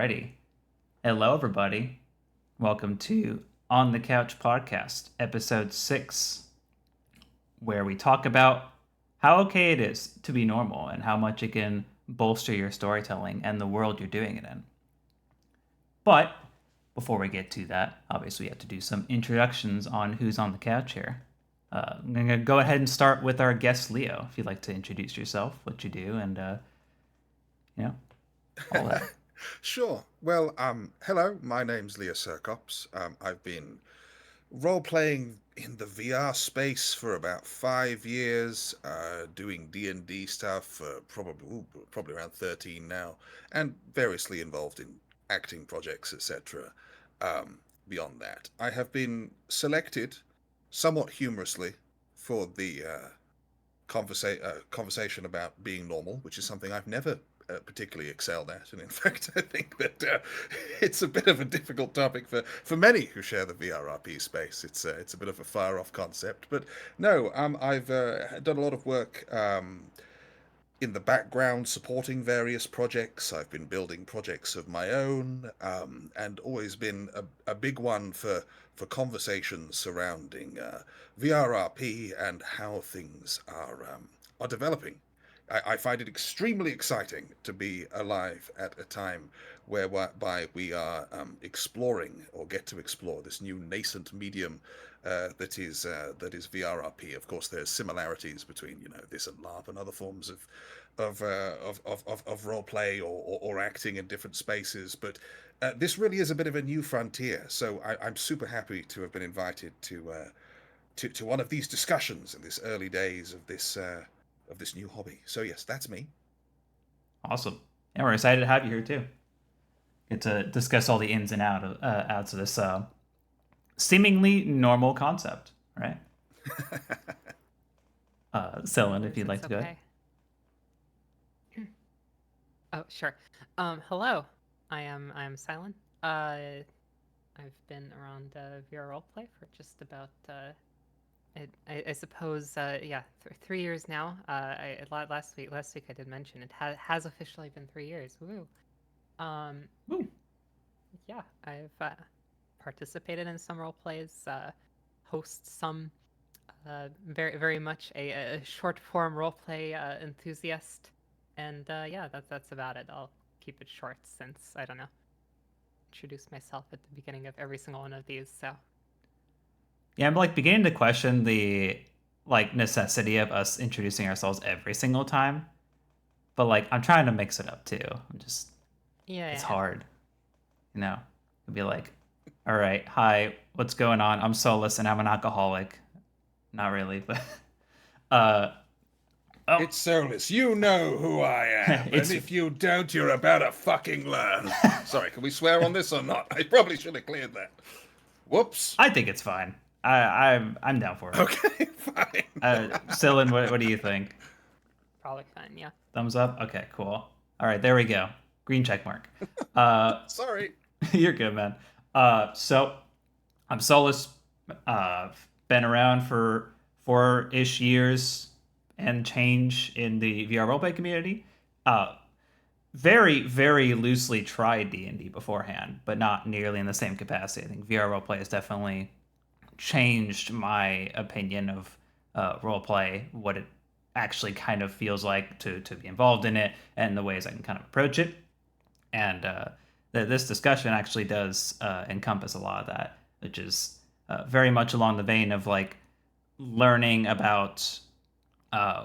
Alrighty. Hello, everybody. Welcome to On the Couch Podcast, episode 6, where we talk about how okay it is to be normal and how much it can bolster your storytelling and the world you're doing it in. But before we get to that, obviously we have to do some introductions on who's on the couch here. I'm going to go ahead and start with our guest, Leo. If you'd like to introduce yourself, what you do, and, you know, all that. Sure. Well, hello, my name's Leocercops. I've been role-playing in the VR space for about 5 years, doing D&D stuff for probably around 13 now, and variously involved in acting projects, etc. Beyond that, I have been selected, somewhat humorously, for the conversation about being normal, which is something I've never particularly excelled at, and in fact, I think that it's a bit of a difficult topic for many who share the VRRP space. It's a bit of a far off concept, but no, I've done a lot of work in the background supporting various projects. I've been building projects of my own, and always been a big one for conversations surrounding VRRP and how things are developing. I find it extremely exciting to be alive at a time whereby we are exploring or get to explore this new nascent medium that is VRRP. Of course, there's similarities between this and LARP and other forms of role play or acting in different spaces, but this really is a bit of a new frontier. So I'm super happy to have been invited to one of these discussions in this early days of this new hobby. So yes, that's me. Awesome. And we're excited to have you here too. Get to discuss all the ins and outs of this seemingly normal concept, right? Selin, if you'd like to go ahead. Oh, sure. Hello. I am Silent. I've been around VR roleplay for just about I suppose 3 years now. Last week I did mention it has officially been 3 years. Woo. Woo. Yeah, I've participated in some role plays, host some. Very much a short form roleplay enthusiast, and that's about it. I'll keep it short since I don't know. Introduce myself at the beginning of every single one of these, so. Yeah, I'm beginning to question the necessity of us introducing ourselves every single time. But I'm trying to mix it up too. It's hard. It'd be like, all right, hi, what's going on? I'm Solus and I'm an alcoholic. Not really, but It's Solus. You know who I am, and if you don't, you're about to fucking learn. Sorry, can we swear on this or not? I probably should have cleared that. Whoops. I think it's fine. I'm down for it. Okay, fine. Cylin, what do you think? Probably fine, yeah. Thumbs up? Okay, cool. All right, there we go. Green check mark. Sorry. You're good, man. So I'm Solus. Been around for 4-ish years and change in the VR roleplay community. Very, very loosely tried D&D beforehand, but not nearly in the same capacity. I think VR roleplay has definitely changed my opinion of roleplay, what it actually kind of feels like to be involved in it, and the ways I can kind of approach it. And this discussion actually does encompass a lot of that, which is very much along the vein of learning about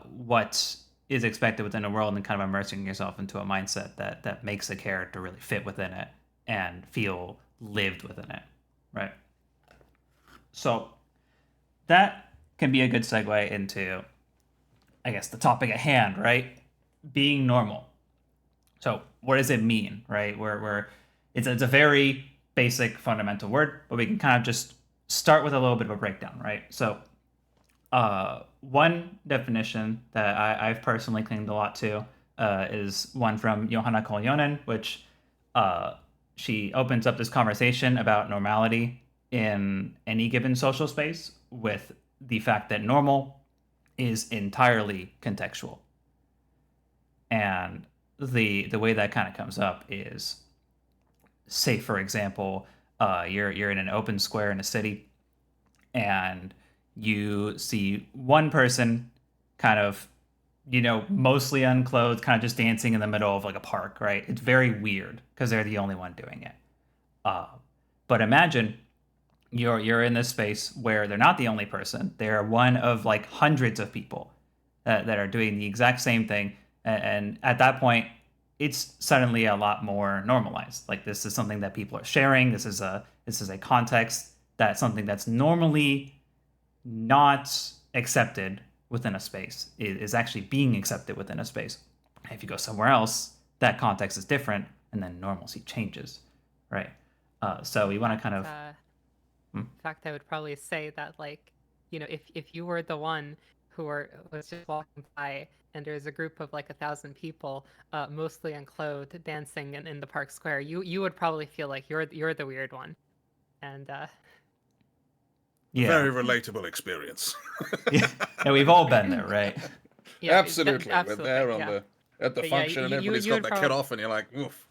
what is expected within a world and kind of immersing yourself into a mindset that makes a character really fit within it and feel lived within it, right? So that can be a good segue into, I guess, the topic at hand, right? Being normal. So what does it mean, right? It's a very basic fundamental word, but we can kind of just start with a little bit of a breakdown, right? So one definition that I've personally clinged a lot to is one from Johanna Koljonen, which she opens up this conversation about normality in any given social space with the fact that normal is entirely contextual. And the way that kind of comes up is say for example, you're in an open square in a city, and you see one person kind of, mostly unclothed, kind of just dancing in the middle of like a park, right? It's very weird because they're the only one doing it. Uh, but imagine you're in this space where they're not the only person. They're one of like hundreds of people that are doing the exact same thing, and at that point, it's suddenly a lot more normalized. Like this is something that people are sharing. This is a context that's something that's normally not accepted within a space is actually being accepted within a space. If you go somewhere else, that context is different, and then normalcy changes, right? So we want to kind of. In fact, I would probably say that, like, if you were the one was just walking by and there's a group of like 1,000 people, mostly unclothed, dancing in the park square, you would probably feel like you're the weird one, and Yeah. Very relatable experience. Yeah, we've all been there, right? yeah, Absolutely. We're there yeah. at the But yeah, function and you everybody's you got would their probably kid off and you're like, oof.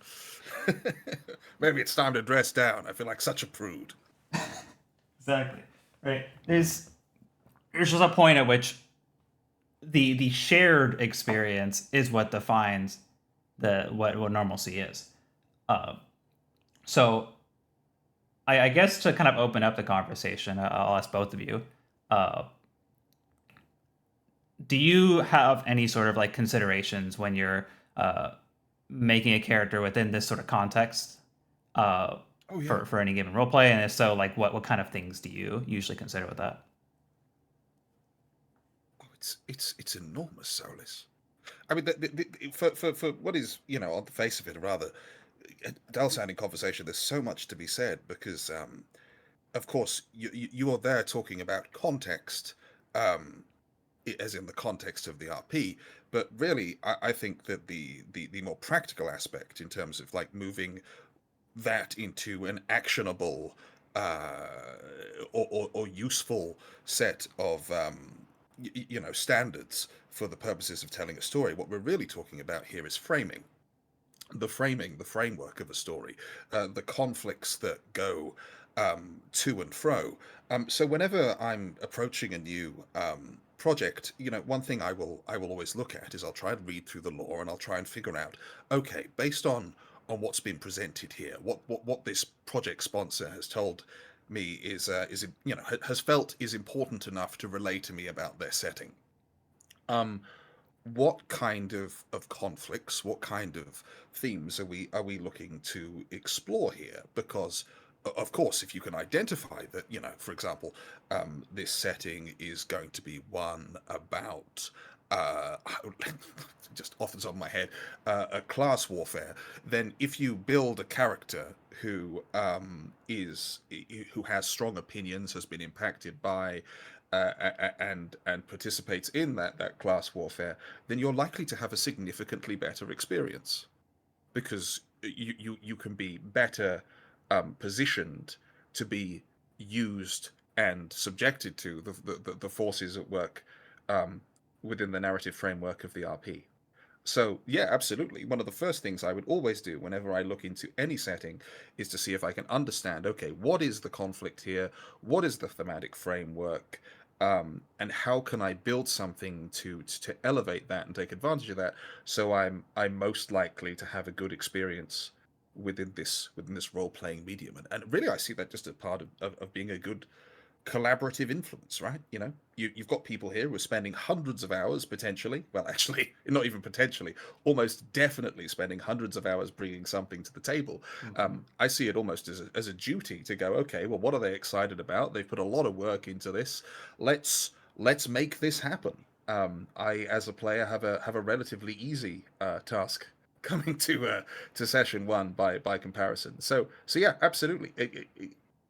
Maybe it's time to dress down. I feel like such a prude. Exactly. Right. There's just a point at which the shared experience is what defines what normalcy is. Uh, so I guess to kind of open up the conversation, I'll ask both of you. Uh, do you have any sort of like considerations when you're making a character within this sort of context Oh yeah. for any given roleplay? And if so, like what kind of things do you usually consider with that? Oh, it's enormous, Solis. I mean, for what is, on the face of it, a rather dull sounding conversation, there's so much to be said because, of course, you are there talking about context, um, as in the context of the RP. But really, I think that the more practical aspect in terms of like moving that into an actionable or useful set of standards for the purposes of telling a story. What we're really talking about here is framing. The framework of a story, the conflicts that go to and fro. So whenever I'm approaching a new project, one thing I will always look at is I'll try and read through the lore and I'll try and figure out, okay, based on what's been presented here, what this project sponsor has told me has felt is important enough to relay to me about their setting. Um, what kind of conflicts, what kind of themes are we looking to explore here? Because of course, if you can identify that, for example, this setting is going to be one about uh, just off the top of my head, a class warfare, then if you build a character who has strong opinions, has been impacted by and participates in that class warfare, then you're likely to have a significantly better experience because you can be better positioned to be used and subjected to the forces at work um, within the narrative framework of the RP. So, yeah, absolutely. One of the first things I would always do whenever I look into any setting is to see if I can understand, okay, what is the conflict here? What is the thematic framework? And how can I build something to elevate that and take advantage of that so I'm most likely to have a good experience within this role playing medium. And really I see that just as part of being a good collaborative influence, right? You've got people here who are spending hundreds of hours potentially, well, actually, not even potentially, almost definitely spending hundreds of hours bringing something to the table. I see it almost as a duty to go, okay, well, what are they excited about? They've put a lot of work into this. Let's make this happen. I, as a player, have a relatively easy task coming to session one by comparison. So yeah, absolutely.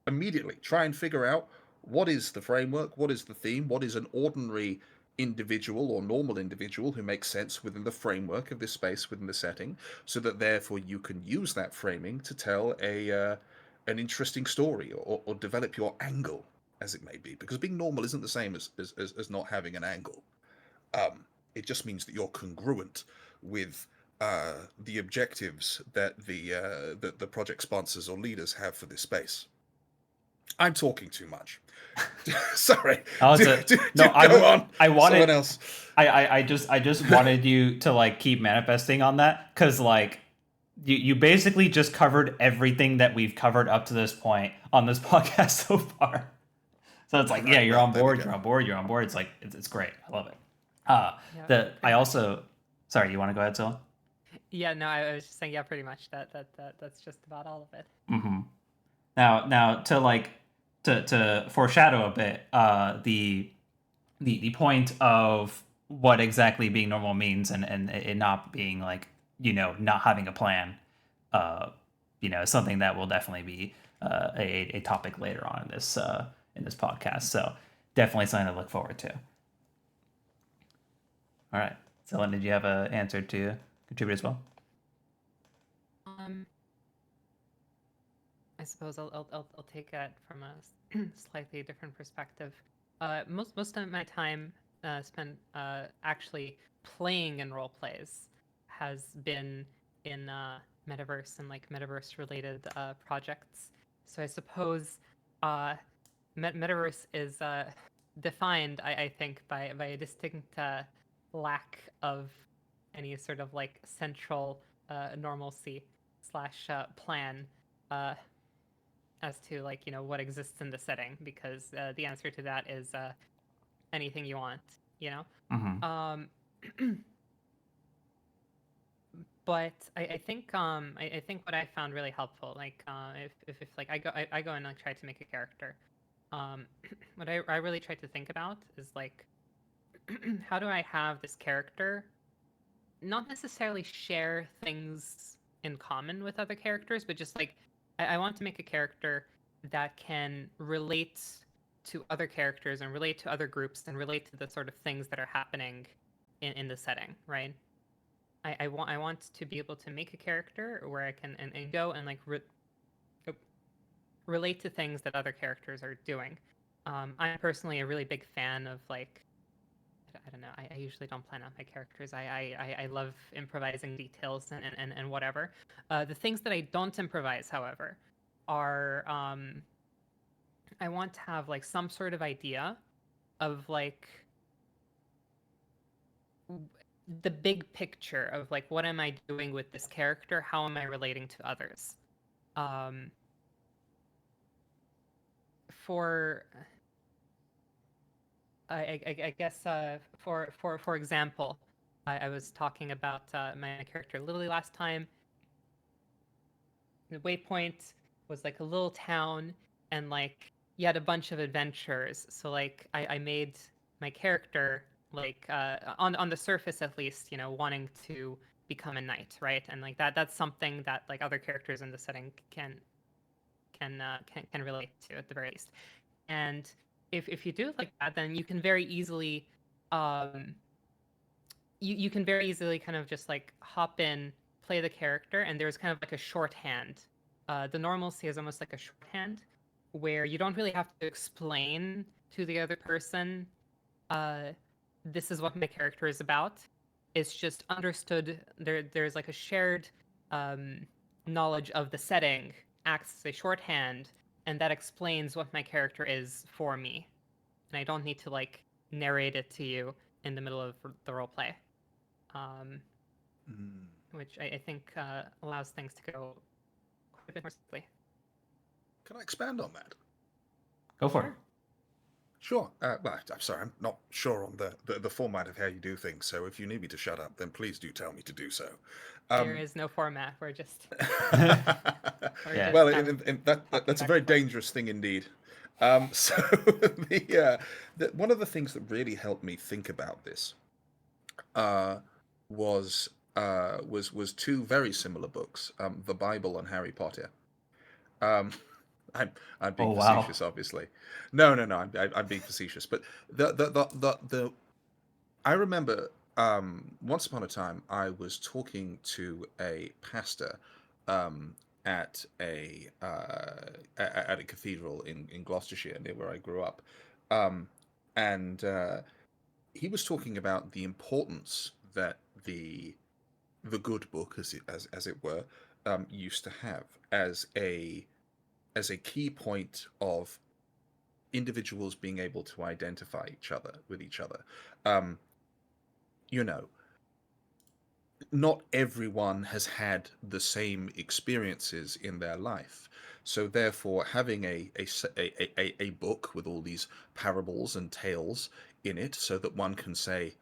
Immediately try and figure out what is the framework, what is the theme, what is an ordinary individual or normal individual who makes sense within the framework of this space, within the setting, so that therefore you can use that framing to tell an interesting story or develop your angle, as it may be. Because being normal isn't the same as not having an angle. It just means that you're congruent with the objectives that the project sponsors or leaders have for this space. I'm talking too much. Sorry. Oh, it's Go on. I wanted Someone else. I just wanted you to like keep manifesting on that, because like you basically just covered everything that we've covered up to this point on this podcast so far. So it's like, All right, yeah, you're well, on there we board, go. you're on board, you're on board. It's like it's great. I love it. Yeah, I pretty much. also, sorry, you want to go ahead, Zilla? Yeah, no, I was just saying, yeah, pretty much that's just about all of it. Mm-hmm. Now to like to foreshadow a bit, the point of what exactly being normal means, and it not being like, not having a plan, is something that will definitely be a topic later on in this podcast. So definitely something to look forward to. All right, Zelen, did you have an answer to contribute as well? I suppose I'll take it from a slightly different perspective. Most of my time spent actually playing in role plays has been in metaverse and like metaverse related projects. So I suppose metaverse is defined, I think, by a distinct lack of any sort of like central normalcy slash plan as to like what exists in the setting, because the answer to that is anything you want, you know. Mm-hmm. But I think I think what I found really helpful, like if like I go and like try to make a character, what I really try to think about is like how do I have this character not necessarily share things in common with other characters, but just like I want to make a character that can relate to other characters and relate to other groups and relate to the sort of things that are happening in the setting, right? I want to be able to make a character where I can and go and like relate to things that other characters are doing. I'm personally a really big fan of like I don't know. I usually don't plan out my characters. I love improvising details and whatever. The things that I don't improvise, however, are I want to have like some sort of idea of like the big picture of like what am I doing with this character? How am I relating to others? For I guess for example, I was talking about my character Lily last time. The waypoint was like a little town, and like you had a bunch of adventures. So like I made my character like on the surface at least, wanting to become a knight, right? And like that's something that like other characters in the setting can relate to at the very least. And if you do it like that, then you can very easily you can very easily kind of just like hop in, play the character, and there's kind of like a shorthand. The normalcy is almost like a shorthand where you don't really have to explain to the other person, this is what my character is about. It's just understood. There's like a shared knowledge of the setting, acts as a shorthand, and that explains what my character is for me. And I don't need to like narrate it to you in the middle of the role play. Which I think allows things to go quite a bit more smoothly. Can I expand on that? Go for it. Sure. Well, I'm sorry, I'm not sure on the format of how you do things, so if you need me to shut up, then please do tell me to do so. There is no format. We're just. Yeah. Well, that's a very dangerous thing indeed. So one of the things that really helped me think about this was two very similar books, the Bible and Harry Potter. I'm being Oh, wow. facetious, obviously. No, I'm being facetious. But the I remember once upon a time I was talking to a pastor at a cathedral in Gloucestershire, near where I grew up, and he was talking about the importance that the good book, as it were, used to have as a key point of individuals being able to identify each other with each other. Um, you know, not everyone has had the same experiences in their life. So therefore, having a book with all these parables and tales in it, so that one can say,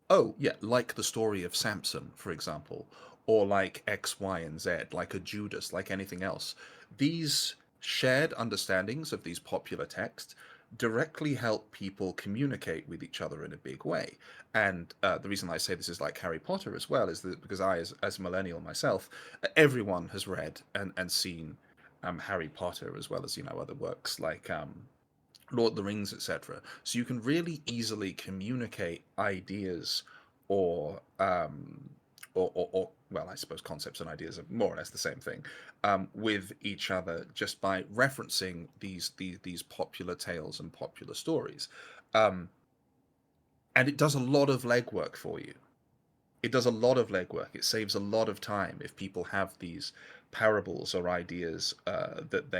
oh, yeah, like the story of Samson, for example, or like X, Y, and Z, like a Judas, like anything else. These shared understandings of these popular texts directly help people communicate with each other in a big way. And the reason I say this is like Harry Potter as well is that because as a millennial myself, everyone has read and seen Harry Potter as well as other works like Lord of the Rings, etc. So you can really easily communicate ideas or or well, I suppose concepts and ideas are more or less the same thing with each other just by referencing these popular tales and popular stories, um, and it does a lot of legwork for you. It does a lot of legwork. It saves a lot of time if people have these parables or ideas that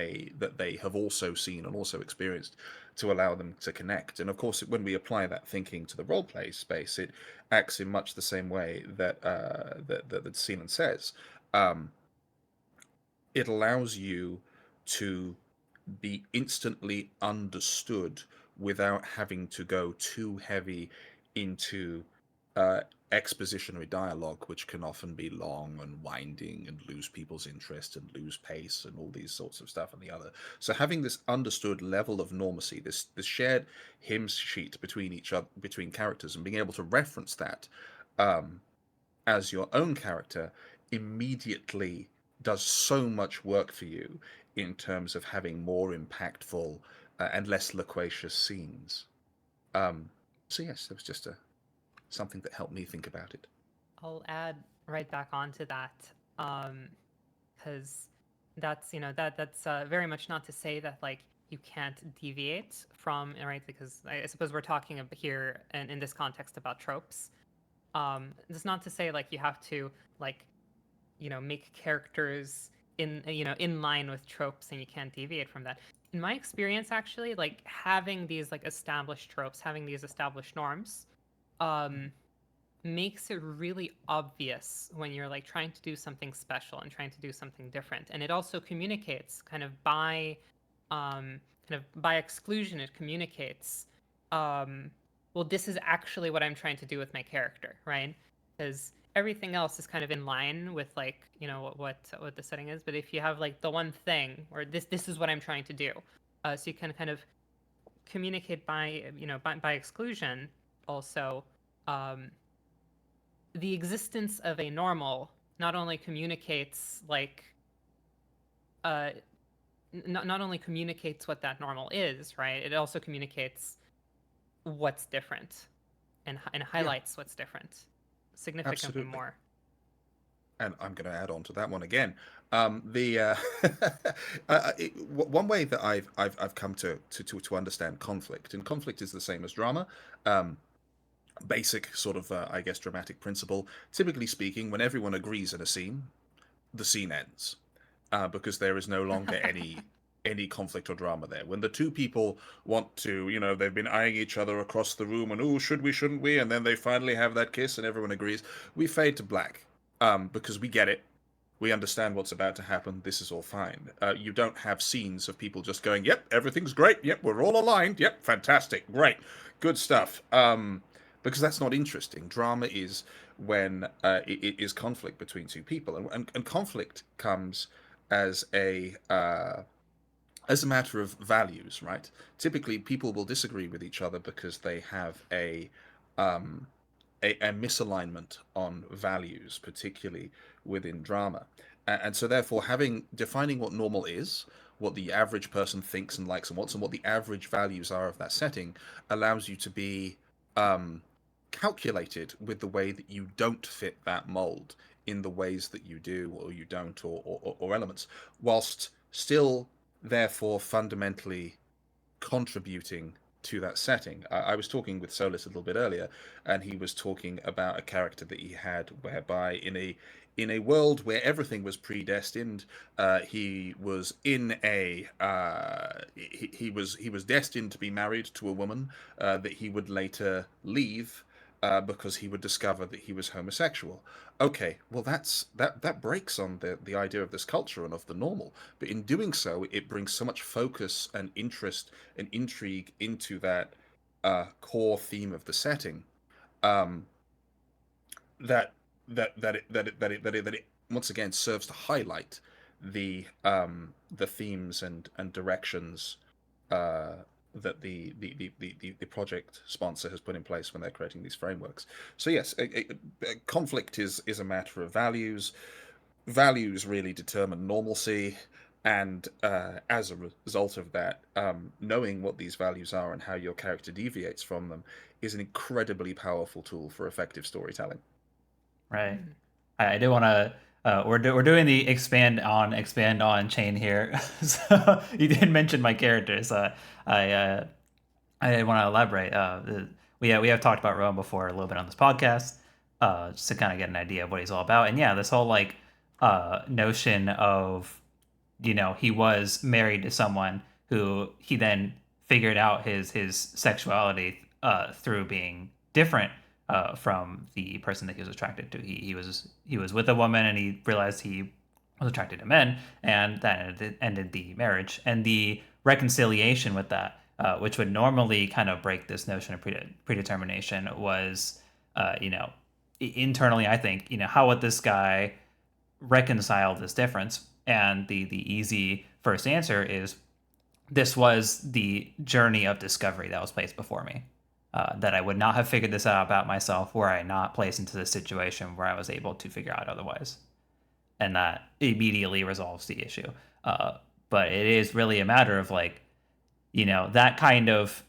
they have also seen and also experienced to allow them to connect. And of course, when we apply that thinking to the role play space, it acts in much the same way that Seaman says. Um, it allows you to be instantly understood without having to go too heavy into uh, expositionary dialogue, which can often be long and winding and lose people's interest and lose pace and all these sorts of stuff and the other. So having this understood level of normacy, this shared hymn sheet between each other, between characters, and being able to reference that um, as your own character immediately does so much work for you in terms of having more impactful and less loquacious scenes. Um, so yes, that was just something that helped me think about it. I'll add right back onto that, because that's that's very much not to say that like you can't deviate from, right, because I suppose we're talking about here and in this context about tropes. It's not to say like you have to like make characters in in line with tropes and you can't deviate from that. In my experience, actually, like having these like established tropes, having these established norms, um, makes it really obvious when you're like trying to do something special and trying to do something different. And it also communicates kind of by exclusion. It communicates, um, well, this is actually what I'm trying to do with my character, right? Because everything else is kind of in line with like what the setting is. But if you have like the one thing, or this is what I'm trying to do, so you can kind of communicate by by exclusion also. Um, the existence of a normal not only communicates like uh not only communicates what that normal is, right? It also communicates what's different and Yeah, highlights what's different significantly absolutely. more. And I'm going to add on to that one again. The one way that I've come to understand conflict, and conflict is the same as drama. Um, Basic sort of I guess dramatic principle. Typically speaking, when everyone agrees in a scene, the scene ends because there is no longer any conflict or drama there. When the two people want to, they've been eyeing each other across the room and, oh, should we, shouldn't we? And then they finally have that kiss and everyone agrees. We fade to black because we get it. We understand what's about to happen. This is all fine. You don't have scenes of people just going, yep, everything's great. Yep, we're all aligned. Yep, fantastic. Great. Good stuff. Because that's not interesting. Drama is when it is conflict between two people. And conflict comes as a matter of values, right? Typically, people will disagree with each other because they have um, a misalignment on values, particularly within drama. And so, therefore, defining what normal is, what the average person thinks and likes and wants, and what the average values are of that setting, allows you to be um, calculated with the way that you don't fit that mold in the ways that you do or you don't, or elements, whilst still, therefore, fundamentally contributing to that setting. I was talking with Solus a little bit earlier, and he was talking about a character that he had, whereby in a world where everything was predestined, he was in a he was destined to be married to a woman that he would later leave. Because he would discover that he was homosexual. Okay, well that breaks on the idea of this culture and of the normal. But in doing so, it brings so much focus and interest and intrigue into that core theme of the setting, um, that that it once again serves to highlight the themes and directions uh, that the project sponsor has put in place when they're creating these frameworks. So yes, conflict is a matter of values. Values really determine normalcy, and as a result of that, knowing what these values are and how your character deviates from them is an incredibly powerful tool for effective storytelling. Right. I do want to. We're doing the expand on chain here. So you did mention my characters. I I want to elaborate. We have talked about Rowan before a little bit on this podcast, just to kind of get an idea of what he's all about. And yeah, this whole like notion of, he was married to someone who he then figured out his sexuality through being different from the person that he was attracted to. He was with a woman and he realized he was attracted to men, and that ended the marriage and the reconciliation with that, which would normally kind of break this notion of predetermination, was, internally, I think, how would this guy reconcile this difference? And the easy first answer is, this was the journey of discovery that was placed before me. That I would not have figured this out about myself were I not placed into this situation where I was able to figure out otherwise. And that immediately resolves the issue. But it is really a matter of, like, that kind of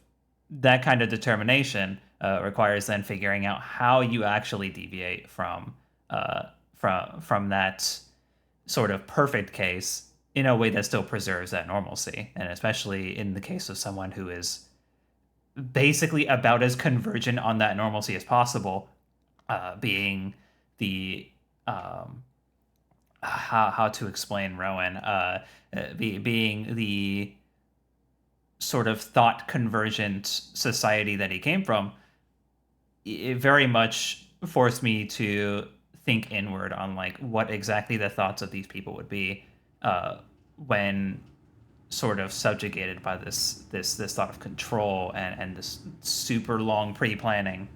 determination requires then figuring out how you actually deviate from that sort of perfect case in a way that still preserves that normalcy. And especially in the case of someone who is basically about as convergent on that normalcy as possible, being the how to explain Rowan, being the sort of thought convergent society that he came from. It very much forced me to think inward on, like, what exactly the thoughts of these people would be when sort of subjugated by this thought of control and this super long pre-planning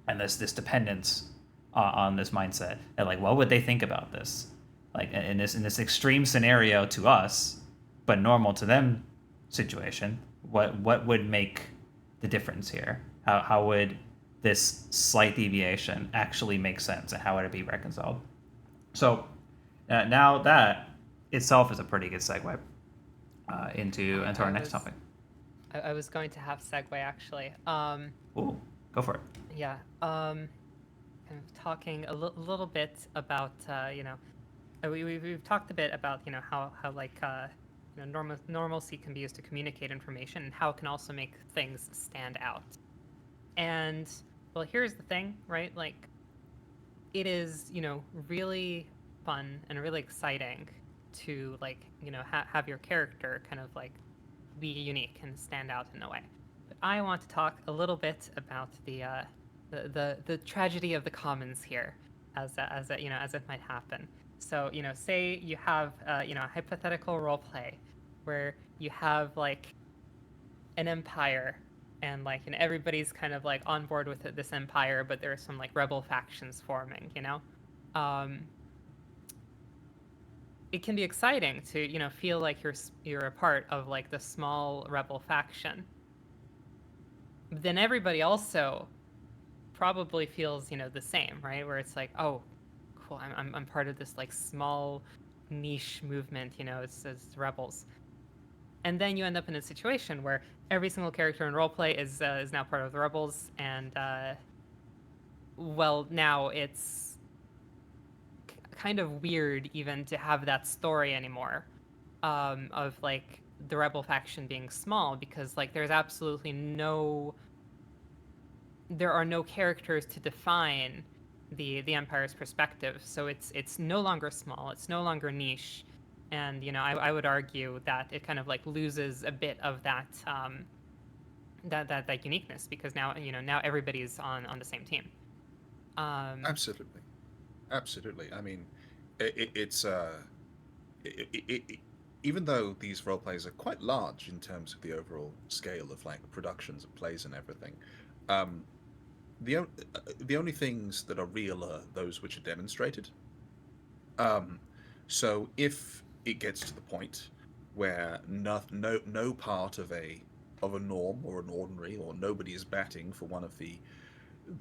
and this dependence on this mindset. And, like, what would they think about this? Like, in this extreme scenario to us, but normal to them situation, what would make the difference here? How would this slight deviation actually make sense, and how would it be reconciled? So now that itself is a pretty good segue into our next topic. I was going to have segue actually. Ooh, go for it. Yeah. Kind of talking a little bit about we've talked a bit about how like normalcy can be used to communicate information, and how it can also make things stand out. And well, here's the thing, right? Like, it is really fun and really exciting to, like, have your character kind of like be unique and stand out in a way. But I want to talk a little bit about the tragedy of the commons here, as it might happen. So say you have a hypothetical role play where you have like an empire, and like everybody's kind of like on board with this empire, but there are some like rebel factions forming. Um, it can be exciting to feel like you're a part of like the small rebel faction. But then everybody also probably feels the same, right? Where it's like, oh, cool, I'm part of this like small niche movement. It's rebels. And then you end up in a situation where every single character in roleplay is now part of the rebels, and well, now it's kind of weird even to have that story anymore, of like the rebel faction being small, because like there are no characters to define the Empire's perspective, so it's no longer small, it's no longer niche, and I would argue that it kind of like loses a bit of that that uniqueness, because now everybody's on the same team. Um, Absolutely, absolutely. I mean, it's it, even though these role plays are quite large in terms of the overall scale of like productions and plays and everything, um, the only things that are real are those which are demonstrated. Um, so if it gets to the point where no part of a norm or an ordinary, or nobody is batting for one of the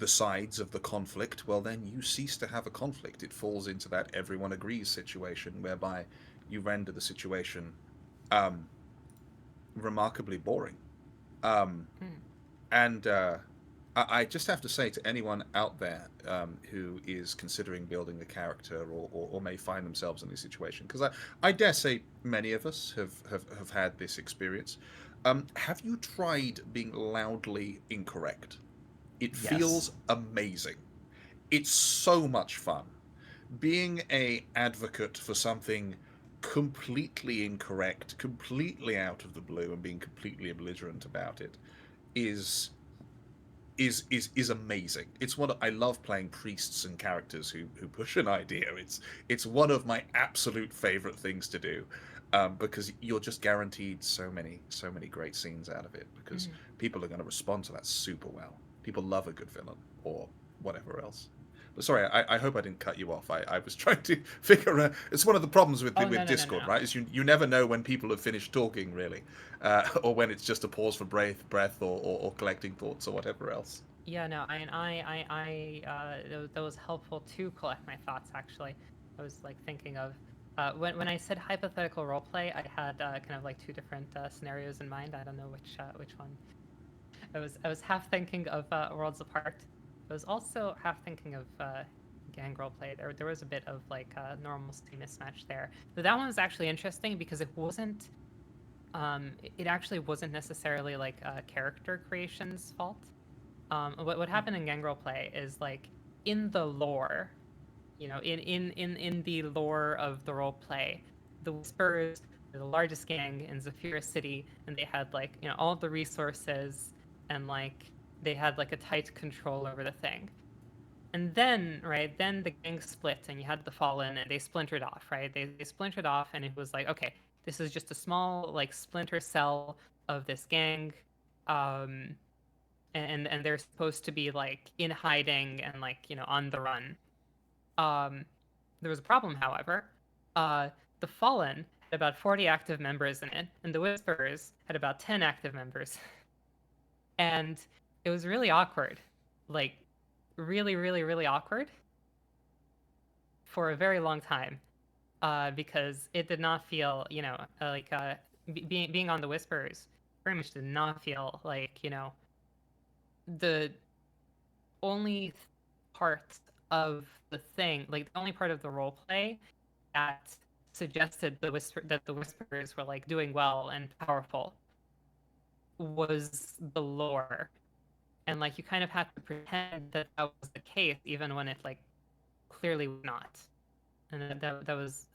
sides of the conflict, well, then you cease to have a conflict. It falls into that everyone agrees situation, whereby you render the situation um, remarkably boring. Um, hmm. and I just have to say to anyone out there who is considering building a character, or may find themselves in this situation, because I dare say many of us have had this experience. Have you tried being loudly incorrect? It Yes. feels amazing. It's so much fun. Being a advocate for something completely incorrect, completely out of the blue, and being completely belligerent about it is is amazing. It's what I love, playing priests and characters who push an idea. It's one of my absolute favorite things to do, because you're just guaranteed so many great scenes out of it, because Hmm. people are going to respond to that super well. People love a good villain or whatever else. But sorry, I hope I didn't cut you off. I was trying to figure out. It's one of the problems with Oh, no, with no, no, no, Discord, no. right? Is you never know when people have finished talking, really, or when it's just a pause for breath, or collecting thoughts or whatever else. Yeah, no, that was helpful to collect my thoughts. Actually, I was like thinking of when I said hypothetical roleplay, I had kind of like two different scenarios in mind. I don't know which one. I was half thinking of Worlds Apart. I was also half thinking of gang roleplay. There was a bit of like normalcy mismatch there. But that one was actually interesting because it actually wasn't necessarily like character creation's fault. What happened in gang roleplay is like in the lore, in the lore of the roleplay, the Whispers were the largest gang in Zafira City, and they had like all the resources, and like they had like a tight control over the thing. And then, right, then the gang split, and you had the Fallen, and they splintered off, right? They splintered off, and it was like, okay, this is just a small like splinter cell of this gang. Um, and they're supposed to be like in hiding and like on the run. Um, there was a problem, however. Uh, the Fallen had about 40 active members in it, and the Whisperers had about 10 active members, and it was really awkward, like really, really, really awkward for a very long time, because it did not feel, being on the Whisperers very much did not feel like the only part of the thing, like the only part of the role play that suggested that the Whisperers were like doing well and powerful was the lore, and like you kind of had to pretend that that was the case even when it like clearly was not, and that was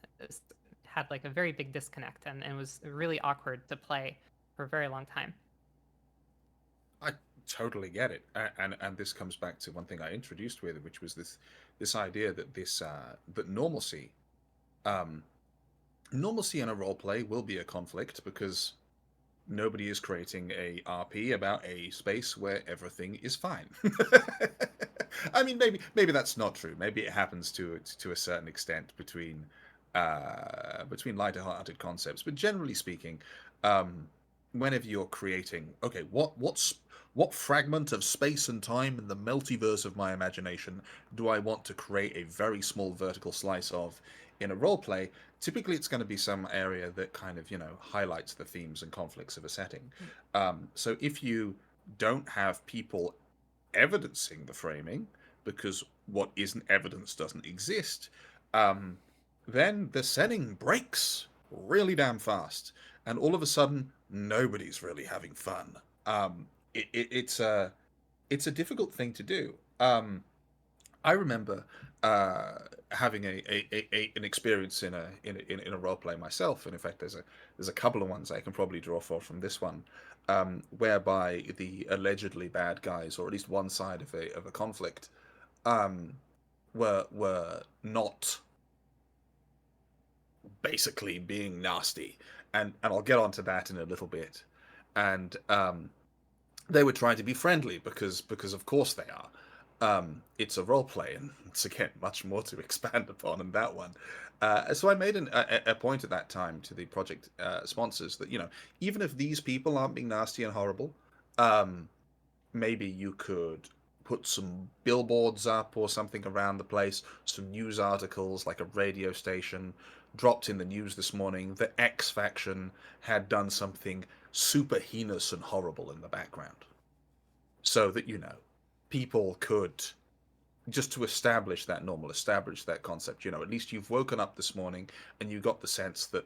had like a very big disconnect, and was really awkward to play for a very long time. I totally get it, and this comes back to one thing I introduced with it, which was this idea that this that um, normalcy in a role play will be a conflict, because nobody is creating a RP about a space where everything is fine. I mean, maybe that's not true. Maybe it happens to a certain extent between lighter-hearted concepts, but generally speaking, um, whenever you're creating, okay, what fragment of space and time in the multiverse of my imagination do I want to create a very small vertical slice of in a role play? Typically it's going to be some area that kind of highlights the themes and conflicts of a setting. So if you don't have people evidencing the framing, because what isn't evidence doesn't exist, um, then the setting breaks, really damn fast, and all of a sudden nobody's really having fun. It's a difficult thing to do. I remember having an experience in a role play myself, and in fact, there's a couple of ones I can probably draw from this one, whereby the allegedly bad guys, or at least one side of a conflict, um, were not basically being nasty, and I'll get onto that in a little bit, and they were trying to be friendly because of course they are. It's a role play, and it's again much more to expand upon in that one. So I made a point at that time to the project sponsors that even if these people aren't being nasty and horrible, um, maybe you could put some billboards up or something around the place, some news articles like a radio station dropped in the news this morning that X faction had done something super heinous and horrible in the background, so that people could, just to establish that concept. At least you've woken up this morning and you got the sense that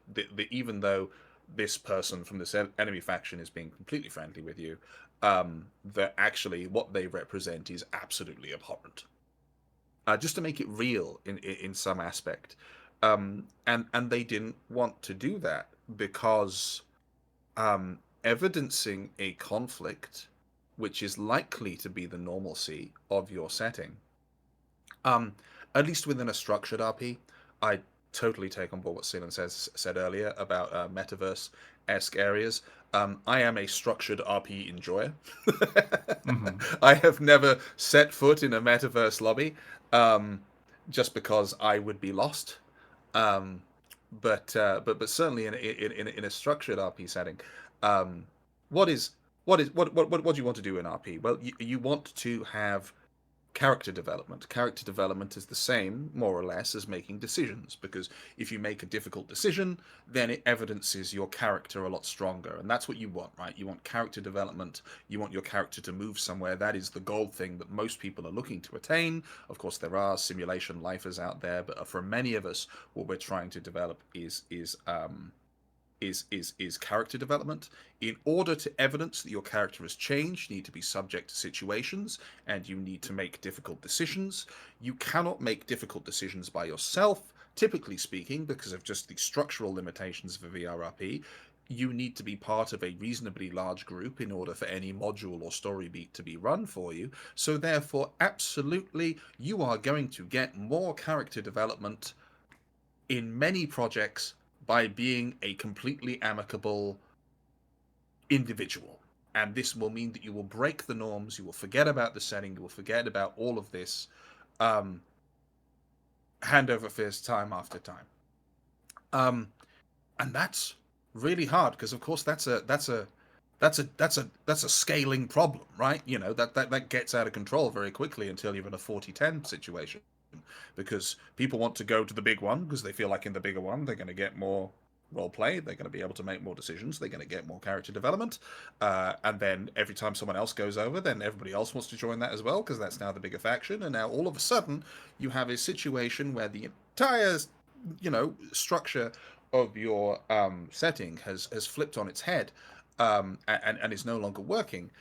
even though this person from this enemy faction is being completely friendly with you, that actually what they represent is absolutely abhorrent. Just to make it real in some aspect, and they didn't want to do that because evidencing a conflict, which is likely to be the normalcy of your setting, um, at least within a structured RP, I totally take on board what Ceylon said earlier about metaverse-esque areas. I am a structured RP enjoyer. Mm-hmm. I have never set foot in a metaverse lobby, um, just because I would be lost. Um, but certainly in a structured RP setting, um, what is what do you want to do in RP? Well, you want to have character development. Character development is the same, more or less, as making decisions, because if you make a difficult decision, then it evidences your character a lot stronger. And that's what you want, right? You want character development. You want your character to move somewhere. That is the goal thing that most people are looking to attain. Of course, there are simulation lifers out there, but for many of us, what we're trying to develop is character development. In order to evidence that your character has changed, you need to be subject to situations, and you need to make difficult decisions. You cannot make difficult decisions by yourself, typically speaking, because of just the structural limitations of a VRRP. You need to be part of a reasonably large group in order for any module or story beat to be run for you. So therefore, absolutely, you are going to get more character development in many projects by being a completely amicable individual. And this will mean that you will break the norms, you will forget about the setting, you will forget about all of this, um, hand over fist, time after time. And that's really hard because, of course, that's a scaling problem, right? That gets out of control very quickly until you're in a 40-10 situation, because people want to go to the big one because they feel like in the bigger one they're going to get more role play, they're going to be able to make more decisions, they're going to get more character development, and then every time someone else goes over, then everybody else wants to join that as well because that's now the bigger faction, and now all of a sudden you have a situation where the entire structure of your setting has flipped on its head, and is no longer working,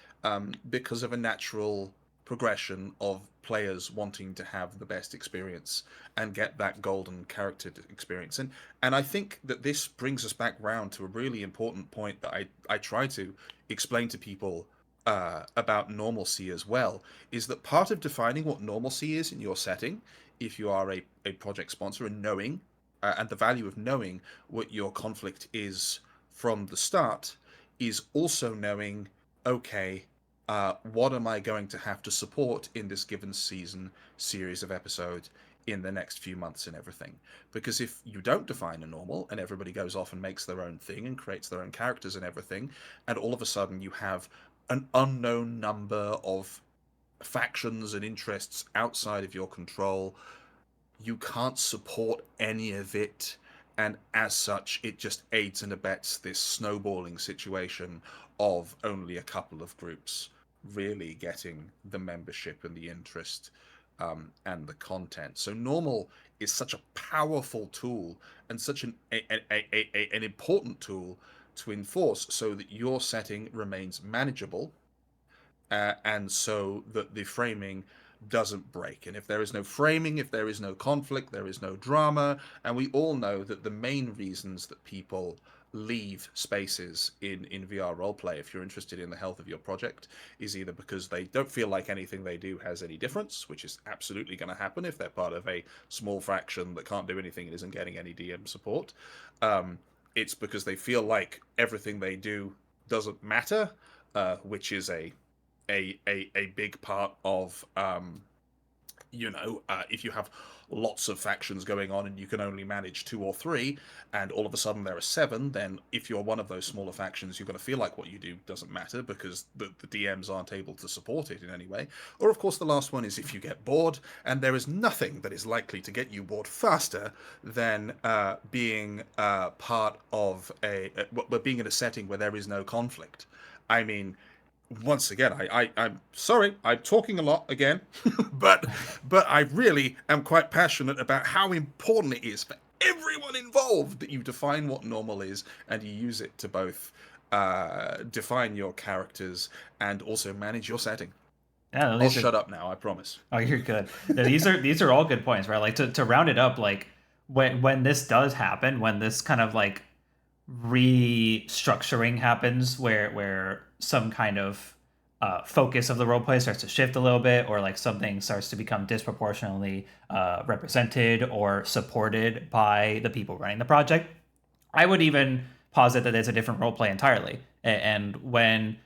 because of a natural progression of players wanting to have the best experience and get that golden character experience. And I think that this brings us back round to a really important point that I try to explain to people about normalcy as well, is that part of defining what normalcy is in your setting, if you are a project sponsor, and knowing and the value of knowing what your conflict is from the start, is also knowing, okay, what am I going to have to support in this given series of episodes in the next few months and everything? Because if you don't define a normal and everybody goes off and makes their own thing and creates their own characters and everything, and all of a sudden you have an unknown number of factions and interests outside of your control, you can't support any of it, and as such it just aids and abets this snowballing situation of only a couple of groups really getting the membership and the interest, and the content. So normal is such a powerful tool and such an important tool to enforce, so that your setting remains manageable, and so that the framing doesn't break. And if there is no framing, if there is no conflict, there is no drama. And we all know that the main reasons that people leave spaces in VR roleplay, if you're interested in the health of your project, is either because they don't feel like anything they do has any difference, which is absolutely going to happen if they're part of a small faction that can't do anything and isn't getting any DM support. It's because they feel like everything they do doesn't matter, which is a big part of if you have lots of factions going on and you can only manage 2 or 3, and all of a sudden there are 7, then if you're one of those smaller factions, you're going to feel like what you do doesn't matter because the DMs aren't able to support it in any way. Or of course the last one is if you get bored, and there is nothing that is likely to get you bored faster than being part of being in a setting where there is no conflict. I mean, once again, I'm sorry, I'm talking a lot again, but I really am quite passionate about how important it is for everyone involved that you define what normal is and you use it to both define your characters and also manage your setting. Yeah, I'll shut up now, I promise. Oh, you're good. Yeah, these are all good points, right? Like to round it up, like when this does happen, when this kind of like restructuring happens, where some kind of focus of the roleplay starts to shift a little bit, or like something starts to become disproportionately represented or supported by the people running the project. I would even posit that it's a different roleplay entirely. And when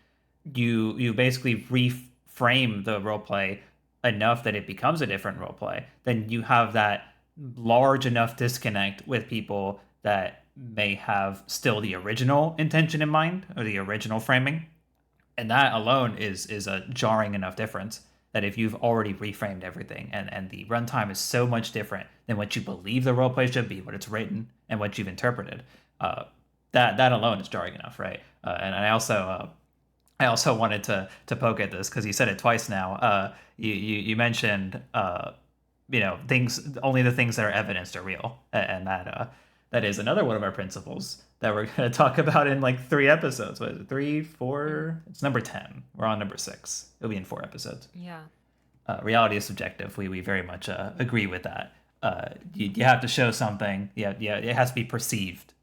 you basically reframe the roleplay enough that it becomes a different roleplay, then you have that large enough disconnect with people that may have still the original intention in mind or the original framing. And that alone is a jarring enough difference that if you've already reframed everything and the runtime is so much different than what you believe the roleplay should be, what it's written, and what you've interpreted, that alone is jarring enough, right? And I also wanted to poke at this because you said it twice now. You mentioned things, only the things that are evidenced are real, and that is another one of our principles that we're going to talk about in like 3 episodes. What is it? 3, 4? It's number 10. We're on number 6. It'll be in 4 episodes. Yeah. Reality is subjective. We very much agree with that. You have to show something. Yeah, it has to be perceived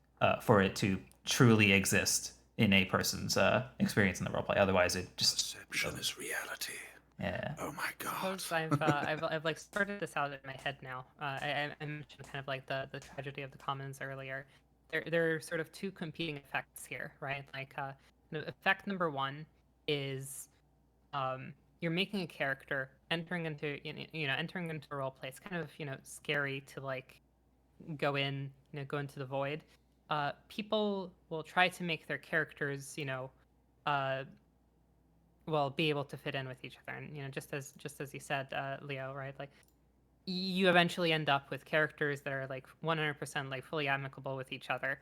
for it to truly exist in a person's experience in the roleplay. Otherwise, it just Perception is reality. Yeah. Oh my god. Suppose I've like sorted this out in my head now. I mentioned kind of like the tragedy of the commons earlier. There are sort of 2 competing effects here, right? Like effect number 1 is you're making a character, entering into entering into a role play. It's kind of scary to like go into the void. People will try to make their characters be able to fit in with each other, and just as you said, Leo, right? Like you eventually end up with characters that are like 100% like fully amicable with each other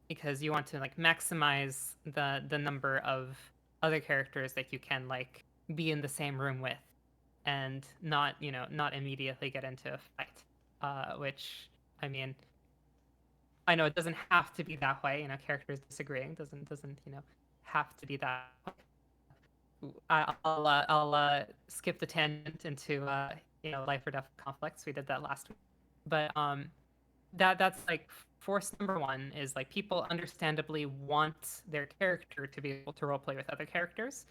because you want to like maximize the number of other characters that you can like be in the same room with and not immediately get into a fight, which I mean, I know it doesn't have to be that way. Characters disagreeing doesn't have to be that way. I'll skip the tangent into life or death conflicts. We did that last week, but that's like force number 1 is like people understandably want their character to be able to roleplay with other characters,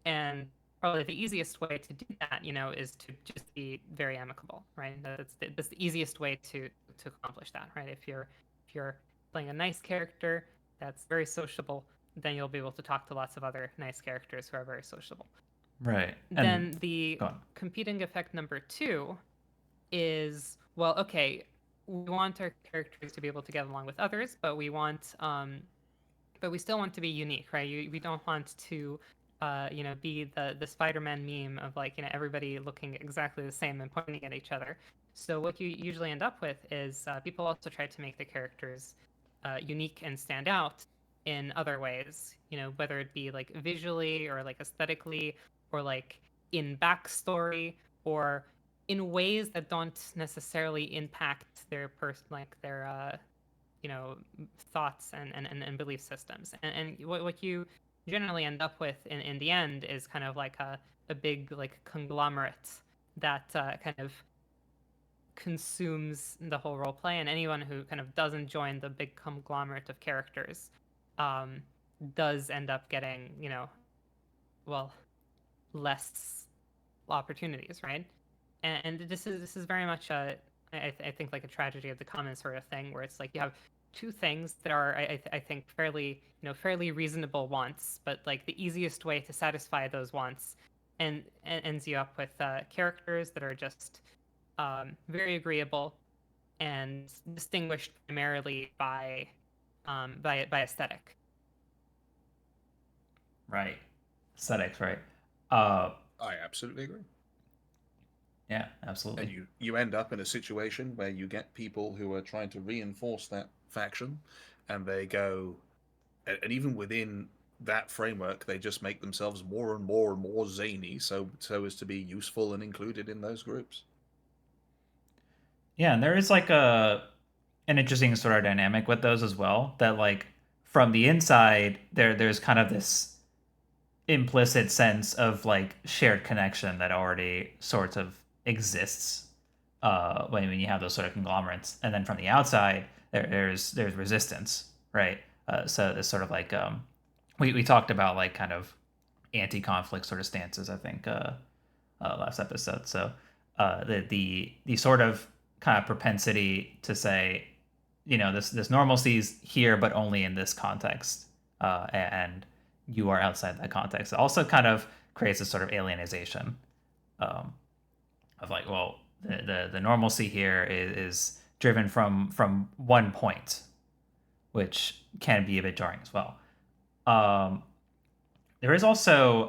and probably the easiest way to do that is to just be very amicable, right? That's the easiest way to accomplish that, right? If you're playing a nice character that's very sociable, then you'll be able to talk to lots of other nice characters who are very sociable. Right. Then the competing effect number 2 is, well, okay, we want our characters to be able to get along with others, but we still want to be unique, right? We don't want to be the Spider-Man meme of like everybody looking exactly the same and pointing at each other. So what you usually end up with is people also try to make the characters unique and stand out in other ways, whether it be like visually or like aesthetically or like in backstory or in ways that don't necessarily impact their thoughts and belief systems. And what you generally end up with in the end is kind of like a big like conglomerate that kind of consumes the whole role play, and anyone who kind of doesn't join the big conglomerate of characters um, does end up getting, well, less opportunities, right? And this is very much I think like a tragedy of the commons sort of thing, where it's like you have two things that are I think fairly reasonable wants, but like the easiest way to satisfy those wants and ends you up with characters that are just very agreeable and distinguished primarily by aesthetic. Right. Aesthetics, right? I absolutely agree. Yeah, And absolutely. you end up in a situation where you get people who are trying to reinforce that faction, and they go, and even within that framework, they just make themselves more and more and more zany, so as to be useful and included in those groups. Yeah, and there is like an interesting sort of dynamic with those as well. That like from the inside, there's kind of this implicit sense of like shared connection that already sort of exists when you have those sort of conglomerates, and then from the outside, there's resistance, right? So it's sort of like we talked about like kind of anti-conflict sort of stances, I think, last episode. So the sort of kind of propensity to say, this normalcy is here, but only in this context, and you are outside that context. It also kind of creates a sort of alienization um, of like, well, the normalcy here is driven from one point, which can be a bit jarring as well. Um, there is also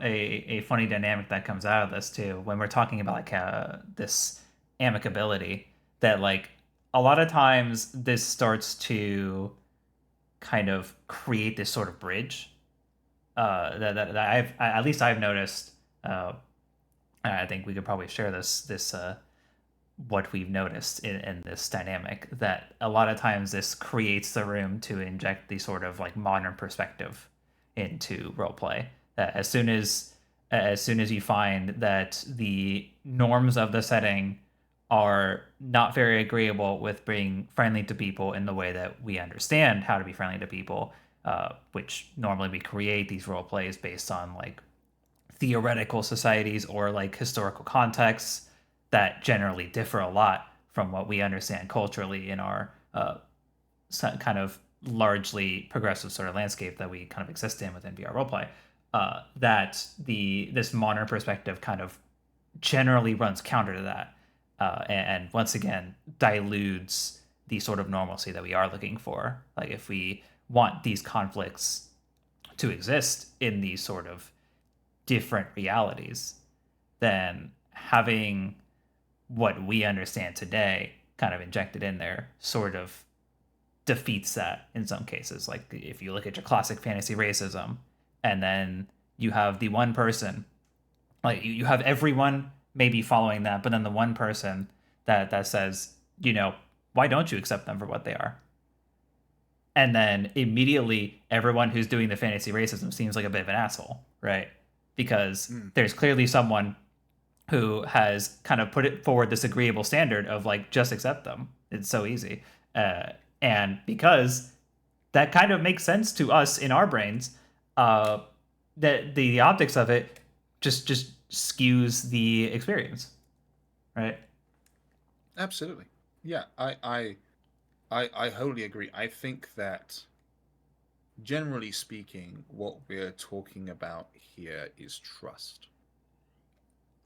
a funny dynamic that comes out of this too when we're talking about like this amicability, that like a lot of times this starts to kind of create this sort of bridge that I've at least I've noticed. I think we could probably share this what we've noticed in this dynamic, that a lot of times this creates the room to inject the sort of like modern perspective into roleplay. That as soon as you find that the norms of the setting are not very agreeable with being friendly to people in the way that we understand how to be friendly to people, which normally we create these role plays based on like theoretical societies or like historical contexts that generally differ a lot from what we understand culturally in our kind of largely progressive sort of landscape that we kind of exist in within VR roleplay. That this modern perspective kind of generally runs counter to that, and once again dilutes the sort of normalcy that we are looking for. Like if we want these conflicts to exist in these sort of different realities, then having what we understand today kind of injected in there sort of defeats that in some cases. Like if you look at your classic fantasy racism, and then you have the one person, like you have everyone maybe following that, but then the one person that says, why don't you accept them for what they are? And then immediately everyone who's doing the fantasy racism seems like a bit of an asshole, right? Because Mm. there's clearly someone who has kind of put it forward this agreeable standard of like just accept them. It's so easy, and because that kind of makes sense to us in our brains, uh, that the optics of it just skews the experience, right? Absolutely. Yeah, I wholly agree. I think that generally speaking, what we're talking about here is trust.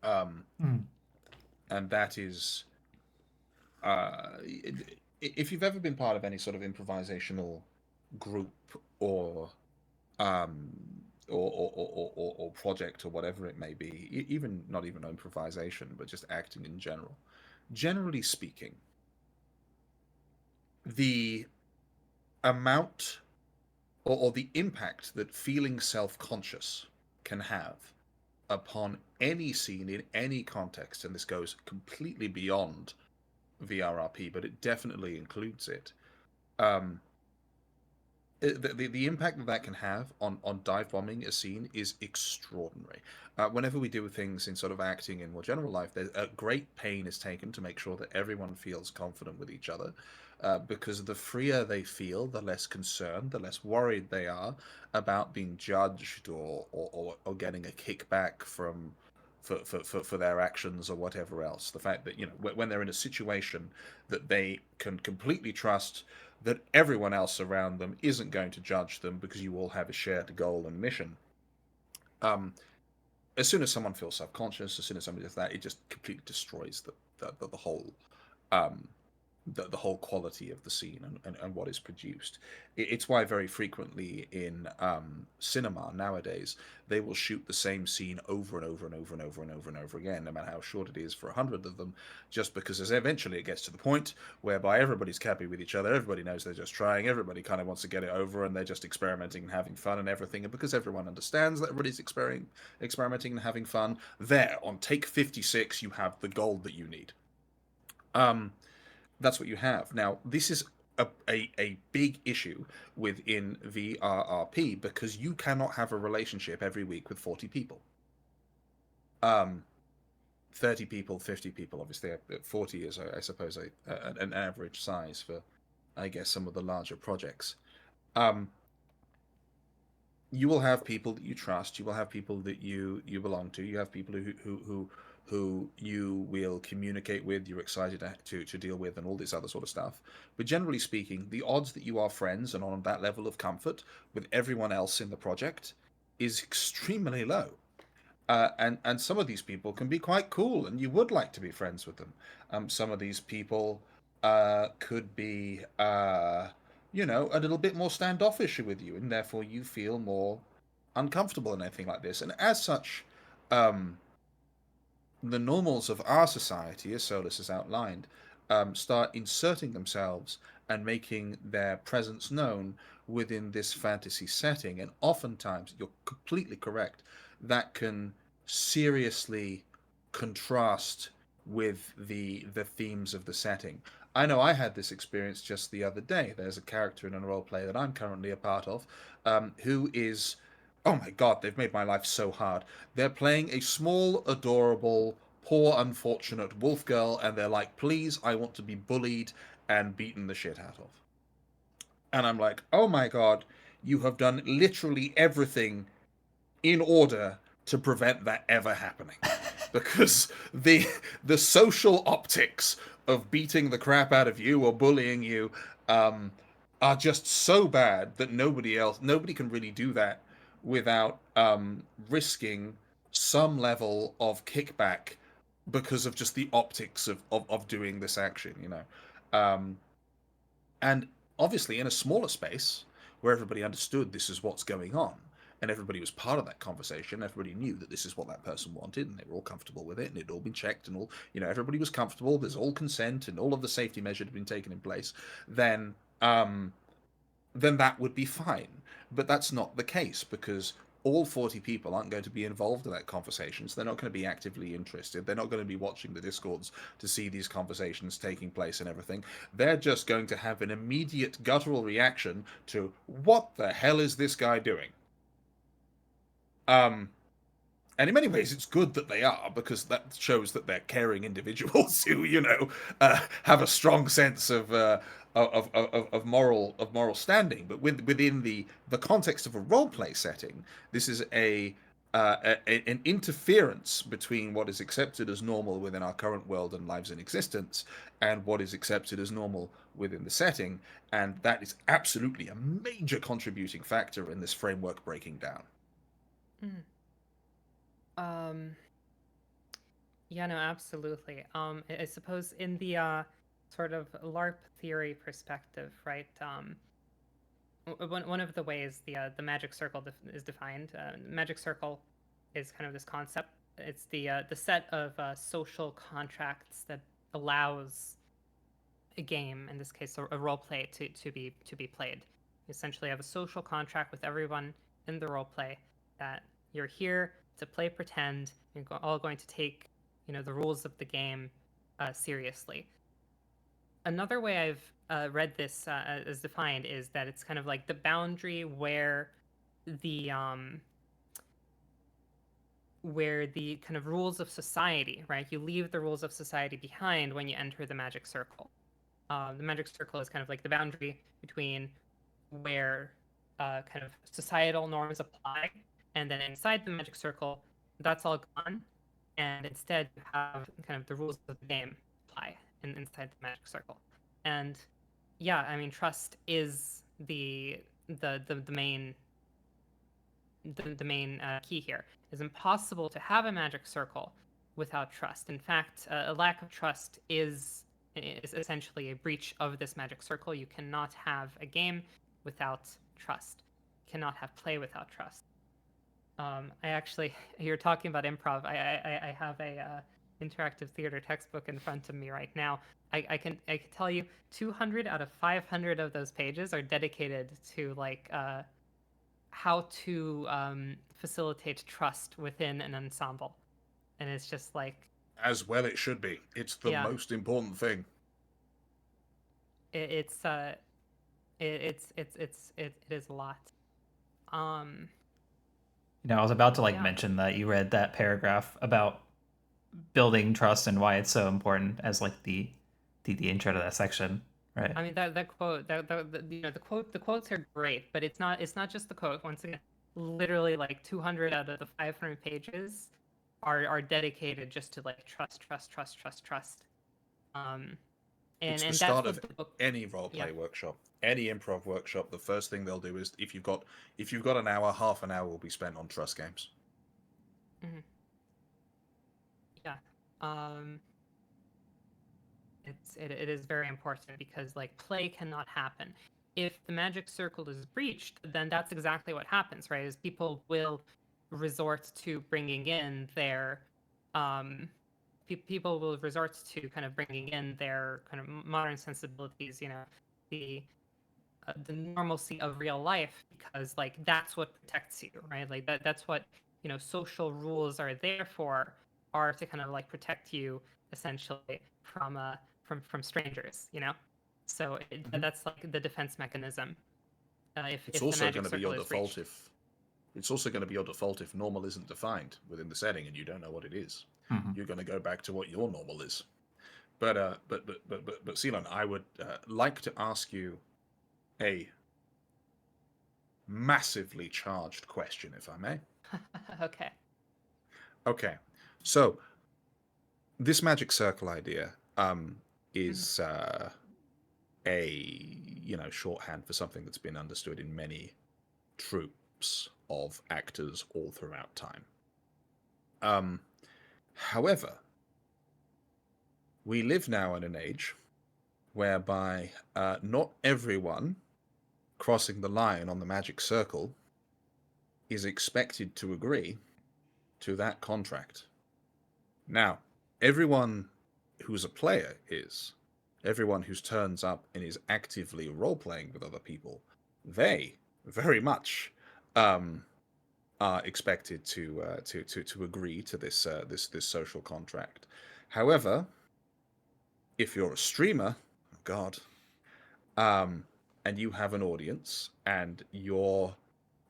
Um, Mm. and that is, if you've ever been part of any sort of improvisational group or um, or project or whatever it may be, even not even improvisation, but just acting in general. Generally speaking, the amount or the impact that feeling self conscious can have upon any scene in any context, and this goes completely beyond VRRP, but it definitely includes it. Um, the impact that that can have on dive bombing a scene is extraordinary. Whenever we do things in sort of acting in more general life, there's a great pain is taken to make sure that everyone feels confident with each other, because the freer they feel, the less concerned, the less worried they are about being judged or getting a kickback from for their actions or whatever else. The fact that, you know, when they're in a situation that they can completely trust that everyone else around them isn't going to judge them because you all have a shared goal and mission. Um, as soon as someone feels self-conscious, as soon as somebody does that, it just completely destroys the whole um, the whole quality of the scene and what is produced. It's why very frequently in cinema nowadays they will shoot the same scene over and over and over and over and over and over again, no matter how short it is for 100 of them, just because as eventually it gets to the point whereby everybody's happy with each other, everybody knows they're just trying, everybody kind of wants to get it over, and they're just experimenting and having fun and everything. And because everyone understands that everybody's experimenting and having fun, there on take 56 you have the gold that you need. Um, that's what you have. Now, this is a big issue within VRRP because you cannot have a relationship every week with 40 people. 30 people, 50 people, obviously. 40 is, I suppose, an average size for, I guess, some of the larger projects. Um, you will have people that you trust. You will have people that you belong to. You have people who you will communicate with. You're excited to deal with, and all this other sort of stuff. But generally speaking, the odds that you are friends and on that level of comfort with everyone else in the project is extremely low. And some of these people can be quite cool, and you would like to be friends with them. Some of these people could be, you know, a little bit more standoffish with you, and therefore you feel more uncomfortable in anything like this. And as such, um, the normals of our society, as Solus has outlined, start inserting themselves and making their presence known within this fantasy setting. And oftentimes, you're completely correct, that can seriously contrast with the themes of the setting. I know I had this experience just the other day. There's a character in a role play that I'm currently a part of, who is, oh my god, they've made my life so hard. They're playing a small, adorable, poor, unfortunate wolf girl, and they're like, please, I want to be bullied and beaten the shit out of. And I'm like, oh my god, you have done literally everything in order to prevent that ever happening. Because the social optics of beating the crap out of you or bullying you um, are just so bad that nobody can really do that without risking some level of kickback because of just the optics of doing this action, you know. Um, and obviously, in a smaller space where everybody understood this is what's going on, and everybody was part of that conversation, everybody knew that this is what that person wanted, and they were all comfortable with it, and it'd all been checked, and all, you know, everybody was comfortable. There's all consent, and all of the safety measures had been taken in place. Then, then that would be fine. But that's not the case because all 40 people aren't going to be involved in that conversation. So they're not going to be actively interested. They're not going to be watching the Discords to see these conversations taking place and everything. They're just going to have an immediate guttural reaction to what the hell is this guy doing? Um, and in many ways, it's good that they are because that shows that they're caring individuals who, you know, have a strong sense of moral standing. But within the context of a role play setting, this is an interference between what is accepted as normal within our current world and lives in existence and what is accepted as normal within the setting, and that is absolutely a major contributing factor in this framework breaking down. Mm. Um, yeah, no, absolutely. I suppose in the sort of LARP theory perspective, right? One of the ways the magic circle is defined, magic circle is kind of this concept. It's the set of social contracts that allows a game, in this case a role play, to be played. You essentially have a social contract with everyone in the role play that you're here to play pretend. You're all going to take, the rules of the game seriously. Another way I've read this as defined is that it's kind of like the boundary the where the kind of rules of society, right? You leave the rules of society behind when you enter the magic circle. The magic circle is kind of like the boundary between where kind of societal norms apply, and then inside the magic circle, that's all gone, and instead you have kind of the rules of the game apply inside the magic circle. And yeah, I mean, trust is the main the main key here. It's impossible to have a magic circle without trust. In fact, a lack of trust is essentially a breach of this magic circle. You cannot have a game without trust. You cannot have play without trust. I actually, you're talking about improv. I have a interactive theater textbook in front of me right now. I can tell you 200 out of 500 of those pages are dedicated to like how to facilitate trust within an ensemble, and it's just like, As well it should be. It's the yeah, most important thing. it is a lot. I was about to like Yeah, mention that you read that paragraph about building trust and why it's so important as like the intro to that section, right? I mean that quote, the quotes are great, but it's not just the quote. Once again, literally like 200 out of the 500 pages are dedicated just to like trust. Um, It's the and that's start what of the book. any roleplay Yeah. workshop, any improv workshop. The first thing they'll do is if you've got an hour, half an hour will be spent on trust games. Mhm. Yeah. Um, it is very important because like play cannot happen. If the magic circle is breached, then that's exactly what happens, right? Is people will resort to bringing in their people will resort to kind of bringing in their kind of modern sensibilities, the normalcy of real life, because like that's what protects you, right? Like that's what social rules are there for, are to kind of like protect you essentially from strangers, so Mhm. that's like the defense mechanism It's if the also going magic to be circle your is default breached. if normal isn't defined within the setting and you don't know what it is. Mm-hmm. You're going to go back to what your normal is. But Ceylon, I would like to ask you a massively charged question, if I may. Okay. Okay, so this magic circle idea is a shorthand for something that's been understood in many troupes of actors all throughout time. However, we live now in an age whereby not everyone crossing the line on the magic circle is expected to agree to that contract. Now, everyone who's a player is. Everyone who turns up and is actively role playing with other people, they very much are expected to agree to this social contract. However, if you're a streamer, oh God, and you have an audience, and your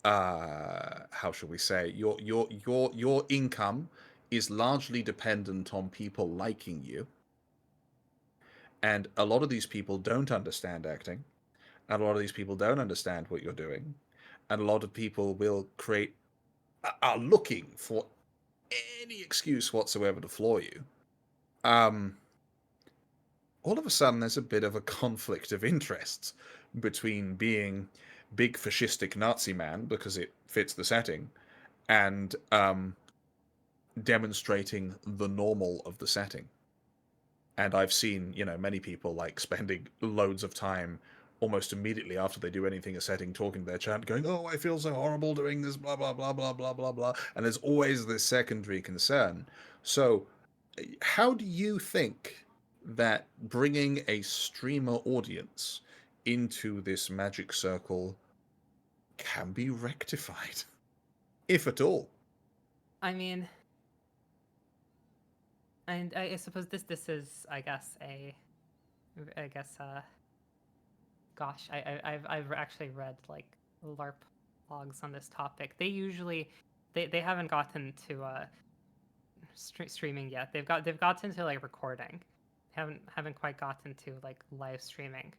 how shall we say, your income is largely dependent on people liking you, and a lot of these people don't understand acting, and a lot of these people don't understand what you're doing, and a lot of people will are looking for any excuse whatsoever to floor you. Um, all of a sudden, there's a bit of a conflict of interests between being big fascistic Nazi man because it fits the setting, and demonstrating the normal of the setting. And I've seen, many people like spending loads of time almost immediately after they do anything a setting talking to their chat going, oh, I feel so horrible doing this, blah blah blah blah blah blah blah. And there's always this secondary concern. So how do you think that bringing a streamer audience into this magic circle can be rectified, if at all? I mean, and I suppose this is, I guess, gosh, I've actually read like LARP blogs on this topic. They usually they haven't gotten to streaming yet. They've gotten to like recording. Haven't quite gotten to like live streaming,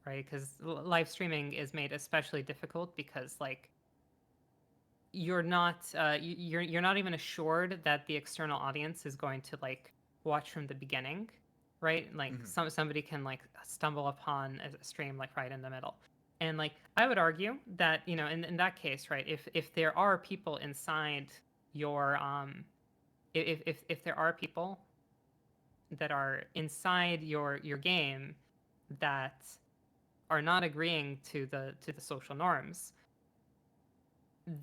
right? Because live streaming is made especially difficult because like you're not even assured that the external audience is going to like watch from the beginning, right? Like somebody can like stumble upon a stream like right in the middle. And like I would argue that, in that case, right, if there are people inside your if there are people that are inside your game that are not agreeing to the social norms,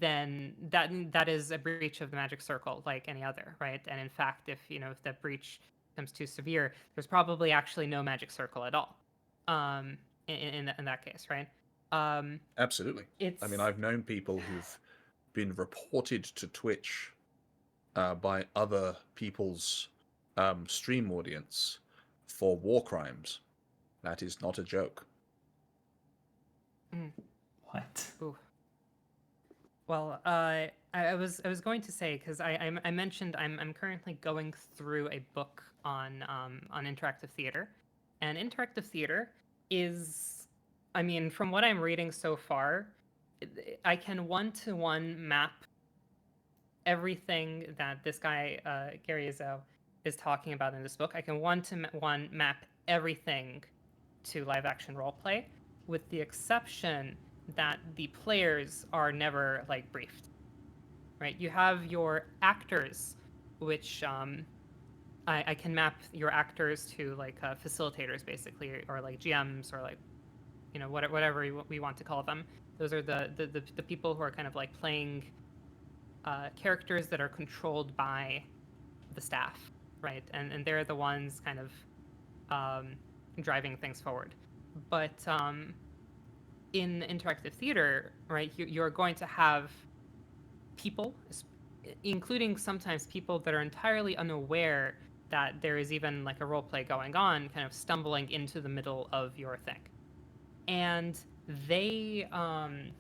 then that is a breach of the magic circle like any other, right? And in fact, if that breach becomes too severe, there's probably actually no magic circle at all, in that case, right? Absolutely. I mean, It's I've known people who've been reported to Twitch by other people's stream audience for war crimes. That is not a joke. What? ooh. Well, I was going to say, because I mentioned I'm currently going through a book on interactive theater, and interactive theater is, I mean, from what I'm reading so far, I can one-to-one map everything that this guy Gary Izzo is talking about in this book. I can one-to-one map everything to live action roleplay, with the exception that the players are never like briefed. Right? You have your actors, which I can map your actors to like facilitators, basically, or like GMs, or like whatever we want to call them. Those are the people who are kind of like playing characters that are controlled by the staff, right? And they're the ones kind of driving things forward. But in interactive theater, right, you're going to have people, including sometimes people that are entirely unaware that there is even like a role play going on, kind of stumbling into the middle of your thing. And they, and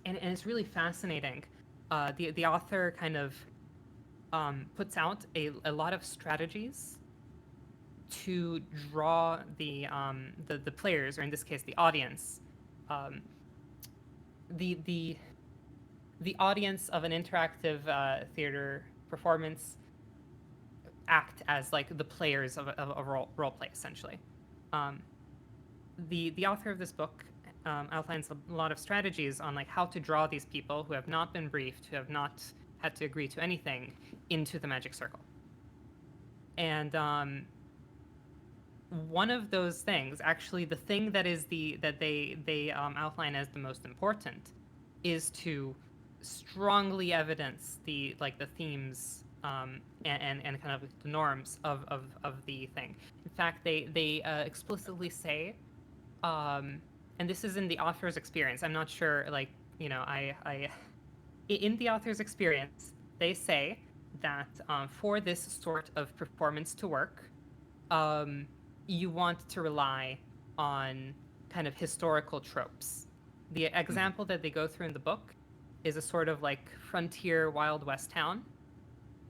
it's really fascinating. The author kind of puts out a lot of strategies to draw the players, or in this case, the audience, um, the audience of an interactive theater performance act as like the players of a role play, essentially. Um, the author of this book outlines a lot of strategies on like how to draw these people who have not been briefed, who have not had to agree to anything, into the magic circle. And one of those things, actually, the thing that is that they outline as the most important, is to strongly evidence the themes and kind of the norms of the thing. In fact, they explicitly say, and this is in the author's experience. I'm not sure, like, I in the author's experience, they say that for this sort of performance to work, um, you want to rely on kind of historical tropes. The example that they go through in the book is a sort of like frontier Wild West town,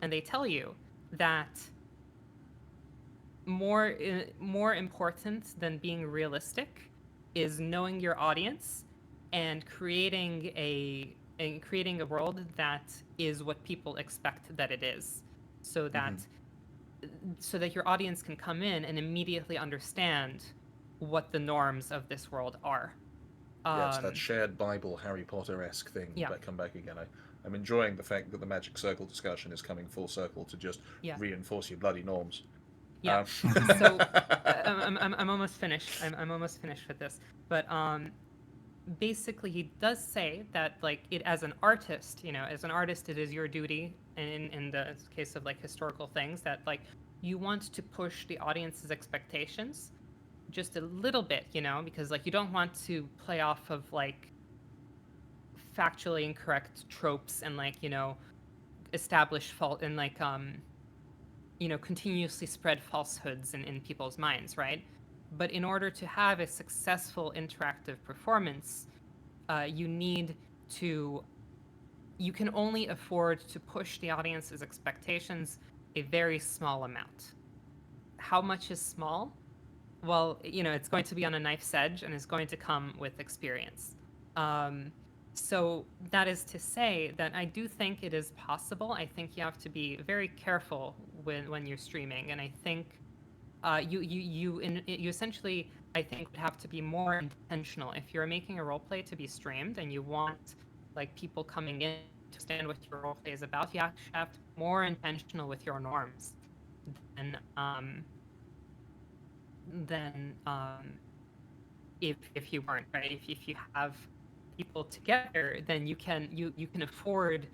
and they tell you that more important than being realistic is knowing your audience and creating a world that is what people expect that it is, so that your audience can come in and immediately understand what the norms of this world are. Yes, that shared Bible Harry Potter-esque thing. Yeah. But come back again. I'm enjoying the fact that the magic circle discussion is coming full circle to just reinforce your bloody norms. Yeah. So I'm almost finished. I'm almost finished with this. But basically, he does say that like it, as an artist, it is your duty, in the case of like historical things, that like you want to push the audience's expectations just a little bit, because like you don't want to play off of like factually incorrect tropes and like establish fault and like continuously spread falsehoods in people's minds, right? But in order to have a successful interactive performance, you need to you can only afford to push the audience's expectations a very small amount. How much is small? Well, it's going to be on a knife's edge and is going to come with experience. Um, so that is to say that I do think it is possible. I think you have to be very careful when you're streaming, and I think you essentially, I think, would have to be more intentional if you're making a roleplay to be streamed and you want like people coming in to understand what your roleplay is about. You actually have to be more intentional with your norms than than if you weren't, right. If you have people together, then you can afford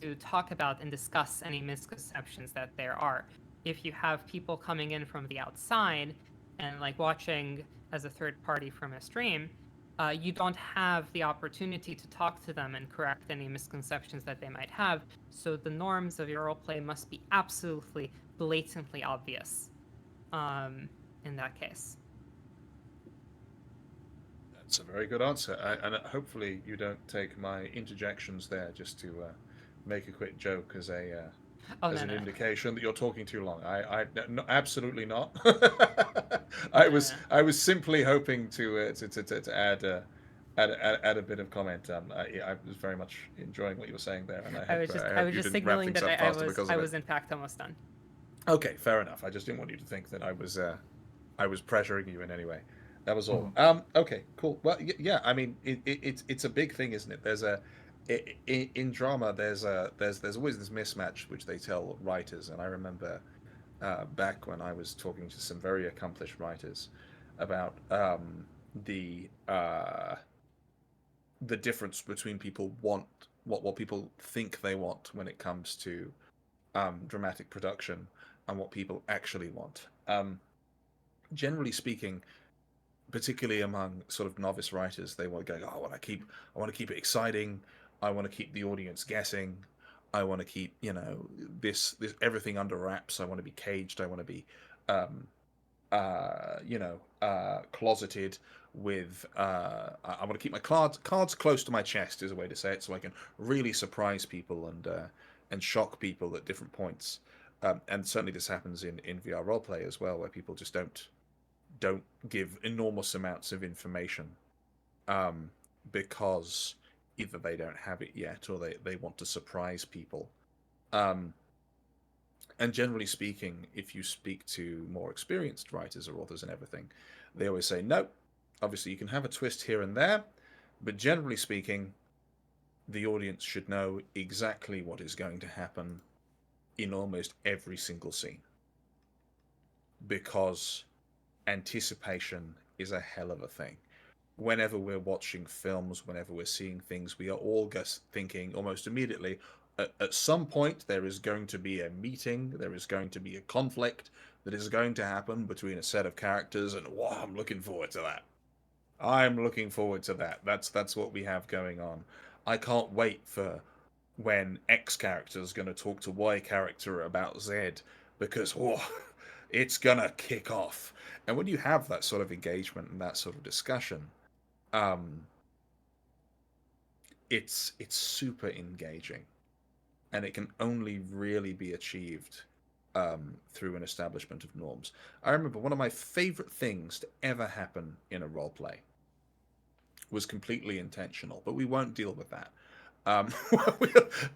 to talk about and discuss any misconceptions that there are. If you have people coming in from the outside and like watching as a third party from a stream, you don't have the opportunity to talk to them and correct any misconceptions that they might have. So the norms of your roleplay must be absolutely blatantly obvious in that case. That's a very good answer, and hopefully you don't take my interjections there just to make a quick joke as a Oh, as no, an no, no. indication that you're talking too long. No, absolutely not. No, no, no. I was simply hoping to add a bit of comment. I was very much enjoying what you were saying there, and I I hope was you just didn't wrap signaling things that up faster because I of it. was in fact almost done. Okay, fair enough. I just didn't want you to think that I was pressuring you in any way. That was all. Okay, cool. Well, yeah. I mean, it's a big thing, isn't it? In drama, there's always this mismatch which they tell writers, and I remember back when I was talking to some very accomplished writers about the uh, the difference between people want what people think they want when it comes to dramatic production and what people actually want. Generally speaking, particularly among sort of novice writers, they want to go, oh, I want to keep it exciting. I want to keep the audience guessing. I want to keep, this everything under wraps. I want to be caged. I want to be, um, closeted with. I want to keep my cards close to my chest is a way to say it, so I can really surprise people and shock people at different points. And certainly this happens in VR roleplay as well, where people just don't give enormous amounts of information um, because either they don't have it yet or they want to surprise people. Um, and generally speaking, if you speak to more experienced writers or authors and everything, they always say, no, obviously you can have a twist here and there, but generally speaking, the audience should know exactly what is going to happen in almost every single scene because anticipation is a hell of a thing. Whenever we're watching films, whenever we're seeing things, we are all just thinking almost immediately, at some point there is going to be a meeting, there is going to be a conflict that is going to happen between a set of characters, and wow, I'm looking forward to that. I'm looking forward to that. That's what we have going on. I can't wait for when X character is going to talk to Y character about Z because whoa, it's gonna kick off. And when you have that sort of engagement and that sort of discussion, um, it's super engaging, and it can only really be achieved through an establishment of norms. I remember one of my favorite things to ever happen in a role play was completely intentional, but we won't deal with that. Um,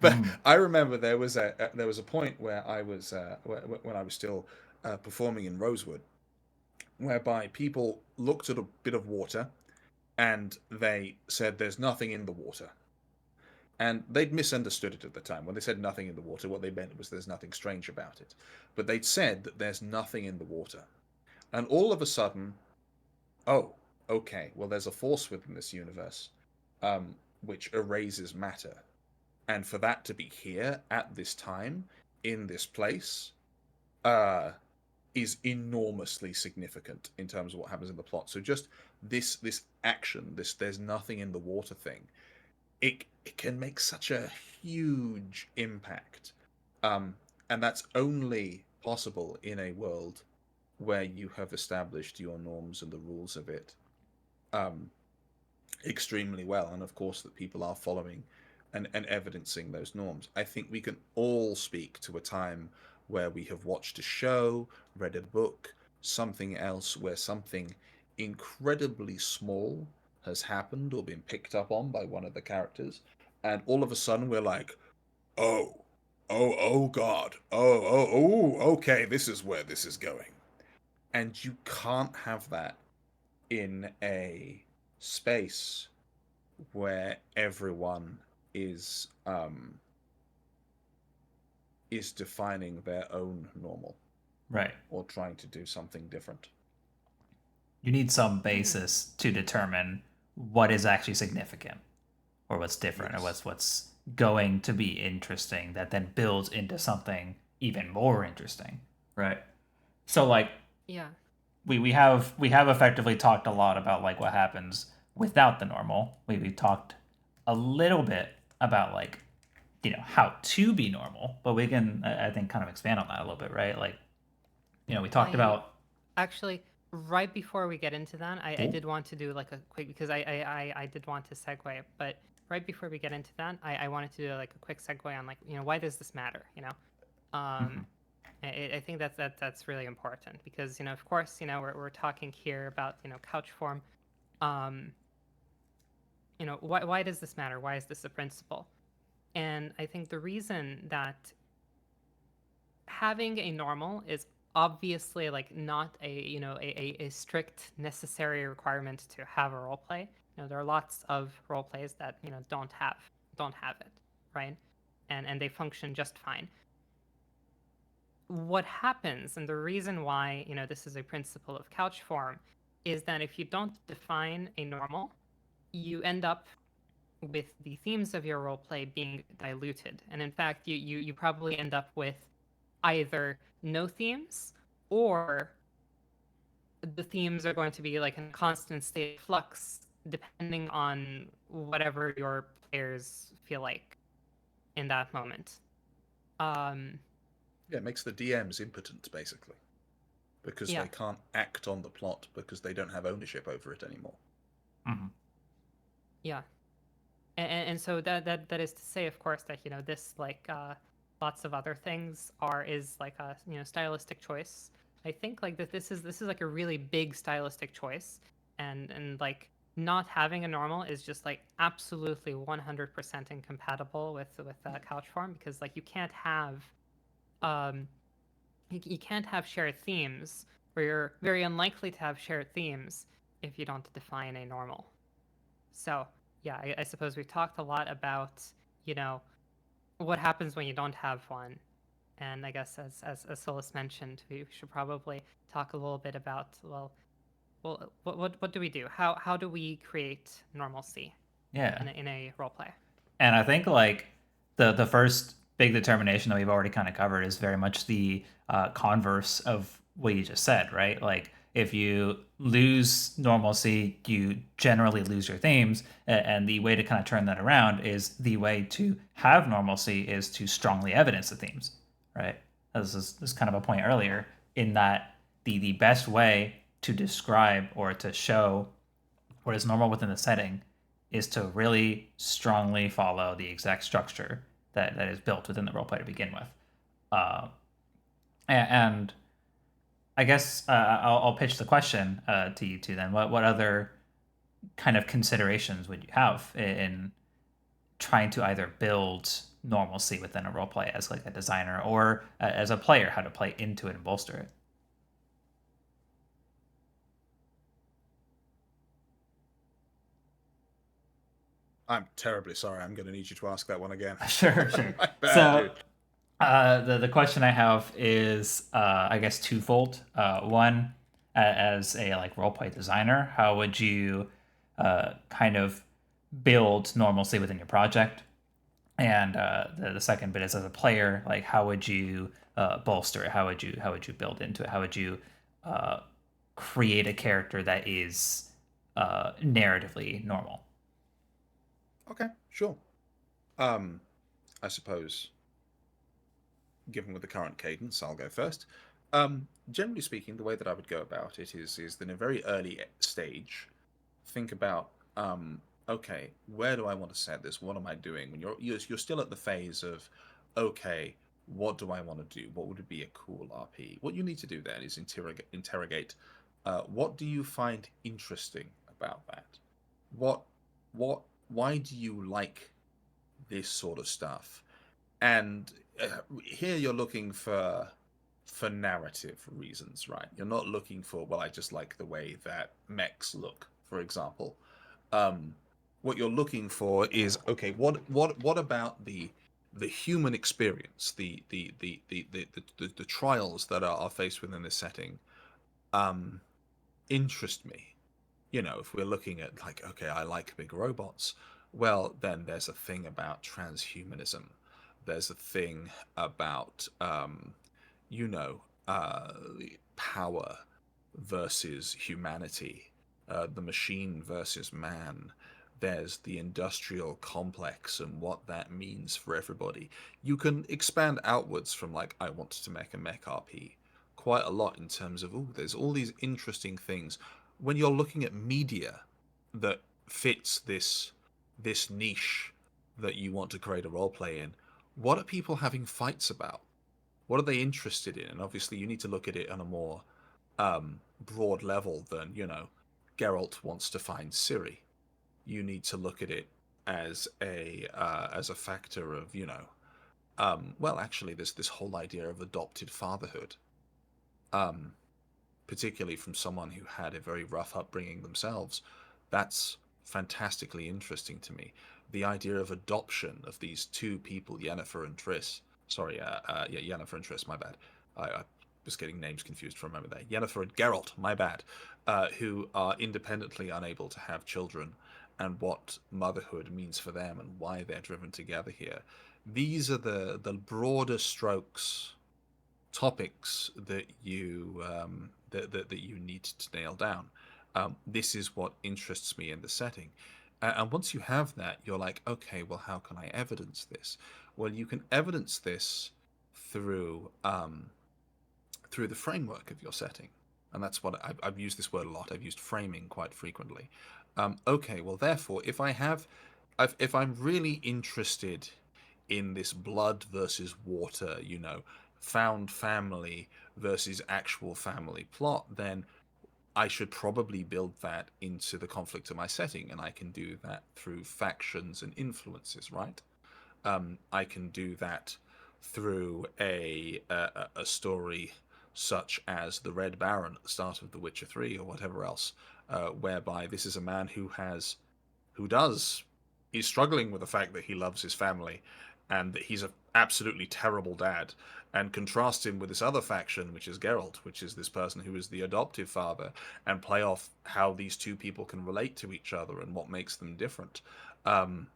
but I remember there was a point where I was when I was still performing in Rosewood, whereby people looked at a bit of water and they said, "There's nothing in the water." And they'd misunderstood it at the time. When they said nothing in the water, what they meant was there's nothing strange about it. But they'd said that there's nothing in the water. And all of a sudden, oh, okay, well, there's a force within this universe which erases matter. And for that to be here at this time, in this place, uh, is enormously significant in terms of what happens in the plot. So just this action, this there's nothing in the water thing, it can make such a huge impact, um, and that's only possible in a world where you have established your norms and the rules of it um, extremely well, and of course that people are following and evidencing those norms. I think we can all speak to a time where we have watched a show, read a book, something else, where something incredibly small has happened or been picked up on by one of the characters, and all of a sudden we're like, oh, oh God, okay, this is where this is going. And you can't have that in a space where everyone is um, is defining their own normal, Right. or trying to do something different. You need some basis to determine what is actually significant or what's different or Yes. what's going to be interesting that then builds into something even more interesting. Right. So like Yeah. we have effectively talked a lot about like what happens without the normal. We talked a little bit about like how to be normal, but we can I think kind of expand on that a little bit, right? Like we talked I about. actually, right before we get into that, I Cool. did want to do like a quick, because I did want to segue, but right before we get into that, I wanted to do like a quick segue on like, why does this matter? Mhm. I think that's really important because, of course, we're talking here about, Couchform. Um, why does this matter? Why is this a principle? And I think the reason that having a normal is obviously like not a strict necessary requirement to have a role play. There are lots of role plays that don't have it, right? And they function just fine. What happens, and the reason why this is a principle of Couchform, is that if you don't define a normal, you end up with the themes of your roleplay being diluted. And in fact, you probably end up with either no themes, or the themes are going to be like in a constant state of flux depending on whatever your players feel like in that moment. Um, Yeah, it makes the DMs impotent basically, because yeah, they can't act on the plot because they don't have ownership over it anymore. Mhm. yeah. And so that is to say, of course, that this, like lots of other things, is like a stylistic choice. I think like that this is like a really big stylistic choice, and like not having a normal is just like absolutely 100% incompatible with Couchform, because like um you can't have shared themes, or you're very unlikely to have shared themes if you don't define a normal. So yeah, I suppose we've talked a lot about you know what happens when you don't have one, and I guess as Solus mentioned, we should probably talk a little bit about, what do we do? How do we create normalcy Yeah. in a role play? And I think like the first big determination that we've already kind of covered is very much the converse of what you just said, right? Like if you lose normalcy, you generally lose your themes, and the way to kind of turn that around is the way to have normalcy is to strongly evidence the themes, right? This is kind of a point earlier in that the best way to describe or to show what is normal within the setting is to really strongly follow the exact structure that is built within the roleplay to begin with. Uh, and I guess I'll pitch the question to you two then. What other kind of considerations would you have in trying to either build normalcy within a roleplay as like a designer or as a player, how to play into it and bolster it? I'm terribly sorry. I'm going to need you to ask that one again. Sure, sure. My bad, So dude. the question I have is, I guess, twofold. One, as a like roleplay designer, how would you kind of build normalcy within your project? And the second bit is, as a player, like how would you bolster it? How would you build into it? How would you uh, create a character that is narratively normal? Okay, sure. I suppose, given with the current cadence, I'll go first. Generally speaking, the way that I would go about it is in a very early stage, think about, okay, where do I want to set this? What am I doing? When you're still at the phase of, okay, what do I want to do? What would be a cool RP? What you need to do then is interrogate. What do you find interesting about that? What what why do you like this sort of stuff? And here you're looking for narrative reasons, right? You're not looking for, well, I just like the way that mechs look, for example. Um, what you're looking for is, okay, what about the human experience, the trials that are faced within this setting, um, interest me. If we're looking at, like, okay, I like big robots, well, then there's a thing about transhumanism. There's a thing about, you know, uh, power versus humanity, the machine versus man. There's the industrial complex and what that means for everybody. You can expand outwards from, like, I want to make a mech RP quite a lot in terms of, oh, there's all these interesting things. When you're looking at media that fits this niche that you want to create a role play in, what are people having fights about? What are they interested in? And obviously, you need to look at it on a more broad level than, Geralt wants to find Ciri. You need to look at it as a factor of, well, actually, there's this whole idea of adopted fatherhood, um, particularly from someone who had a very rough upbringing themselves. That's fantastically interesting to me. The idea of adoption of these two people, Yennefer and Triss. Sorry, yeah, Yennefer and Triss. My bad. I was getting names confused for a moment there. Yennefer and Geralt. My bad. Who are independently unable to have children, and what motherhood means for them, and why they're driven together here. These are the broader strokes topics that that you need to nail down. This is what interests me in the setting, and once you have that, you're like, okay, well, how can I evidence this? Well, you can evidence this through through the framework of your setting, and that's what I've used this word a lot. I've used framing quite frequently. Okay, well, therefore, if I'm really interested in this blood versus water, found family versus actual family plot, then I should probably build that into the conflict of my setting, and I can do that through factions and influences, right? I can do that through a story such as the Red Baron at the start of The Witcher 3 or whatever else, whereby this is a man who does he's struggling with the fact that he loves his family and that he's an absolutely terrible dad, and contrast him with this other faction, which is Geralt, which is this person who is the adoptive father, and play off how these two people can relate to each other and what makes them different. Um,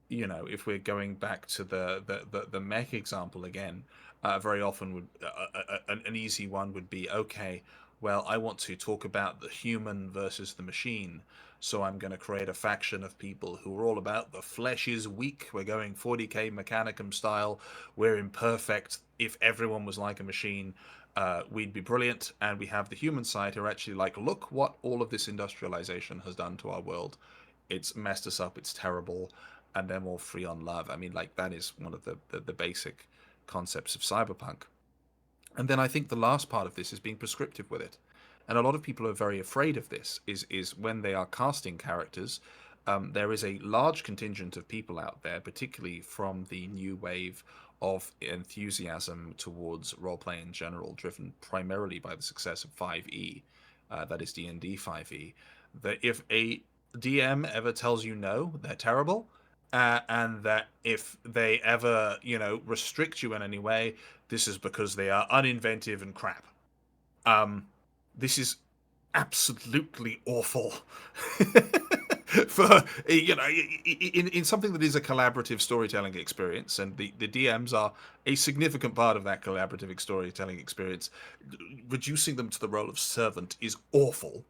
if we're going back to the mech example again, very often would an easy one would be, okay, well, I want to talk about the human versus the machine, so I'm going to create a faction of people who are all about the flesh is weak. We're going 40k Mechanicum style. We're imperfect. If everyone was like a machine, we'd be brilliant. And we have the human side who are actually like, look what all of this industrialization has done to our world. It's messed us up. It's terrible, and they're more free on love. I mean, like, that is one of the basic concepts of cyberpunk. And then I think the last part of this is being prescriptive with it. And a lot of people are very afraid of this, is when they are casting characters. There is a large contingent of people out there, particularly from the new wave of enthusiasm towards roleplay in general, driven primarily by the success of 5e, that is D&D 5e, that if a DM ever tells you no, they're terrible, and that if they ever, restrict you in any way, this is because they are uninventive and crap. Um, this is absolutely awful. For in something that is a collaborative storytelling experience, and the DMs are a significant part of that collaborative storytelling experience, reducing them to the role of servant is awful.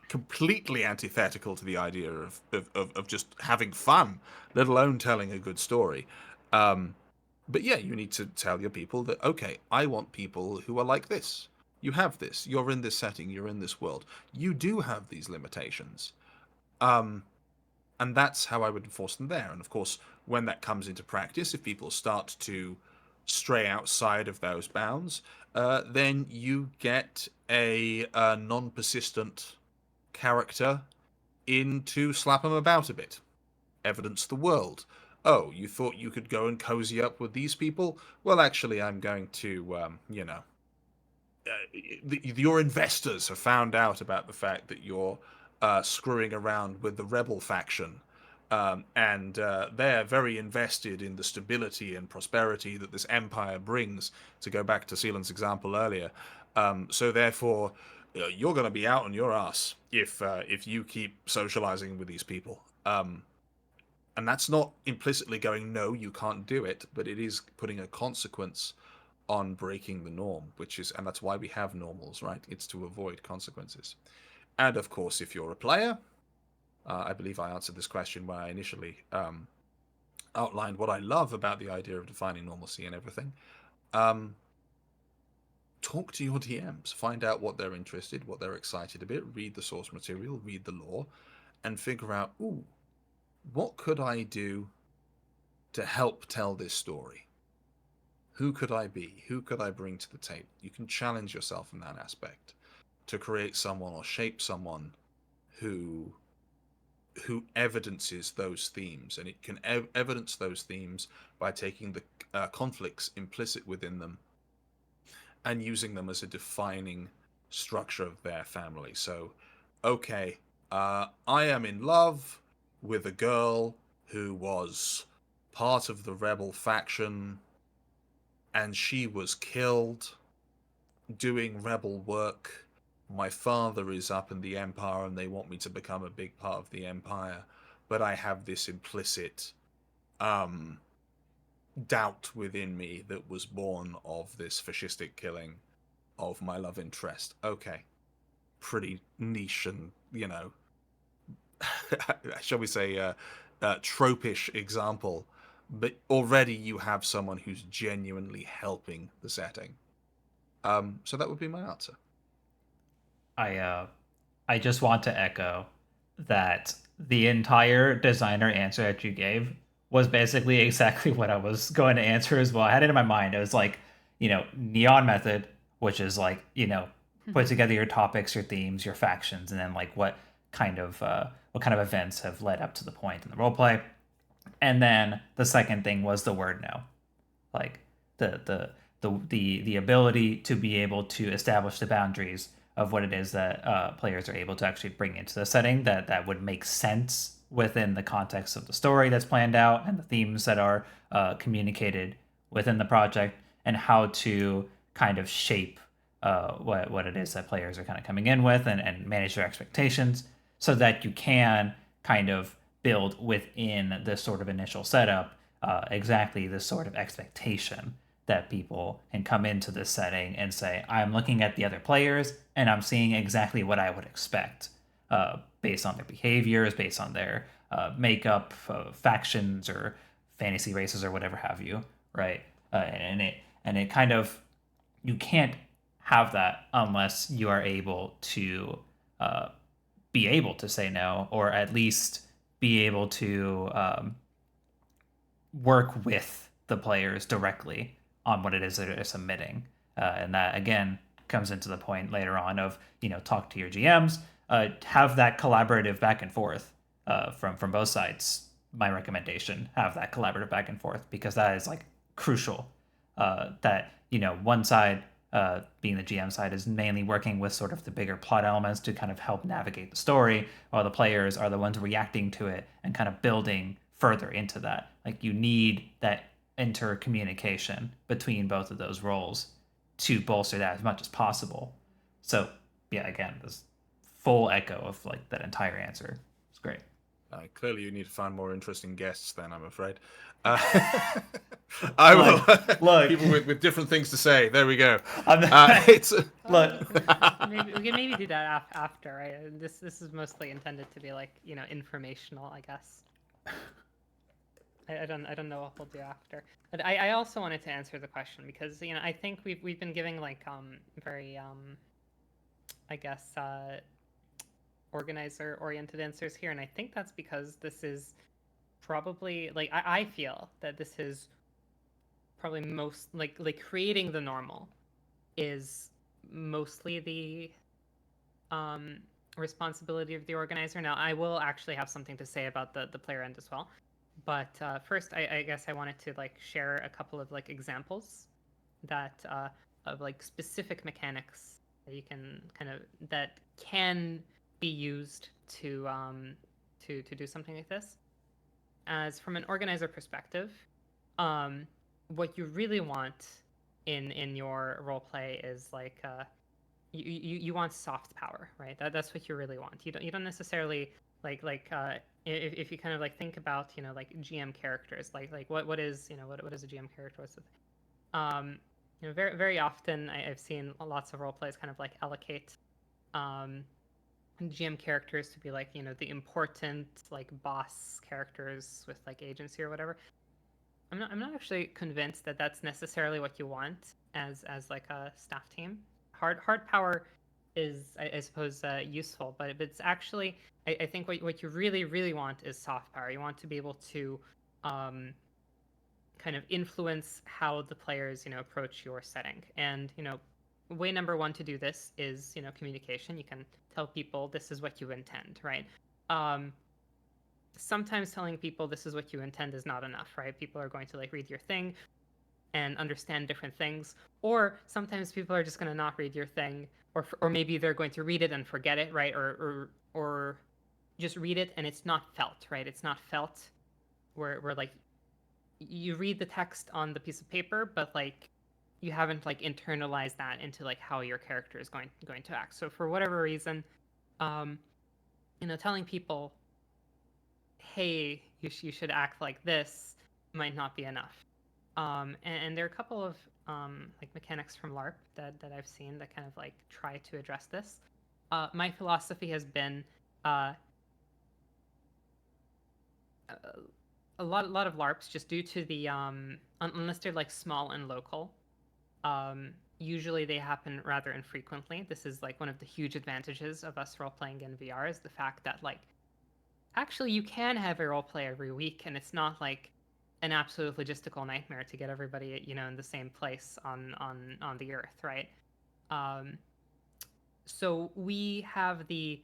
completely antithetical to the idea of just having fun, let alone telling a good story. But yeah, you need to tell your people that, okay, I want people who are like this. You have this. You're in this setting. You're in this world. You do have these limitations. And that's how I would enforce them there. And of course, when that comes into practice, if people start to stray outside of those bounds, then you get a non-persistent character in to slap them about a bit. Evidence the world. Oh, you thought you could go and cozy up with these people? Well, actually, I'm going to, your investors have found out about the fact that you're screwing around with the rebel faction. And they're very invested in the stability and prosperity that this empire brings, to go back to Sealand's example earlier. So therefore, you're going to be out on your ass if you keep socializing with these people. And that's not implicitly going, no, you can't do it, but it is putting a consequence on breaking the norm, and that's why we have normals, right? It's to avoid consequences. And of course, if you're a player, I believe I answered this question when I initially outlined what I love about the idea of defining normalcy and everything. Talk to your DMs, find out what they're interested, what they're excited about, read the source material, read the lore, and figure out, ooh, what could I do to help tell this story? Who could I be? Who could I bring to the table? You can challenge yourself in that aspect to create someone or shape someone who evidences those themes, and it can evidence those themes by taking the conflicts implicit within them and using them as a defining structure of their family. So, okay, I am in love with a girl who was part of the rebel faction, and she was killed doing rebel work. My father is up in the Empire and they want me to become a big part of the Empire, but I have this implicit doubt within me that was born of this fascistic killing of my love interest. Okay, pretty niche and, shall we say, tropish example, but already you have someone who's genuinely helping the setting. So that would be my answer. I just want to echo that the entire designer answer that you gave was basically exactly what I was going to answer as well. I had it in my mind. It was like, neon method, which is like, put together your topics, your themes, your factions, and then like what kind of events have led up to the point in the role play. And then the second thing was the word no. Like the ability to be able to establish the boundaries of what it is that players are able to actually bring into the setting that would make sense within the context of the story that's planned out and the themes that are communicated within the project, and how to kind of shape what it is that players are kind of coming in with, and manage their expectations so that you can kind of build within this sort of initial setup exactly this sort of expectation that people can come into this setting and say, I'm looking at the other players and I'm seeing exactly what I would expect based on their behaviors, based on their makeup, factions, or fantasy races, or whatever have you, right? And it kind of, you can't have that unless you are able to be able to say no, or at least be able to work with the players directly on what it is that they're submitting. And that, again, comes into the point later on of, talk to your GMs, have that collaborative back and forth from both sides. My recommendation, have that collaborative back and forth, because that is like crucial. That, one side, being the GM side, is mainly working with sort of the bigger plot elements to kind of help navigate the story, while the players are the ones reacting to it and kind of building further into that. Like, you need that intercommunication between both of those roles to bolster that as much as possible. So yeah, again, this full echo of like that entire answer. It's great. Clearly, you need to find more interesting guests then, I'm afraid. I Look, will. look. People with different things to say. There we go. I'm not, It's look. Maybe we can maybe do that after, right? This is mostly intended to be like, you know, informational, I guess. I don't know what we'll do after. But I also wanted to answer the question because, you know, I think we've been giving like very I guess organizer oriented answers here, and I think that's because this is probably like I feel that this is probably most like creating the normal is mostly the um, responsibility of the organizer. Now, I will actually have something to say about the player end as well. But first, I guess I wanted to like share a couple of like examples that of like specific mechanics that you can kind of that can be used to do something like this. As from an organizer perspective, what you really want in your role play is like you want soft power, right? That's what you really want. You don't necessarily if you kind of like think about, you know, like GM characters, like what is, you know, what is a GM character? What's it? You know, very often I've seen lots of role plays kind of like allocate um, GM characters to be like, you know, the important like boss characters with like agency or whatever. I'm not actually convinced that that's necessarily what you want as like a staff team. Hard power is I suppose useful, but it's actually I think what you really want is soft power. You want to be able to um, kind of influence how the players, you know, approach your setting. And, you know, way number one to do this is, you know, communication. You can tell people this is what you intend, right? Um, Sometimes telling people this is what you intend is not enough, right? People are going to like read your thing and understand different things, or sometimes people are just going to not read your thing, or maybe they're going to read it and forget it, right? Or just read it and it's not felt, right? It's not felt where like you read the text on the piece of paper, but like you haven't like internalized that into like how your character is going to act. So for whatever reason, um, you know, telling people, hey, you should act like this might not be enough. And there are a couple of like mechanics from LARP that I've seen that kind of like try to address this. My philosophy has been uh, a lot of LARPs just due to the unless they're like small and local. Usually they happen rather infrequently. This is like one of the huge advantages of us role playing in VR is the fact that like actually you can have a role play every week and it's not like an absolute logistical nightmare to get everybody, you know, in the same place on the earth, right? um, so we have the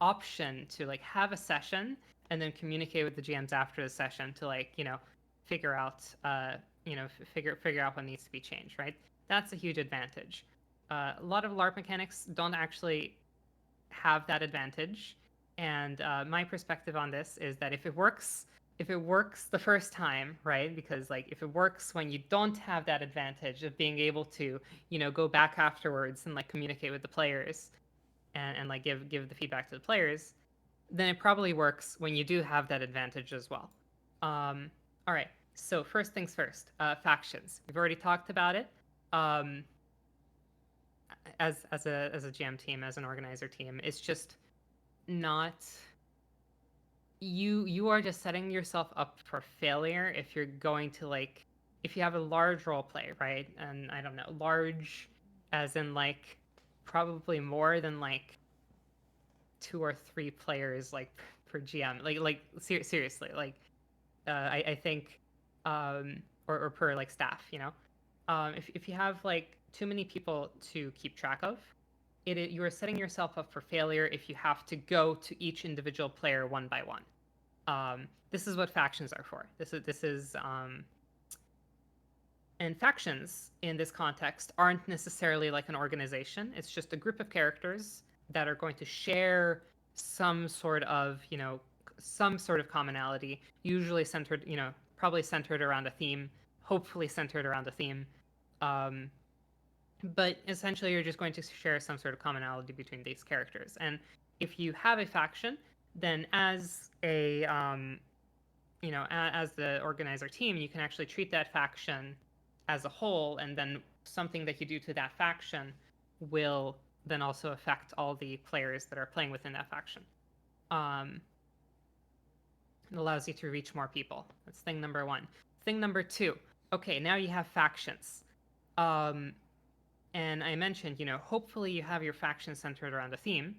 option to like have a session and then communicate with the GMs after the session to like, you know, figure out figure out what needs to be changed, right? That's a huge advantage. A lot of LARP mechanics don't actually have that advantage. And my perspective on this is that if it works the first time, right? Because like if it works when you don't have that advantage of being able to, you know, go back afterwards and like communicate with the players and like give the feedback to the players, then it probably works when you do have that advantage as well. All right. So first things first, factions. We've already talked about it. Um, as a GM team, as an organizer team, it's just not you are just setting yourself up for failure if you're going to like if you have a large role play, right? And I don't know, large as in like probably more than like 2 or 3 players like per GM. Seriously, like I think or per like staff, you know. If you have like too many people to keep track of, you are setting yourself up for failure if you have to go to each individual player one by one. This is what factions are for. And factions in this context aren't necessarily like an organization. It's just a group of characters that are going to share some sort of, you know, some sort of commonality, usually centered, you know, probably centered around a theme, hopefully centered around a theme. Um, but essentially, you're just going to share some sort of commonality between these characters. And if you have a faction, then as the organizer team, you can actually treat that faction as a whole, and then something that you do to that faction will then also affect all the players that are playing within that faction. It allows you to reach more people. That's thing number one. Thing number two. Okay, now you have factions. And I mentioned, hopefully you have your faction centered around a theme.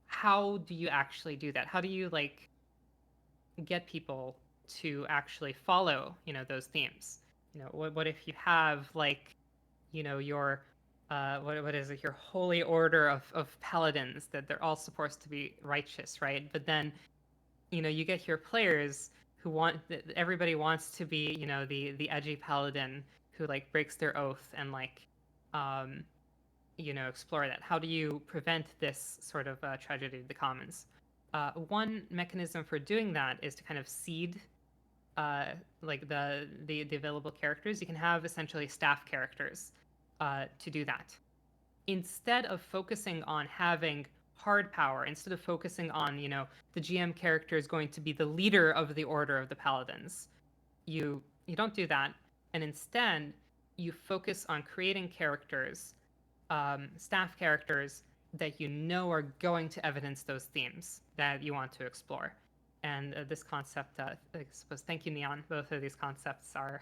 How do you actually do that? How do you get people to actually follow, those themes? What if you have your what is it? Your holy order of paladins that they're all supposed to be righteous, right? But then you get your players who everybody wants to be the edgy paladin who breaks their oath and um explore that. How do you prevent this sort of tragedy of the commons? One mechanism for doing that is to kind of seed the available characters. You can have essentially staff characters to do that. Instead of focusing on having hard power, instead of focusing on the GM character is going to be the leader of the order of the paladins, you don't do that, and instead you focus on creating characters, staff characters that are going to evidence those themes that you want to explore. And this concept, I suppose, thank you, Neon. Both of these concepts are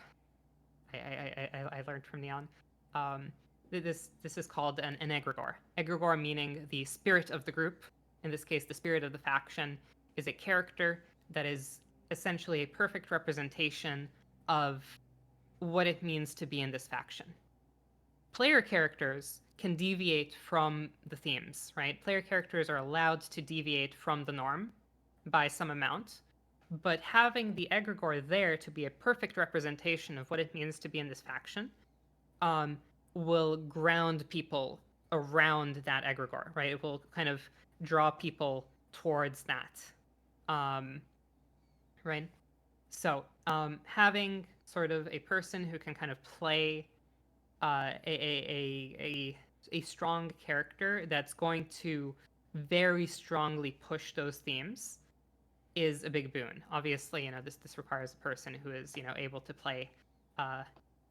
I learned from Neon. Um, this is called an egregore. Egregore meaning the spirit of the group. In this case, the spirit of the faction is a character that is essentially a perfect representation of what it means to be in this faction. Player characters can deviate from the themes, right? Player characters are allowed to deviate from the norm by some amount, but having the egregore there to be a perfect representation of what it means to be in this faction will ground people around that egregore, right? It will kind of draw people towards that, right? So having sort of a person who can kind of play a strong character that's going to very strongly push those themes is a big boon. Obviously, this requires a person who is able to play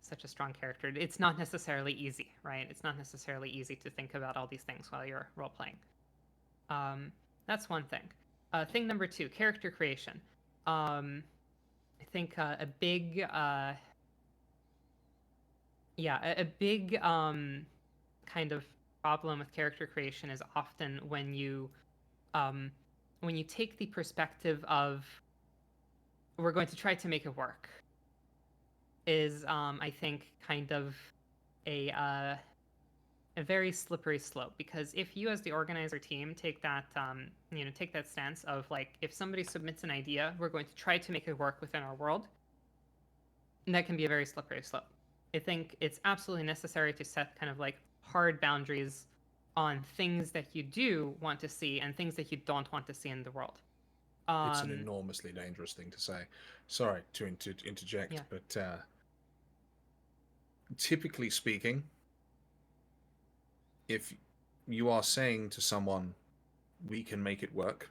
such a strong character. It's not necessarily easy, right? It's not necessarily easy to think about all these things while you're role playing. That's one thing. Thing number two, character creation. I think a big big kind of problem with character creation is often when you take the perspective of we're going to try to make it work is I think kind of a very slippery slope, because if you as the organizer team take that take that stance of if somebody submits an idea, we're going to try to make it work within our world, and that can be a very slippery slope. I think it's absolutely necessary to set kind of hard boundaries on things that you do want to see and things that you don't want to see in the world. It's an enormously dangerous thing to say. Sorry to interject, Yeah. but typically speaking, if you are saying to someone, we can make it work,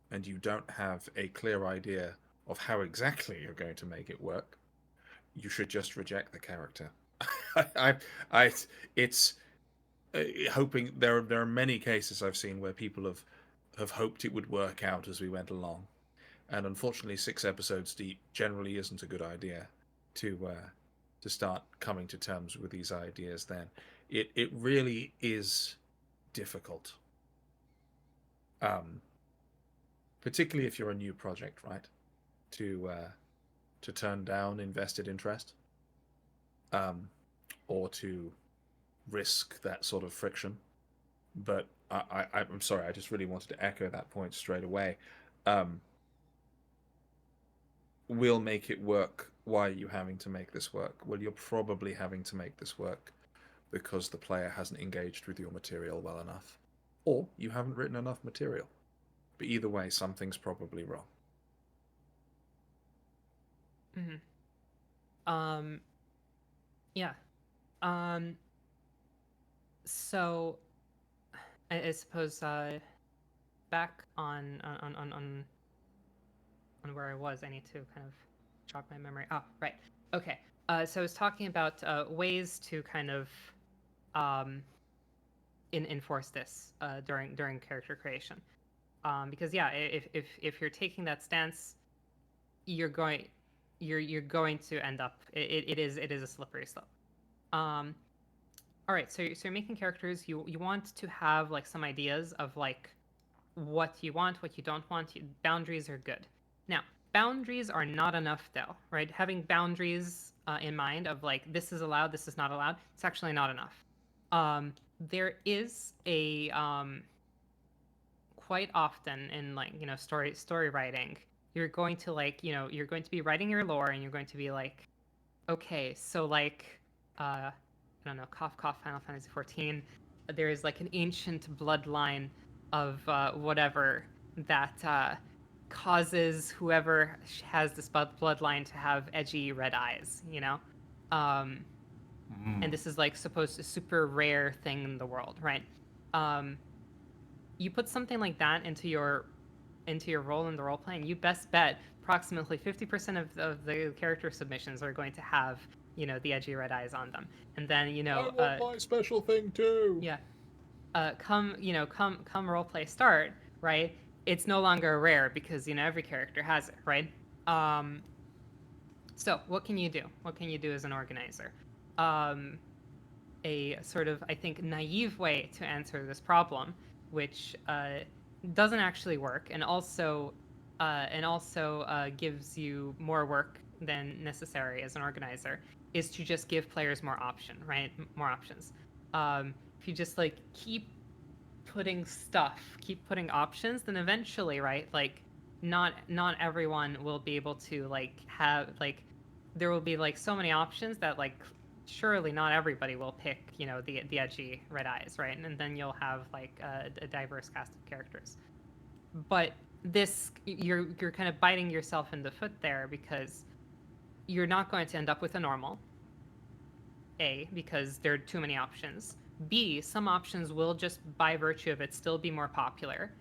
and you don't have a clear idea of how exactly you're going to make it work, you should just reject the character. It's hoping there are many cases I've seen where people have hoped it would work out as we went along, and unfortunately, 6 episodes deep generally isn't a good idea to start coming to terms with these ideas. Then it really is difficult, particularly if you're a new project, right? To turn down invested interest, or to risk that sort of friction. But I'm sorry, I just really wanted to echo that point straight away. We'll make it work. Why are you having to make this work? Well, you're probably having to make this work because the player hasn't engaged with your material well enough, or you haven't written enough material. But either way, something's probably wrong. Mm-hmm. Yeah. Um, so I suppose back on on where I was. I need to kind of jog my memory. Oh, right. Okay. So I was talking about ways to kind of um, enforce this during character creation. Because yeah, if you're taking that stance, you're going you're going to end up it is a slippery slope. Um, all right, so you're making characters. You want to have like some ideas of like what you want, what you don't want. Boundaries are good. Now, boundaries are not enough though, right? Having boundaries in mind of like this is allowed, this is not allowed. It's actually not enough. There is a quite often in like story writing, you're going to like you're going to be writing your lore and you're going to be like, okay, so like I don't know, cough cough, Final Fantasy 14, there is like an ancient bloodline of whatever that causes whoever has this bloodline to have edgy red eyes, um, and this is like supposed to super rare thing in the world, right? um, you put something like that into your role in the role playing, you best bet approximately 50% of the character submissions are going to have the edgy red eyes on them, and then I want my special thing too. yeah, come role play start, right? It's no longer rare because every character has it, right? Um, so what can you do? What can you do as an organizer? Um, a sort of, I think, naive way to answer this problem, which doesn't actually work, and also gives you more work than necessary as an organizer, is to just give players more option, right? More options. If you just like keep putting options, then eventually, right? Like, not everyone will be able to like have like there will be like so many options that like surely not everybody will pick the edgy red eyes, right? And then you'll have like a diverse cast of characters. But this you're kind of biting yourself in the foot there, because you're not going to end up with a normal. A, because there are too many options. B, some options will just by virtue of it still be more popular.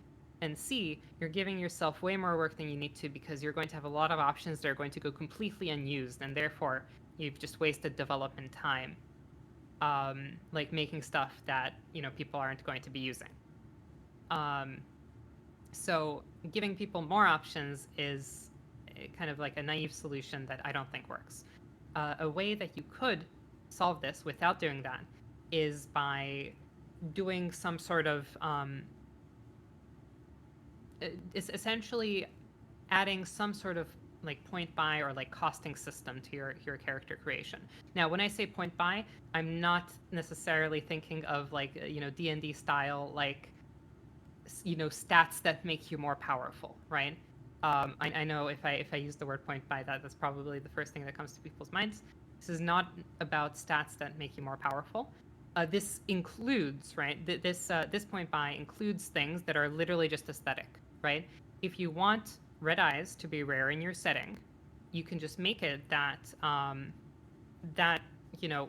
And C, you're giving yourself way more work than you need to, because you're going to have a lot of options that are going to go completely unused, and therefore you've just wasted development time, like making stuff that people aren't going to be using. Um, so giving people more options is kind of like a naive solution that I don't think works. A way that you could solve this without doing that is by doing some sort of is essentially adding some sort of like point buy or like costing system to your character creation. Now, when I say point buy, I'm not necessarily thinking of like D&D style like stats that make you more powerful, right? I know if I use the word point buy, that's probably the first thing that comes to people's minds. This is not about stats that make you more powerful. This includes, right? This point buy includes things that are literally just aesthetic, right? If you want red eyes to be rare in your setting, you can just make it that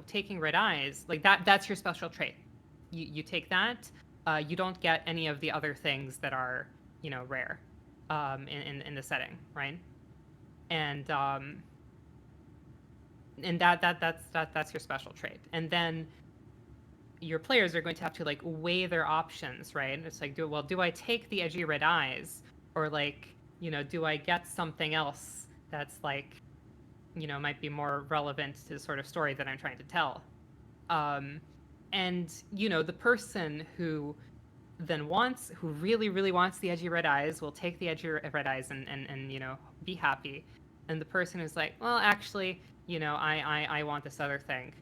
taking red eyes like that's your special trait. You take that. You don't get any of the other things that are rare in the setting, right? And that's your special trait. And then your players are going to have to like weigh their options, right? It's like, do I take the edgy red eyes, or like do I get something else that's like might be more relevant to the sort of story that I'm trying to tell. And the person who really really wants the edgy red eyes will take the edgy red eyes and be happy. And the person who's like, well, actually, I want this other thing,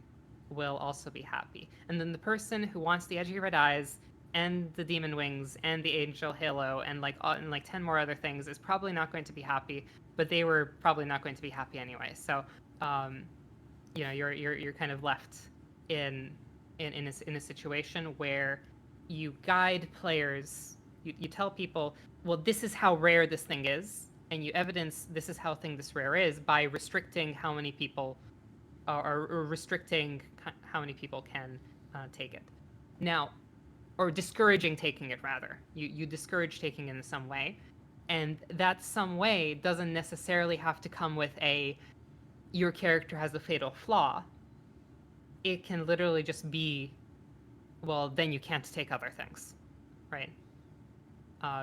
will also be happy. And then the person who wants the edgy red eyes and the demon wings and the angel halo and like 10 more other things is probably not going to be happy, but they were probably not going to be happy anyway. So you're kind of left in a situation where you guide players. You tell people, well, this is how rare this thing is, and you evidence this is how this rare is by restricting how many people or restricting how many people can take it. Now, or discouraging taking it rather. You discourage taking it in some way, And that some way doesn't necessarily have to come with your character has a fatal flaw. It can literally just be, well, then you can't take other things, right?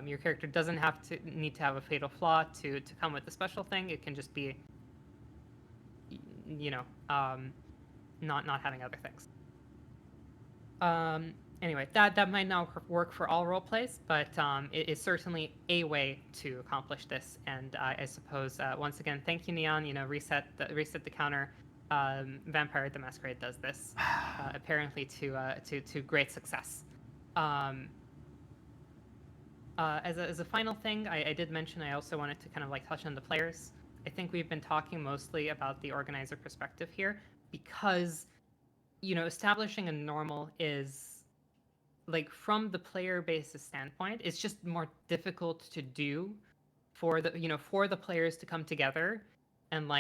Your character doesn't need to have a fatal flaw to come with a special thing. It can just be, not having other things. Anyway, that might not work for all role plays, but it is certainly a way to accomplish this. And I suppose once again, thank you, Neon. Reset the counter. Vampire the Masquerade does this apparently to great success. As a final thing, I did mention I also wanted to kind of touch on the players. I think we've been talking mostly about the organizer perspective here because, establishing a normal is, from the player basis standpoint, it's just more difficult to do for the players to come together and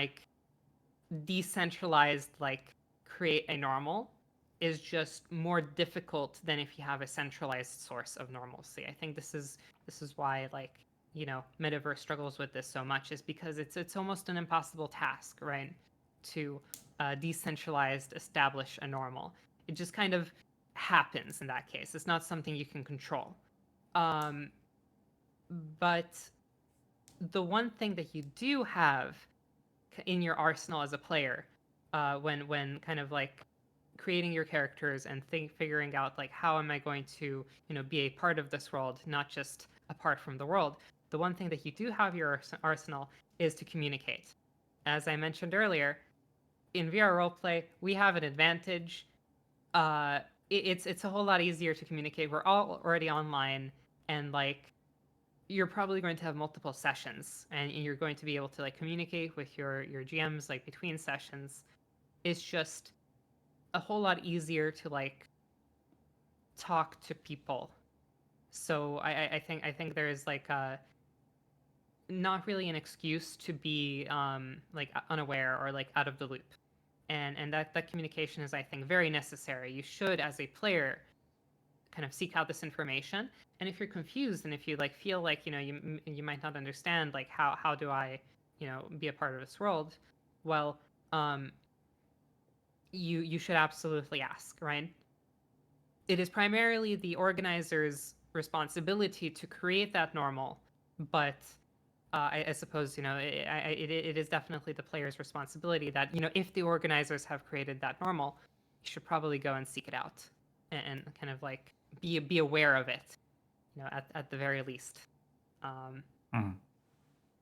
decentralized create a normal is just more difficult than if you have a centralized source of normalcy. I think this is why Metaverse struggles with this so much, is because it's almost an impossible task, right? To decentralized establish a normal. It just kind of happens in that case. It's not something you can control. But the one thing that you do have in your arsenal as a player, when kind of creating your characters and figuring out how am I going to be a part of this world, not just apart from the world. The one thing that you do have your arsenal is to communicate. As I mentioned earlier, in VR roleplay, we have an advantage. It's a whole lot easier to communicate. We're all already online, and you're probably going to have multiple sessions, and you're going to be able to communicate with your GMs between sessions. It's just a whole lot easier to talk to people. So I think there is not really an excuse to be unaware or out of the loop, and that communication is, I think, very necessary. You should, as a player, kind of seek out this information, and if you're confused and if you feel you might not understand how do I be a part of this world, well, you should absolutely ask, right? It is primarily the organizer's responsibility to create that normal, but I suppose it is definitely the player's responsibility that if the organizers have created that normal, you should probably go and seek it out and kind of be aware of it, at the very least,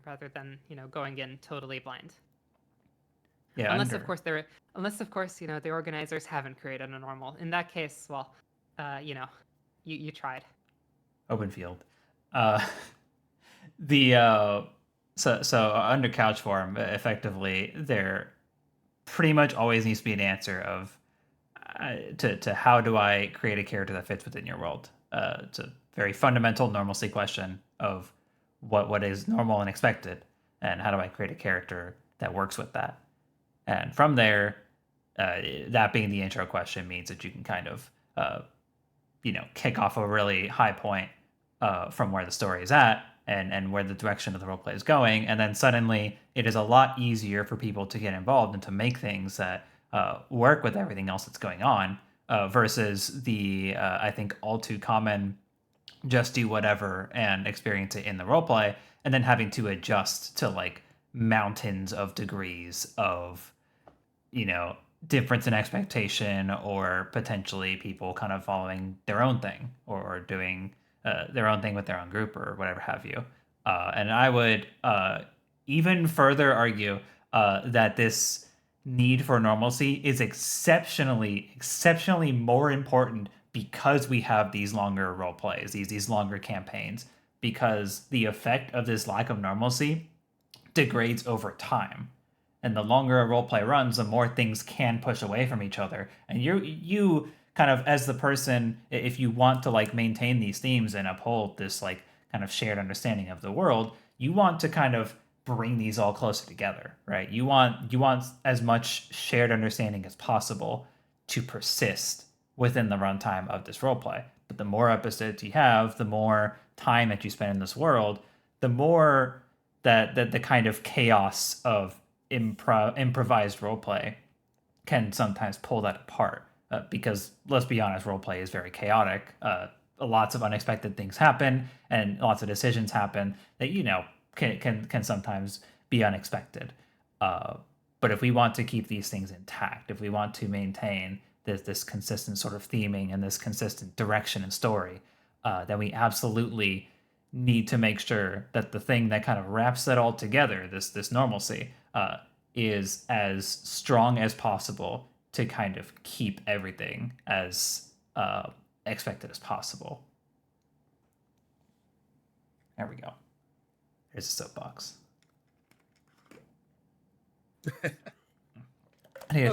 rather than going in totally blind. Yeah, unless of course the organizers haven't created a normal. In that case, well, you tried. Open field. So under Couchform, effectively, there pretty much always needs to be an answer of to how do I create a character that fits within your world. It's a very fundamental normalcy question of what is normal and expected, and how do I create a character that works with that. And from there, that being the intro question means that you can kind of kick off a really high point from where the story is at and where the direction of the roleplay is going. And then suddenly it is a lot easier for people to get involved and to make things that work with everything else that's going on versus the, I think, all too common just do whatever and experience it in the roleplay and then having to adjust to mountains of degrees of, difference in expectation, or potentially people kind of following their own thing or doing their own thing with their own group or whatever have you. And I would even further argue that this need for normalcy is exceptionally more important because we have these longer role plays, these longer campaigns, because the effect of this lack of normalcy degrades over time. And the longer a roleplay runs, the more things can push away from each other. And you kind of, as the person, if you want to maintain these themes and uphold this kind of shared understanding of the world, you want to kind of bring these all closer together, right? You want as much shared understanding as possible to persist within the runtime of this roleplay. But the more episodes you have, the more time that you spend in this world, the more that the kind of chaos of improvised roleplay can sometimes pull that apart. Because let's be honest, roleplay is very chaotic. Lots of unexpected things happen, and lots of decisions happen that can sometimes be unexpected. But if we want to keep these things intact, if we want to maintain this consistent sort of theming and this consistent direction and story, then we absolutely need to make sure that the thing that kind of wraps that all together, this normalcy, is as strong as possible to kind of keep everything as expected as possible. There we go. Here's a soapbox. Well,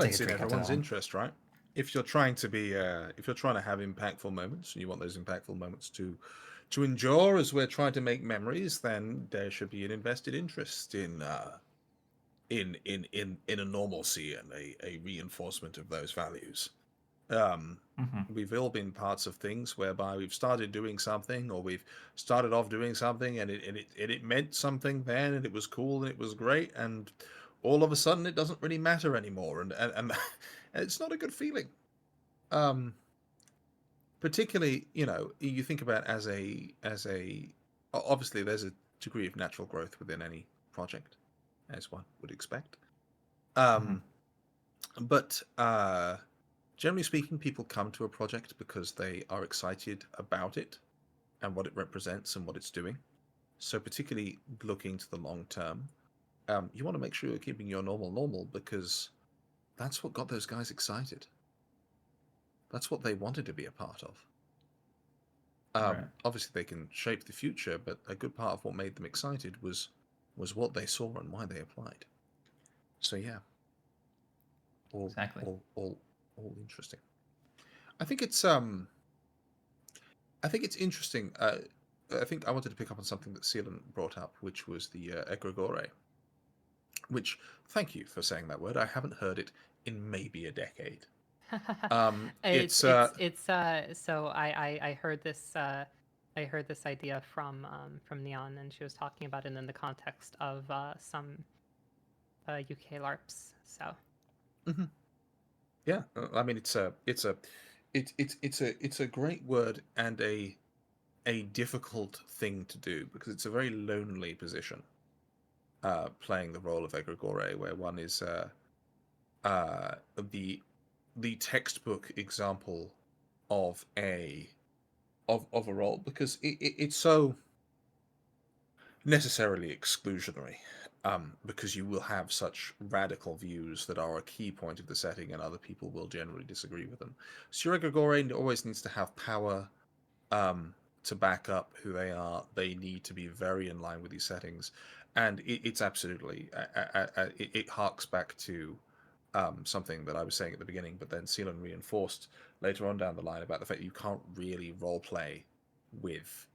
it's in everyone's interest, right? If you're trying to be, if you're trying to have impactful moments, and you want those impactful moments to endure, as we're trying to make memories, then there should be an invested interest in a normalcy and a reinforcement of those values. We've all been parts of things whereby we've started doing something, or we've started off doing something, and it meant something then, and it was cool, and it was great, and all of a sudden it doesn't really matter anymore, and it's not a good feeling. Particularly, you think about as a obviously there's a degree of natural growth within any project, as one would expect. But generally speaking, people come to a project because they are excited about it and what it represents and what it's doing. So particularly looking to the long term, you want to make sure you're keeping your normal because that's what got those guys excited. That's what they wanted to be a part of. Right. Obviously, they can shape the future, but a good part of what made them excited was what they saw and why they applied. So yeah, Exactly. all interesting. I think it's interesting. I think I wanted to pick up on something that Seelan brought up, which was the egregore. Which, thank you for saying that word. I haven't heard it in maybe a decade. it's It's so I heard this idea from Neon, and she was talking about it in the context of some UK LARPs. So yeah. I mean, it's a great word and a difficult thing to do because it's a very lonely position. Playing the role of egregore, where one is the textbook example of a role, because it's so necessarily exclusionary, because you will have such radical views that are a key point of the setting, and other people will generally disagree with them. So your egregore always needs to have power to back up who they are. They need to be very in line with these settings, and it's absolutely it harks back to something that I was saying at the beginning, but then Seelan reinforced later on down the line about the fact that you can't really role play with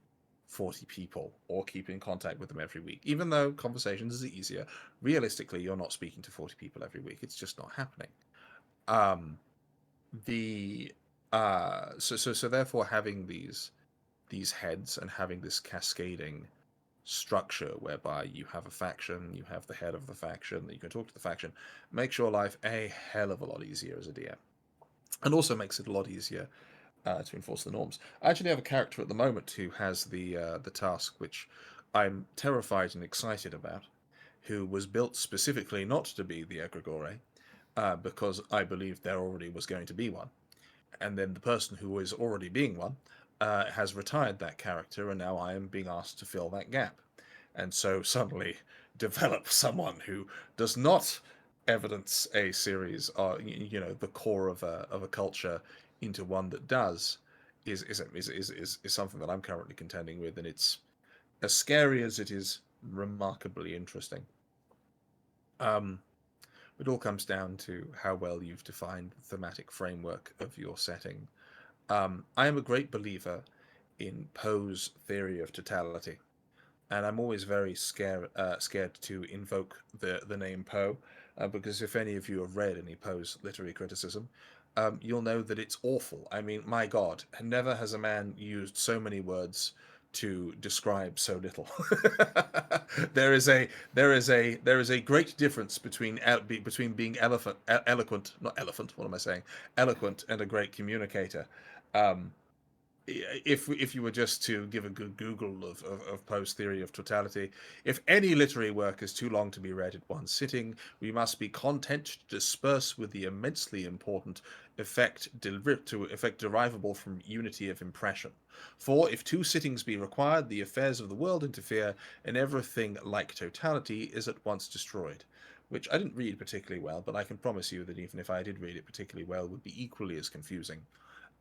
40 people or keep in contact with them every week. Even though conversations is easier, realistically, you're not speaking to 40 people every week. It's just not happening. So therefore, having these heads and having this cascading structure whereby you have a faction, you have the head of the faction, that you can talk to the faction, makes your life a hell of a lot easier as a DM, and also makes it a lot easier to enforce the norms. I actually have a character at the moment who has the task, which I'm terrified and excited about, who was built specifically not to be the egregore, because I believed there already was going to be one, and then the person who is already being one has retired that character, and now I am being asked to fill that gap. And so suddenly develop someone who does not evidence a series, or the core of a culture, into one that does, is something that I'm currently contending with, and it's as scary as it is remarkably interesting. It all comes down to how well you've defined the thematic framework of your setting. I am a great believer in Poe's theory of totality, and I'm always very scared to invoke the name Poe, because if any of you have read any Poe's literary criticism, you'll know that it's awful. I mean, my God, never has a man used so many words to describe so little. there is a great difference between being eloquent, not elephant. What am I saying? Eloquent and a great communicator. Um, if you were just to give a good Google of Poe's theory of totality, if any literary work is too long to be read at one sitting, we must be content to disperse with the immensely important effect derivable from unity of impression. For if two sittings be required, the affairs of the world interfere, and everything like totality is at once destroyed. Which I didn't read particularly well, but I can promise you that even if I did read it particularly well, it would be equally as confusing.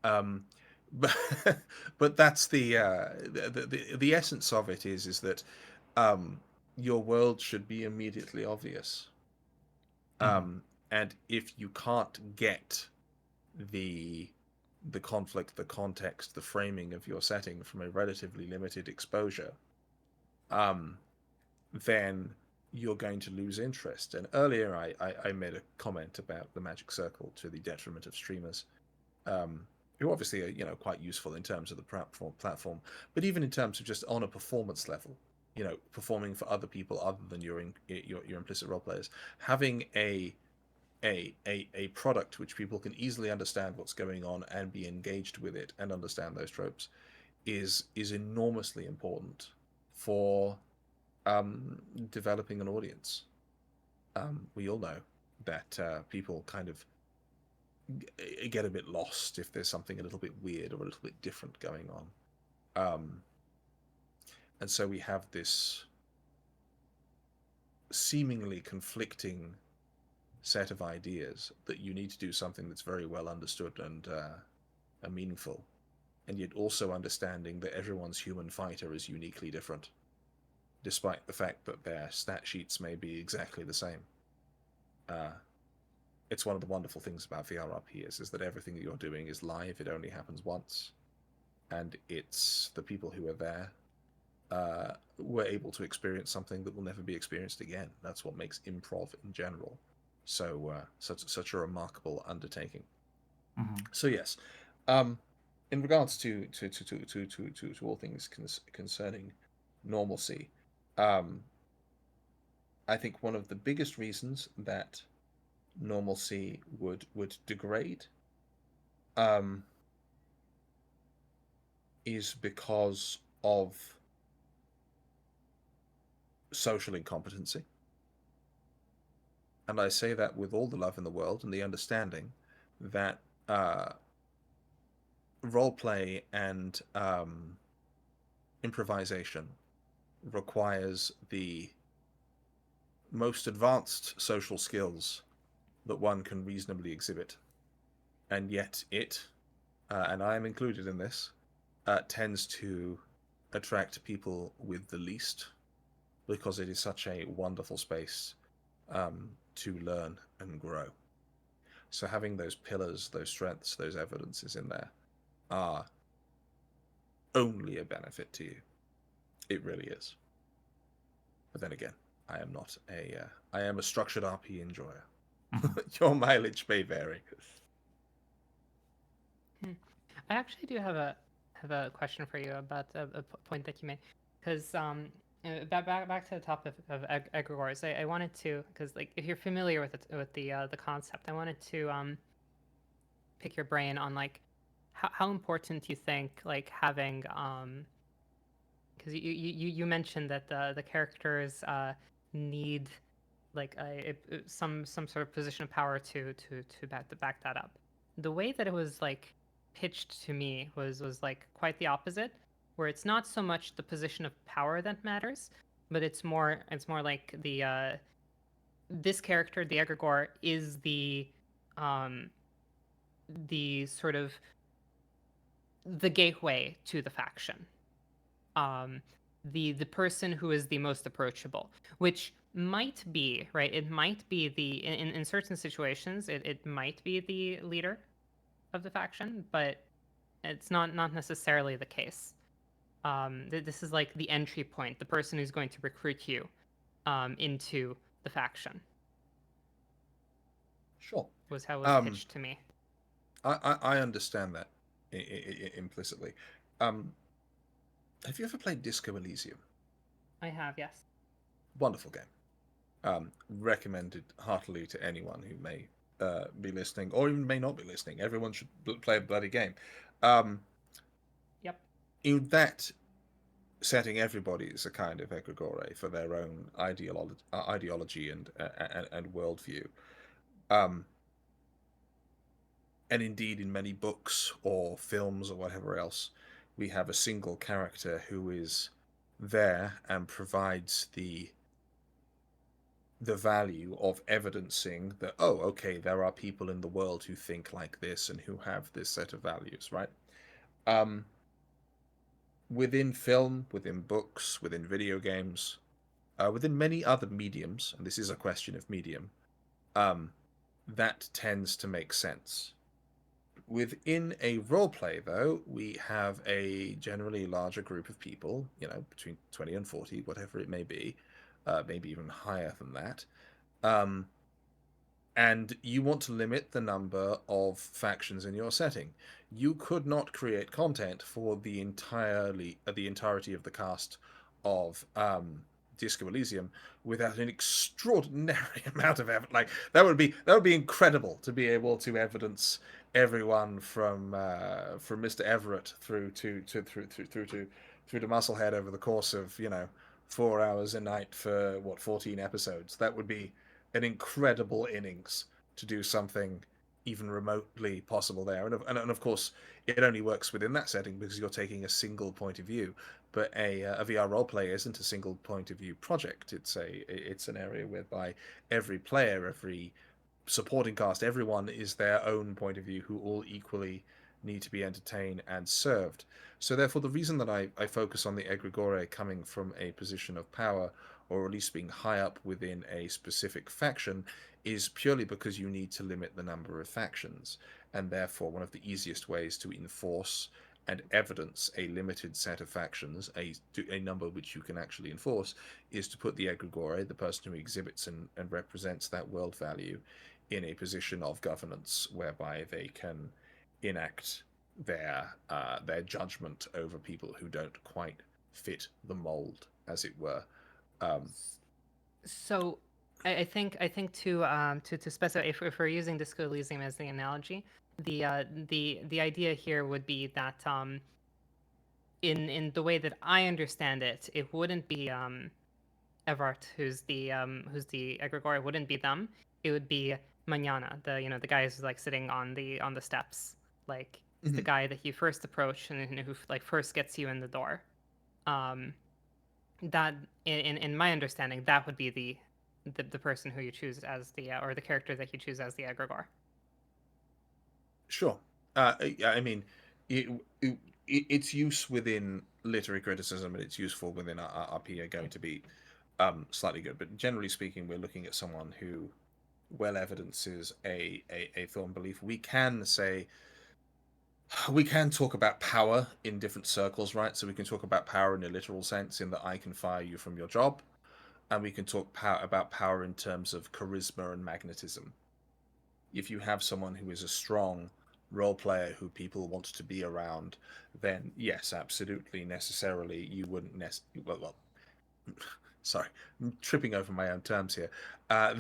Um, but but that's the essence of it is that um, your world should be immediately obvious. Mhm. And if you can't get the the conflict, the context, the framing of your setting from a relatively limited exposure, um, then you're going to lose interest. And earlier, I made a comment about the magic circle to the detriment of streamers, um, who obviously are quite useful in terms of the platform, but even in terms of just on a performance level, performing for other people other than your implicit role players, having a product which people can easily understand what's going on and be engaged with it and understand those tropes is enormously important for developing an audience. We all know that people kind of get a bit lost if there's something a little bit weird or a little bit different going on. And so we have this seemingly conflicting set of ideas that you need to do something that's very well understood and meaningful, and yet also understanding that everyone's human fighter is uniquely different, despite the fact that their stat sheets may be exactly the same. Uh, it's one of the wonderful things about VRRP is that everything that you're doing is live. It only happens once, and it's the people who are there were able to experience something that will never be experienced again. That's what makes improv in general such a remarkable undertaking. Mhm. So yes, um, in regards to all things concerning normalcy, um, I think one of the biggest reasons that normalcy would degrade um, is because of social incompetency. And I say that with all the love in the world and the understanding that uh, role play and improvisation requires the most advanced social skills that one can reasonably exhibit. And yet, and I am included in this, tends to attract people with the least because it is such a wonderful space to learn and grow. So having those pillars, those strengths, those evidences in there are only a benefit to you. It really is. But then again, I am not I am a structured RP enjoyer. Mhm. Your mileage may vary. Hmm. I actually do have a question for you about point that you made, because back to the topic of egregores. I wanted to, because like if you're familiar with the concept, I wanted to pick your brain on like how important you think like having because you mentioned that the characters need like some sort of position of power to back that up. The way that it was like pitched to me was like quite the opposite, where it's not so much the position of power that matters, but it's more like this character, the egregore, is um the sort of the gateway to the faction. um, the person who is the most approachable, which might be right. It might be in certain situations it might be the leader of the faction, but it's not necessarily the case. This is like the entry point, the person who's going to recruit you into the faction Sure. was how it was Um, pitched to me. I understand that implicitly. Um, Have you ever played Disco Elysium? I have, yes. Wonderful game. Recommended heartily to anyone who may be listening or even may not be listening. Everyone should play a bloody game. Um, Yep. in that setting, everybody is a kind of egregore for their own ideology and worldview. Um, and indeed, in many books or films or whatever else, we have a single character who is there and provides the value of evidencing that, oh, okay, there are people in the world who think like this and who have this set of values, right? Um, Within film, within books, within video games, within many other mediums, and this is a question of medium, um, that tends to make sense. Within a roleplay, though, we have a generally larger group of people, between 20 and 40, whatever it may be, maybe even higher than that. Um, and you want to limit the number of factions in your setting. You could not create content for the entirety of the cast of Disco Elysium without an extraordinary amount of effort. Like that would be incredible to be able to evidence everyone from Mr. Everett through to Musclehead over the course of 4 hours a night for 14 episodes. That would be an incredible innings to do something even remotely possible there. And of course, it only works within that setting because you're taking a single point of view. But a VR roleplay isn't a single point of view project. It's an area whereby every player, every supporting cast, everyone is their own point of view who all equally need to be entertained and served. So therefore the reason that I focus on the egregore coming from a position of power or at least being high up within a specific faction is purely because you need to limit the number of factions, and therefore one of the easiest ways to enforce and evidence a limited set of factions, a number which you can actually enforce, is to put the egregore, the person who exhibits and represents that world value, in a position of governance whereby they can enact their judgment over people who don't quite fit the mold, as it were. Um, So I think to specify, if we're using Disco Elysium as the analogy, the idea here would be that in the way that I understand it, it wouldn't be Evart who's the egregore. It wouldn't be them. It would be Manana, the guy who's like sitting on the steps. Like it's the mhm. guy that you first approach and who like first gets you in the door. Um, that in my understanding, that would be the person who you choose as the or the character that you choose as the egregore. Sure. I mean, it, it, its use within literary criticism and its useful within RP are going to be slightly good. But generally speaking, we're looking at someone who well evidences a thorn belief. We can talk about power in different circles, right? So we can talk about power in a literal sense, in that I can fire you from your job, and we can talk about power in terms of charisma and magnetism. If you have someone who is a strong role player who people want to be around, then yes, absolutely, necessarily, you wouldn't well, sorry, I'm tripping over my own terms here. Uh,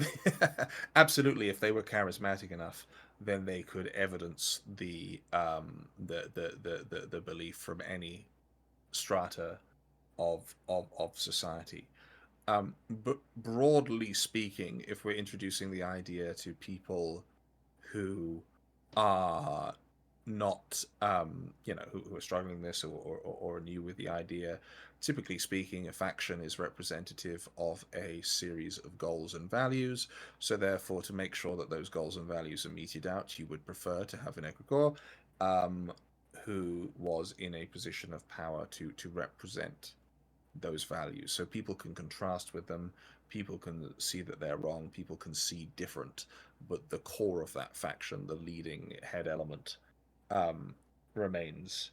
Absolutely, if they were charismatic enough, then they could evidence the belief from any strata of society. But broadly speaking, if we're introducing the idea to people who are not, who are struggling this or are new with the idea, typically speaking, a faction is representative of a series of goals and values. So, therefore, to make sure that those goals and values are meted out, you would prefer to have an egregore um, who was in a position of power to represent those values, so people can contrast with them, people can see that they're wrong, people can see different, but the core of that faction, the leading head element, um, remains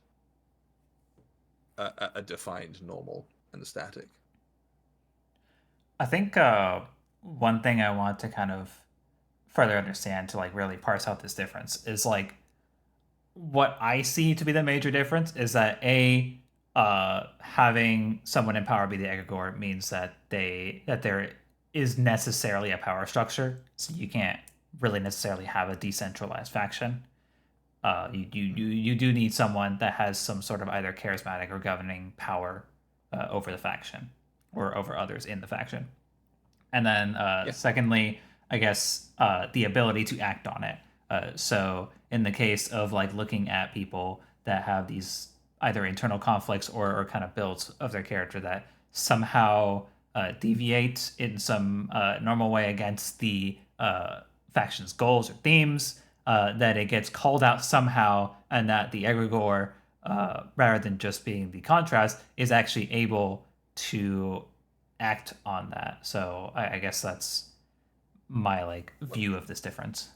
a defined normal and static. I think one thing I want to kind of further understand to like really parse out this difference is like what I see to be the major difference is that a having someone in power be the egregore means that there is necessarily a power structure, so you can't really necessarily have a decentralized faction. You do need someone that has some sort of either charismatic or governing power over the faction or over others in the faction. And then Yeah. secondly, I guess the ability to act on it. So in the case of like looking at people that have these either internal conflicts or kind of builds of their character that somehow deviate in some normal way against the faction's goals or themes, that it gets called out somehow, and that the egregore, rather than just being the contrast, is actually able to act on that. So I guess that's my like Well, view of this difference.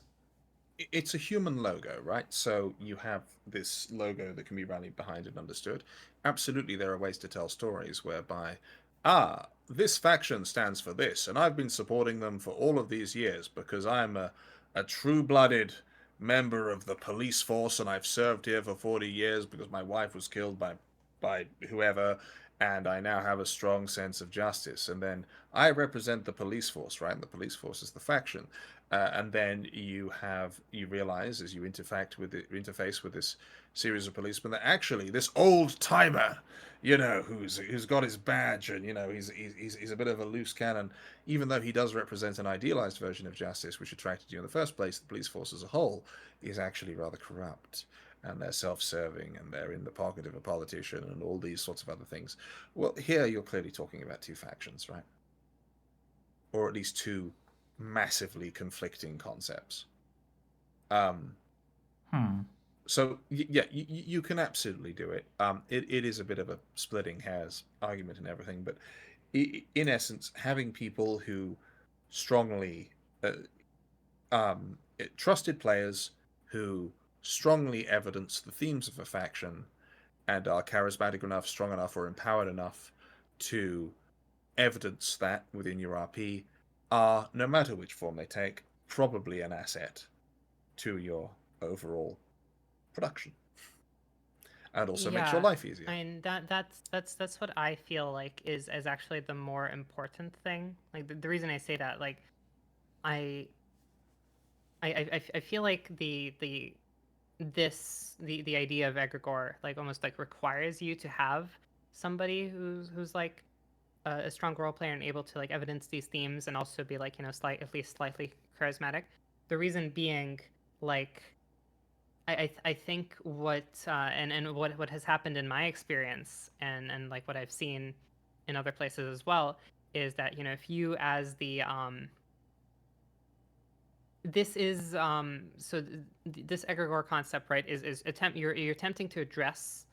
it's a human logo, right? So you have this logo that can be rallied behind and understood. Absolutely, there are ways to tell stories whereby, this faction stands for this, and I've been supporting them for all of these years because I'm a true blooded member of the police force and I've served here for 40 years because my wife was killed by whoever, and I now have a strong sense of justice. And then I represent the police force, right? And the police force is the faction. And then you realize as you interface with this series of policemen that actually this old timer, who's got his badge, and he's a bit of a loose cannon, even though he does represent an idealized version of justice which attracted you in the first place. The police force as a whole is actually rather corrupt, and they're self-serving, and they're in the pocket of a politician, and all these sorts of other things. Well, here you're clearly talking about two factions, right? Or at least two massively conflicting concepts. Um, Hmm. so yeah, you can absolutely do it. It is a bit of a splitting hairs argument and everything, but in essence, having people who strongly uh, trusted players who strongly evidence the themes of a faction and are charismatic enough, strong enough, or empowered enough to evidence that within your RP are, no matter which form they take, probably an asset to your overall production, and also makes your Yeah, life easier. I mean that's what I feel like is actually the more important thing. Like the reason I say that, like I I feel like the idea of egregore like almost like requires you to have somebody who's like a strong role player and able to like evidence these themes and also be like at least slightly charismatic. The reason being, like I think what and what has happened in my experience and like what I've seen in other places as well is that if you as the this is this egregore concept, right, is you're attempting to address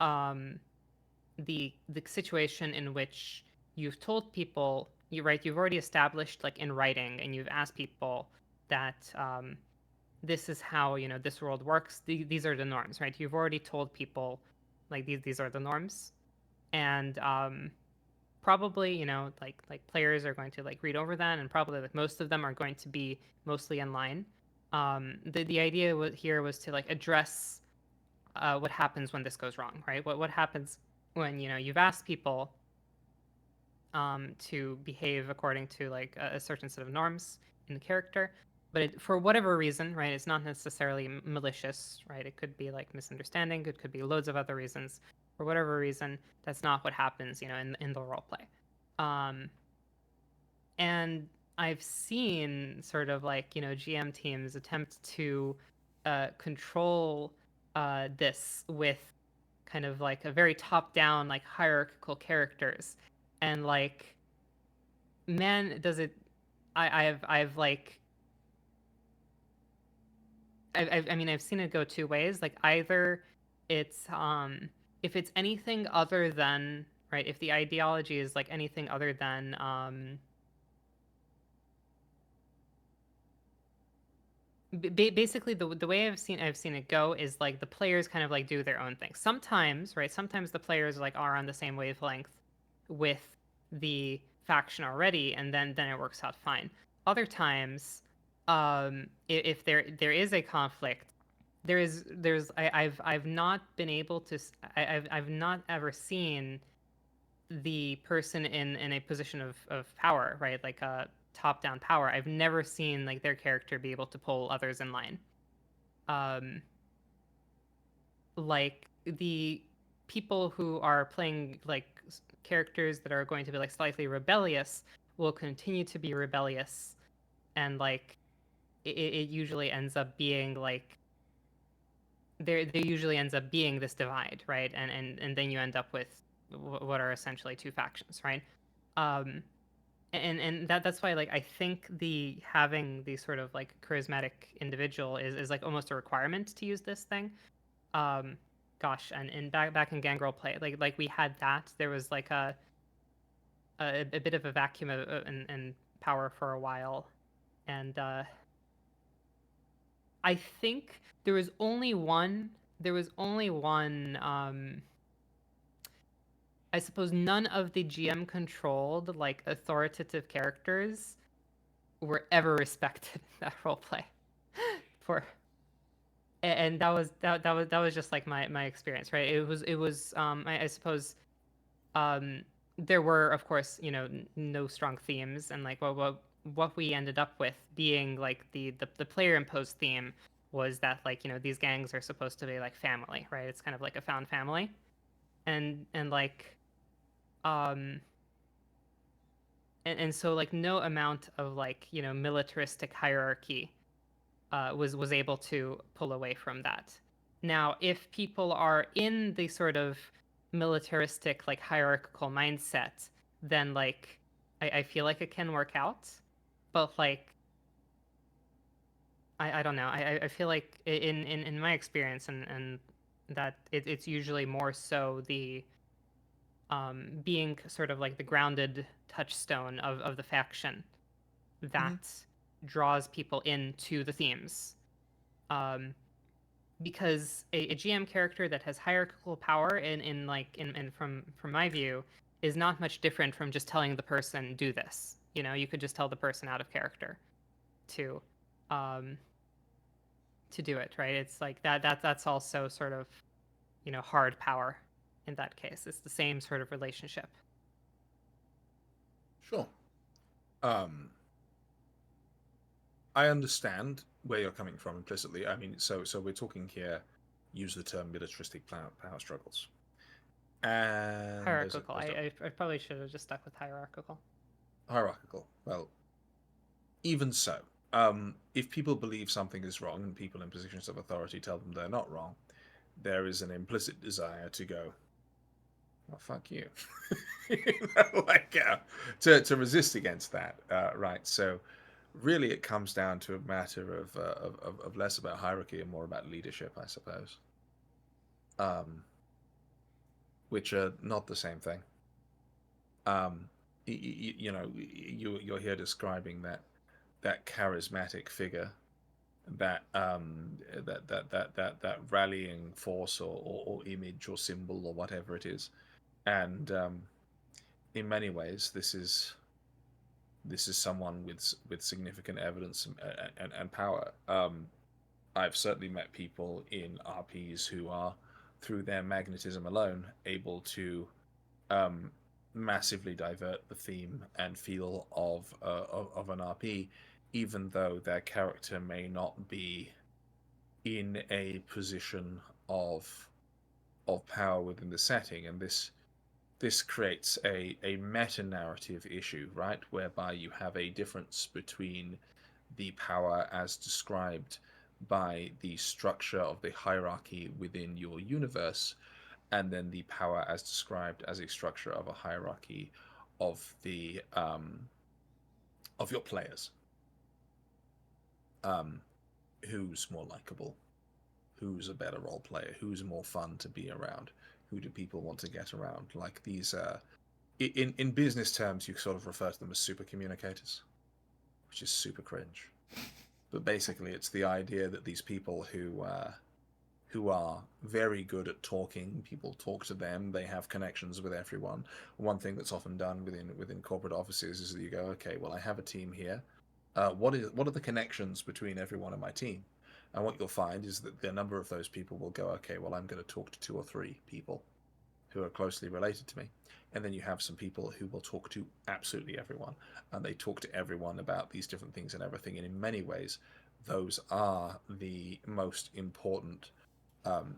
um the situation in which you've told people you've already established like in writing and you've asked people that this is how this world works. These are the norms, right? You've already told people like these are the norms, and probably like players are going to like read over that, and probably like most of them are going to be mostly in line. The idea here was to like address what happens when this goes wrong, right? What happens when you've asked people to behave according to like a certain set of norms in the character, but for whatever reason, right, it's not necessarily malicious, right? It could be like misunderstanding, it could be loads of other reasons. For whatever reason, that's not what happens, in the role play. Um, and I've seen sort of like GM teams attempt to control this with kind of like a very top down like hierarchical characters, and like man does it. I've like I mean I've seen it go two ways. Like either it's if it's anything other than right, if the ideology is like anything other than basically the way I've seen it go is like the players kind of like do their own thing. Sometimes, right? Sometimes the players like are on the same wavelength with the faction already, and then it works out fine. Other times, if there is a conflict, I've not been able to I've not ever seen the person in a position of power, right? Like a top down power. I've never seen like their character be able to pull others in line. Um, like the people who are playing like characters that are going to be like slightly rebellious will continue to be rebellious, and like it usually ends up being like there usually ends up being this divide, right? And then you end up with what are essentially two factions, right? Um, and that's why like I think the having the sort of like charismatic individual is like almost a requirement to use this thing. Um, gosh, and back in Gangrel play, like we had that. There was like a bit of a vacuum and power for a while, and I think there was only one. There was only one. I suppose none of the GM controlled like authoritative characters were ever respected in that role play. For and that was just like my experience, right? It was I suppose um there were of course no strong themes, and like what we ended up with being like the player imposed theme was that like these gangs are supposed to be like family, right? It's kind of like a found family, and like um and so like no amount of like militaristic hierarchy was able to pull away from that. Now, if people are in the sort of militaristic, like hierarchical mindset, then like I feel like it can work out. But like I don't know. I feel like in my experience and that it's usually more so the being sort of like the grounded touchstone of the faction Hmm. that draws people into the themes. Um, because a GM character that has hierarchical power in like in from my view is not much different from just telling the person do this. You could just tell the person out of character to um to do it, right? It's like that's also sort of hard power in that case. It's the same sort of relationship. Sure. Um, I understand where you're coming from implicitly. I mean, so we're talking here. Use the term militaristic power struggles, and Hierarchical. I probably should have just stuck with hierarchical. hierarchical. Well, even so, if people believe something is wrong and people in positions of authority tell them they're not wrong, there is an implicit desire to go, well, fuck you. Like to resist against that, right? So, really, it comes down to a matter of less about hierarchy and more about leadership, I suppose, um, which are not the same thing. You're here describing that charismatic figure, that rallying force or image or symbol or whatever it is, and in many ways, this is someone with significant evidence and power. I've certainly met people in RPs who are, through their magnetism alone, able to um, massively divert the theme and feel of an RP, even though their character may not be in a position of power within the setting, and this creates a meta narrative issue, right? Whereby you have a difference between the power as described by the structure of the hierarchy within your universe, and then the power as described as a structure of a hierarchy of your players. Um, who's more likable? Who's a better role player? Who's more fun to be around? Who do people want to get around? Like these in business terms, you sort of refer to them as super communicators, which is super cringe. But basically, it's the idea that these people who are very good at talking, people talk to them, they have connections with everyone. One thing that's often done within corporate offices is that you go, okay, well, I have a team here. What are the connections between everyone in my team? And what you'll find is that the number of those people will go, okay, well, I'm going to talk to 2 or 3 people who are closely related to me. And then you have some people who will talk to absolutely everyone. And they talk to everyone about these different things and everything. And in many ways, those are the most important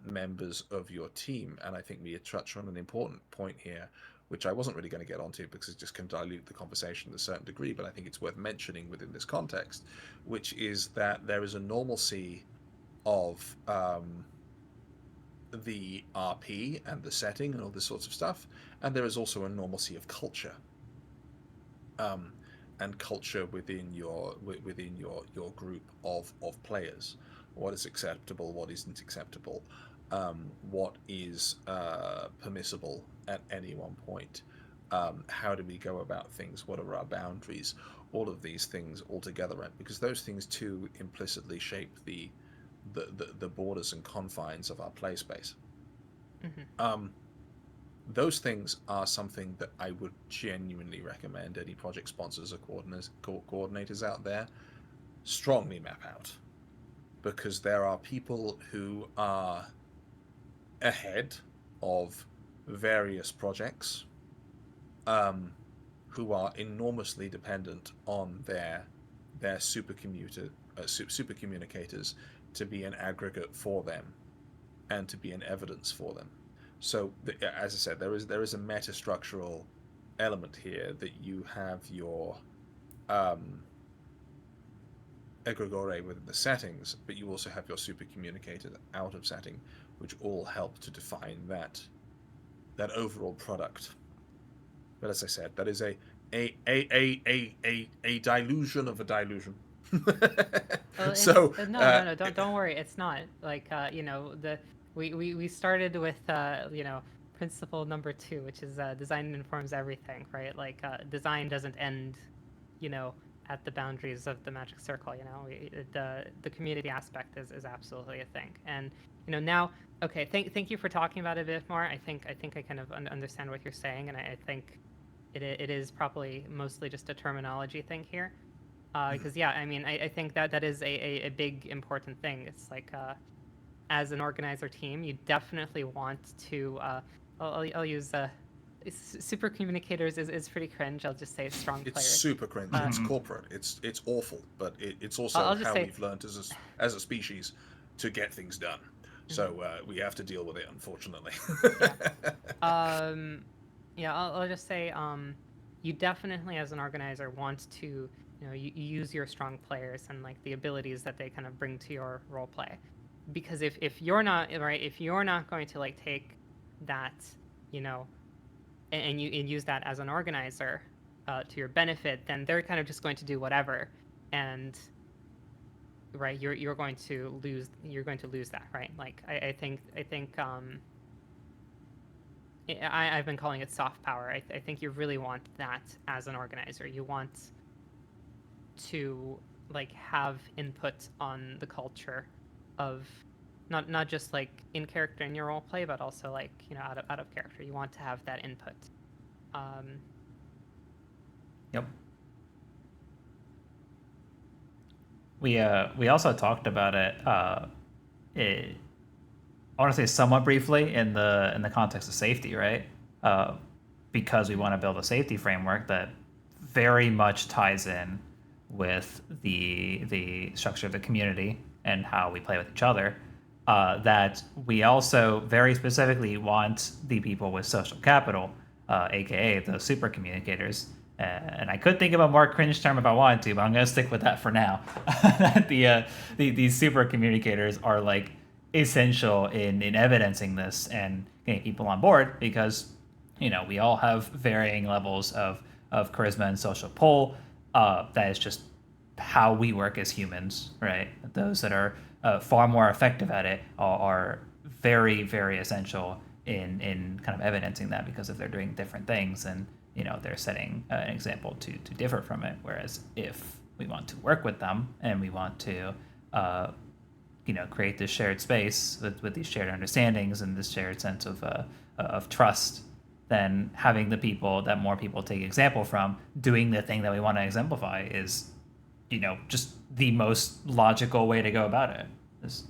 members of your team. And I think we touch on an important point here, which I wasn't really going to get onto because it just can dilute the conversation to a certain degree, but I think it's worth mentioning within this context, which is that there is a normalcy of the RP and the setting and all this sorts of stuff, and there is also a normalcy of culture. And culture within your group of players. What is acceptable? What isn't acceptable? What is permissible at any one point? How do we go about things? What are our boundaries? All of these things all together, because those things too implicitly shape the borders and confines of our play space. Mm-hmm. Those things are something that I would genuinely recommend any project sponsors or coordinators out there strongly map out, because there are people who are ahead of various projects, who are enormously dependent on their super communicators to be an aggregate for them and to be an evidence for them. So, as I said, there is a meta-structural element here that you have your egregore within the settings, but you also have your super communicator out of setting, which all help to define that overall product. But as I said, that is a delusion of a delusion. So no, don't worry. It's not like we started with principle number 2, which is design informs everything, right? Like design doesn't end, at the boundaries of the magic circle. The community aspect is absolutely a thing. And now, okay, thank you for talking about it a bit more. I think I kind of understand what you're saying, and I think it is probably mostly just a terminology thing here. Because I think that is a big important thing. It's like as an organizer team, you definitely want to. I'll use super communicators is pretty cringe. I'll just say strong players. It's super cringe. It's corporate. It's awful, but it's also how we've learned as a species to get things done. So we have to deal with it, unfortunately. I'll just say you definitely, as an organizer, want to you use your strong players and like the abilities that they kind of bring to your role play, because if you're not going to like take that and use that as an organizer to your benefit, then they're kind of just going to do whatever, and you're going to lose that, right? Like I think I've been calling it soft power. I think you really want that as an organizer. You want to like have input on the culture of not just like in character in your role play, but also like out of character. You want to have that input. Yep. We also talked about it. I want to say somewhat briefly in the context of safety, right? Because we want to build a safety framework that very much ties in with the structure of the community and how we play with each other. That we also very specifically want the people with social capital, aka the super communicators. And I could think of a more cringe term if I wanted to, but I'm going to stick with that for now. These super communicators are like essential in evidencing this and getting people on board, because we all have varying levels of charisma and social pull. That is just how we work as humans, right? Those that are far more effective at it are very, very essential in kind of evidencing that, because if they're doing different things and they're setting an example to differ from it. Whereas if we want to work with them and we want to create this shared space with these shared understandings and this shared sense of trust, then having the people that more people take example from doing the thing that we want to exemplify is just the most logical way to go about it. This,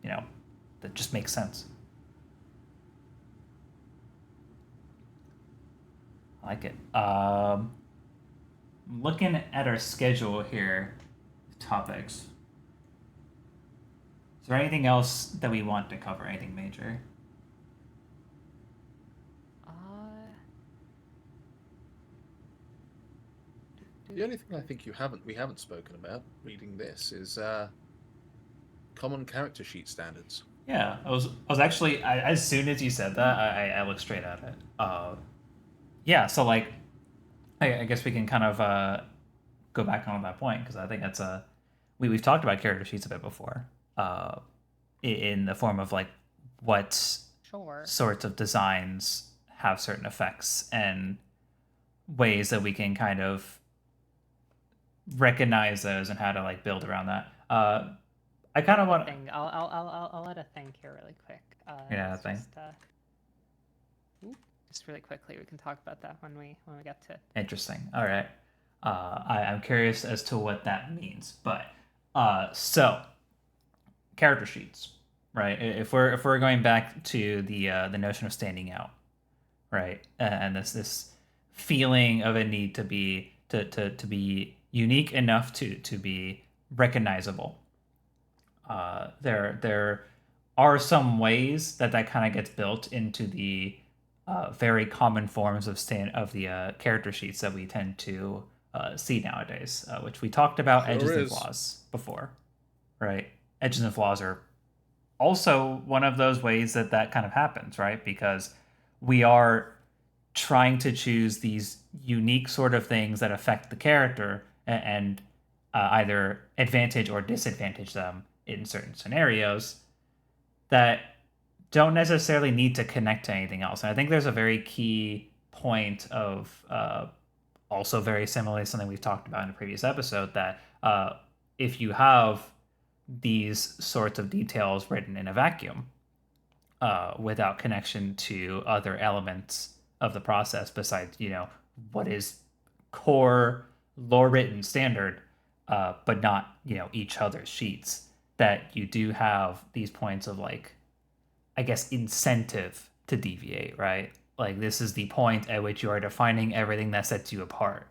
that just makes sense. I like it. Looking at our schedule here, topics. Is there anything else that we want to cover? Anything major? The only thing I think we haven't spoken about reading this is common character sheet standards. Yeah, I was actually as soon as you said that, I looked straight at it. Yeah, so like, I guess we can kind of go back on that point because I think that's we've talked about character sheets a bit before, in the form of like what Sure. sorts of designs have certain effects and ways that we can kind of recognize those and how to like build around that. I kind of want. I'll add a thing here really quick. Yeah, thing. Just really quickly, we can talk about that when we get to it. Interesting. All right. I'm curious as to what that means, but so character sheets, right? If we're going back to the notion of standing out, right, and this feeling of a need to be to be unique enough to be recognizable. There are some ways that kind of gets built into the very common forms of character sheets that we tend to see nowadays, which we talked about edges and flaws before, right? Edges and flaws are also one of those ways that kind of happens, right? Because we are trying to choose these unique sort of things that affect the character and either advantage or disadvantage them in certain scenarios that don't necessarily need to connect to anything else. And I think there's a very key point of also very similarly something we've talked about in a previous episode that if you have these sorts of details written in a vacuum without connection to other elements of the process besides what is core lore written standard, but not each other's sheets, that you do have these points of like, I guess, incentive to deviate, right? Like this is the point at which you are defining everything that sets you apart,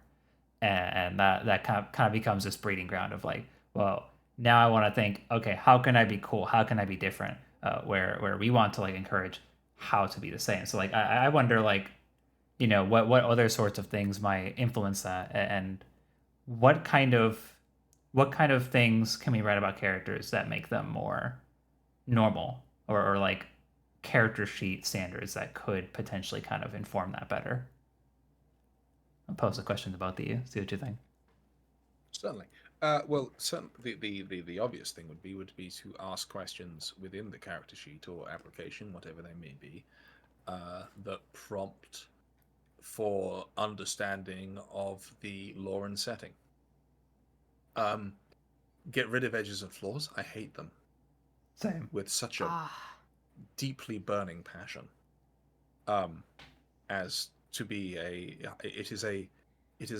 and that kind of becomes this breeding ground of like, well, now I want to think, okay, how can I be cool? How can I be different? Where we want to like encourage how to be the same. So like I wonder like, what other sorts of things might influence that, and what kind of things can we write about characters that make them more normal, or like character sheet standards that could potentially kind of inform that better. I'll pose a question to both of you, see what you think. Certainly. The obvious thing would be to ask questions within the character sheet or application, whatever they may be, that prompt for understanding of the lore and setting. Get rid of edges and flaws. I hate them. Same. With such a deeply burning passion. As to be it is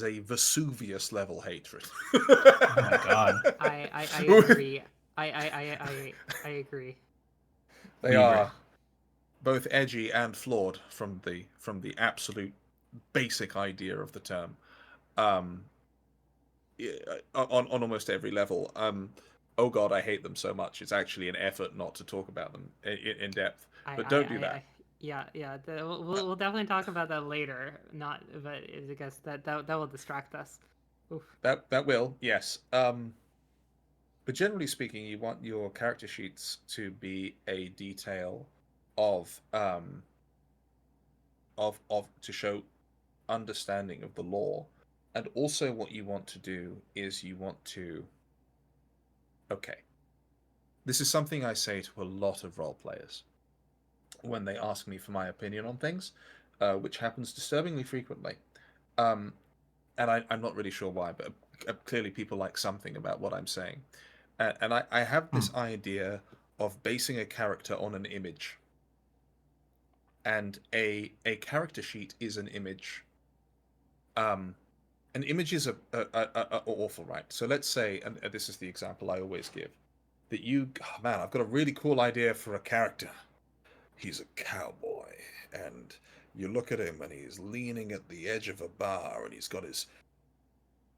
a Vesuvius level hatred. Oh my god. I agree. I agree. They are both edgy and flawed from the absolute basic idea of the term. On almost every level. Oh god, I hate them so much. It's actually an effort not to talk about them in depth. But don't do that. Yeah. We'll definitely talk about that later. But I guess that will distract us. Oof. That will, yes. But generally speaking, you want your character sheets to be a detail of to show understanding of the lore, and also what you want to do is you want to. Okay, this is something I say to a lot of role players when they ask me for my opinion on things, which happens disturbingly frequently. And I'm not really sure why, but clearly people like something about what I'm saying. And I have this idea of basing a character on an image. And a character sheet is an image. An image is a awful, right? So let's say, and this is the example I always give. that you, oh man, I've got a really cool idea for a character. He's a cowboy, and you look at him and he's leaning at the edge of a bar, and he's got his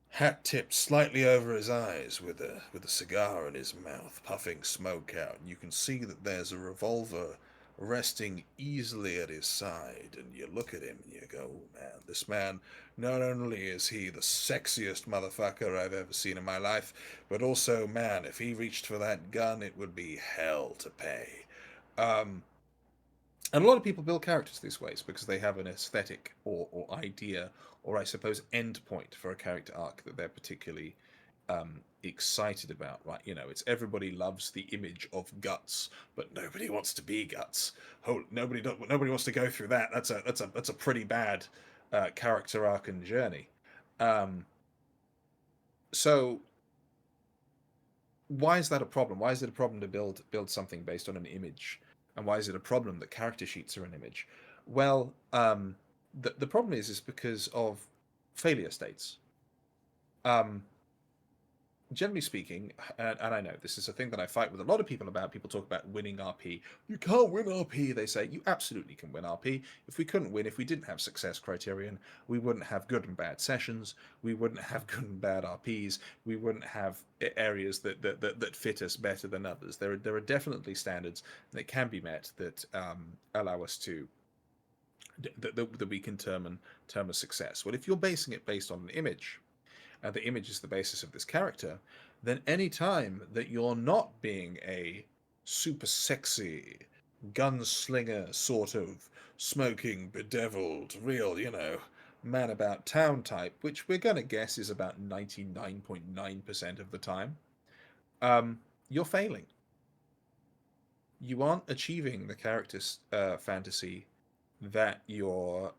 hat tipped slightly over his eyes with a cigar in his mouth, puffing smoke out. And you can see that there's a revolver resting easily at his side. And you look at him and you go, oh, man, this man, not only is he the sexiest motherfucker I've ever seen in my life, but also, man, if he reached for that gun, it would be hell to pay. Um, and a lot of people build characters these ways because they have an aesthetic or idea, or I suppose endpoint for a character arc that they're particularly excited about, right? It's everybody loves the image of Guts, but nobody wants to be Guts. Nobody wants to go through that. That's a pretty bad character arc and journey. Um, so why is that a problem? Why is it a problem to build something based on an image? And why is it a problem that character sheets are an image? Well, the problem is because of failure states. Generally speaking, and I know this is a thing that I fight with a lot of people about. People talk about winning RP. You can't win RP, they say. You absolutely can win RP. If we couldn't win, if we didn't have success criterion, we wouldn't have good and bad sessions. We wouldn't have good and bad RPs. We wouldn't have areas that fit us better than others. There are definitely standards that can be met that allow us to that we can term a success. Well, if you're basing it based on an image, the image is the basis of this character, then any time that you're not being a super sexy gunslinger sort of smoking, bedeviled, real, man about town type, which we're going to guess is about 99.9% of the time, you're failing. You aren't achieving the character's fantasy that you're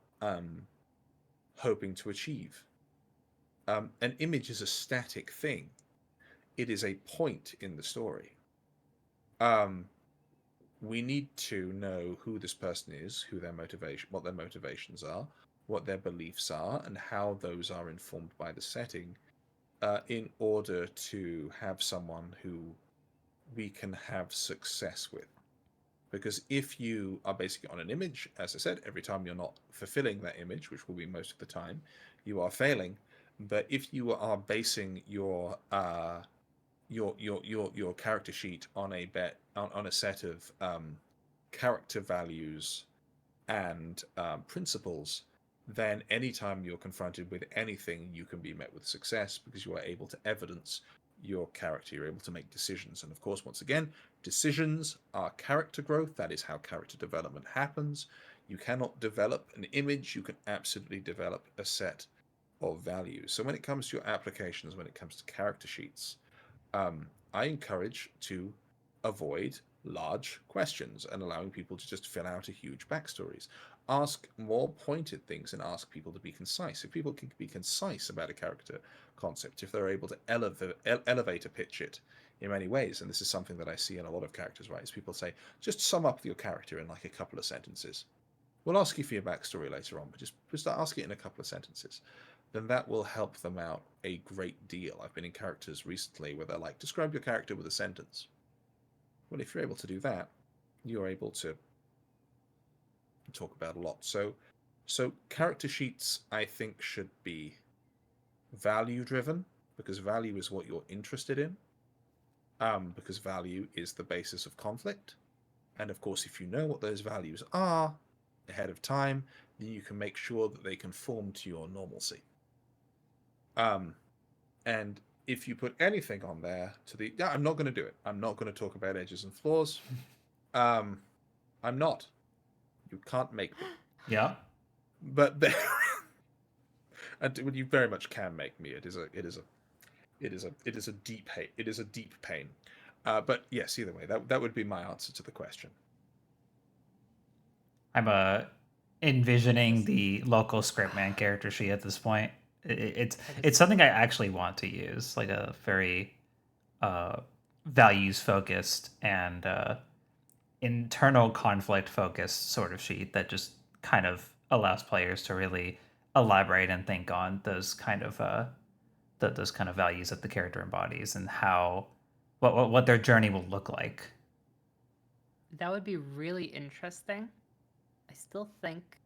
hoping to achieve. An image is a static thing. It is a point in the story. We need to know who this person is, what their motivations are, what their beliefs are, and how those are informed by the setting, in order to have someone who we can have success with. Because if you are basing it on an image, as I said, every time you're not fulfilling that image, which will be most of the time, you are failing. But if you are basing your character sheet on a set of character values and principles, then anytime you're confronted with anything, you can be met with success because you are able to evidence your character. You're able to make decisions. And of course, once again, decisions are character growth. That is how character development happens. You cannot develop an image. You can absolutely develop a set of values. So when it comes to your applications, when it comes to character sheets, I encourage to avoid large questions and allowing people to just fill out a huge backstories. Ask more pointed things and ask people to be concise. If people can be concise about a character concept, if they're able to elevate a pitch it in many ways, and this is something that I see in a lot of characters, right, is people say, just sum up your character in like a couple of sentences. We'll ask you for your backstory later on, but just ask it in a couple of sentences. Then that will help them out a great deal. I've been in characters recently where they're like, describe your character with a sentence. Well, if you're able to do that, you're able to talk about a lot. So character sheets, I think, should be value driven, because value is what you're interested in, because value is the basis of conflict. And of course, if you know what those values are ahead of time, then you can make sure that they conform to your normalcy. And if you put anything on there I'm not going to do it. I'm not going to talk about edges and flaws. I'm not. You can't make me. Yeah. But there, and you very much can make me. It is a deep hate. It is a deep pain. But yes, either way, that would be my answer to the question. I'm envisioning the local scriptman character sheet at this point. It's something I actually want to use, like a very values focused and internal conflict focused sort of sheet that just kind of allows players to really elaborate and think on those kind of values that the character embodies and how what their journey will look like. That would be really interesting. I still think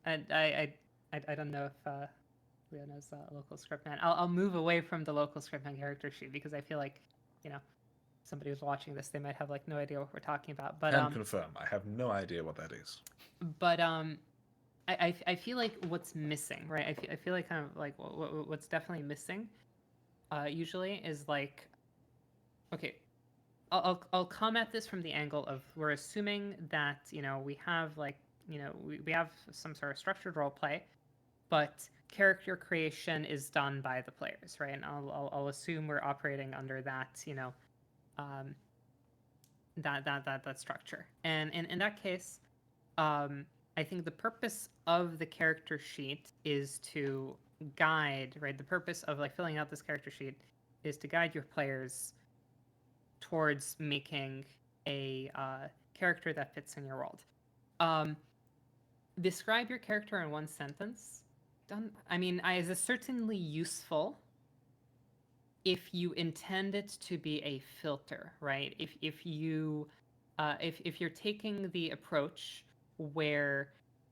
I don't know if Leo knows local scriptman. I'll move away from the local scriptman character sheet because I feel like, you know, somebody who's watching this, they might have like no idea what we're talking about. But Can confirm, I have no idea what that is. but I feel like what's missing, right? I feel like kind of like what's definitely missing, usually is like, okay, I'll come at this from the angle of we're assuming that we have like we have some sort of structured role play, but character creation is done by the players, right? And I'll assume we're operating under that um, that structure. And in that case, I think the purpose of the character sheet is to guide, right? The purpose of like filling out this character sheet is to guide your players towards making a character that fits in your world. Um, Describe your character in one sentence. I mean, is certainly useful if you intend it to be a filter, right? If you're taking the approach where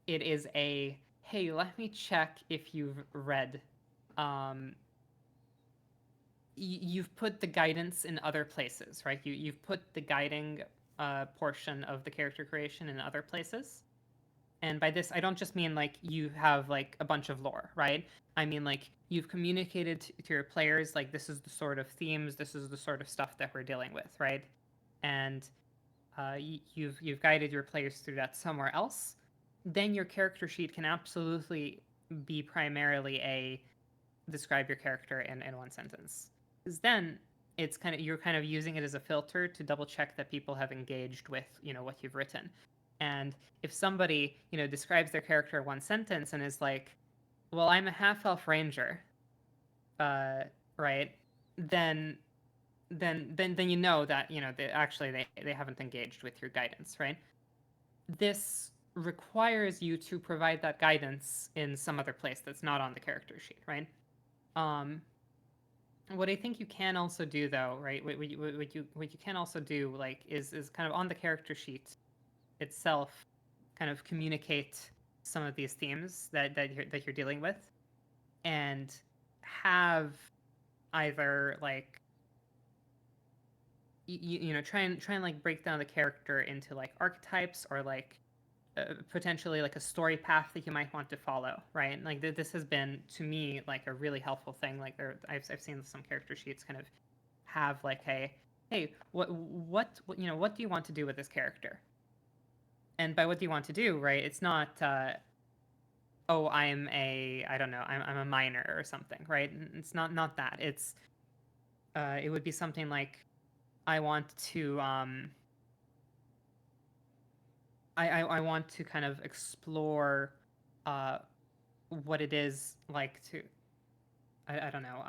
it is a hey, let me check if you've read. You've put the guidance in other places, right? You've put the guiding portion of the character creation in other places. And by this, I don't just mean like you have like a bunch of lore, right? I mean like you've communicated to your players like this is the sort of themes, this is the sort of stuff that we're dealing with, right? And you've guided your players through that somewhere else. Then your character sheet can absolutely be primarily a describe your character in one sentence. Because then it's kind of you're kind of using it as a filter to double check that people have engaged with what you've written. And if somebody describes their character in one sentence and is like, "Well, I'm a half elf ranger," right? Then then you know that they haven't engaged with your guidance, right? This requires you to provide that guidance in some other place that's not on the character sheet, right? Um, what I think you can also do, though, right? What you can also do, like, is kind of on the character sheet itself, kind of communicate some of these themes that you're dealing with, and have either like try and like break down the character into like archetypes or like potentially like a story path that you might want to follow, right? Like this has been to me like a really helpful thing. Like I've seen some character sheets kind of have like hey, what do you want to do with this character? And by what do you want to do, right? It's not oh, I don't know, I'm a miner or something, right? It's not that. It would be something like I want to I want to kind of explore uh, what it is like to I don't know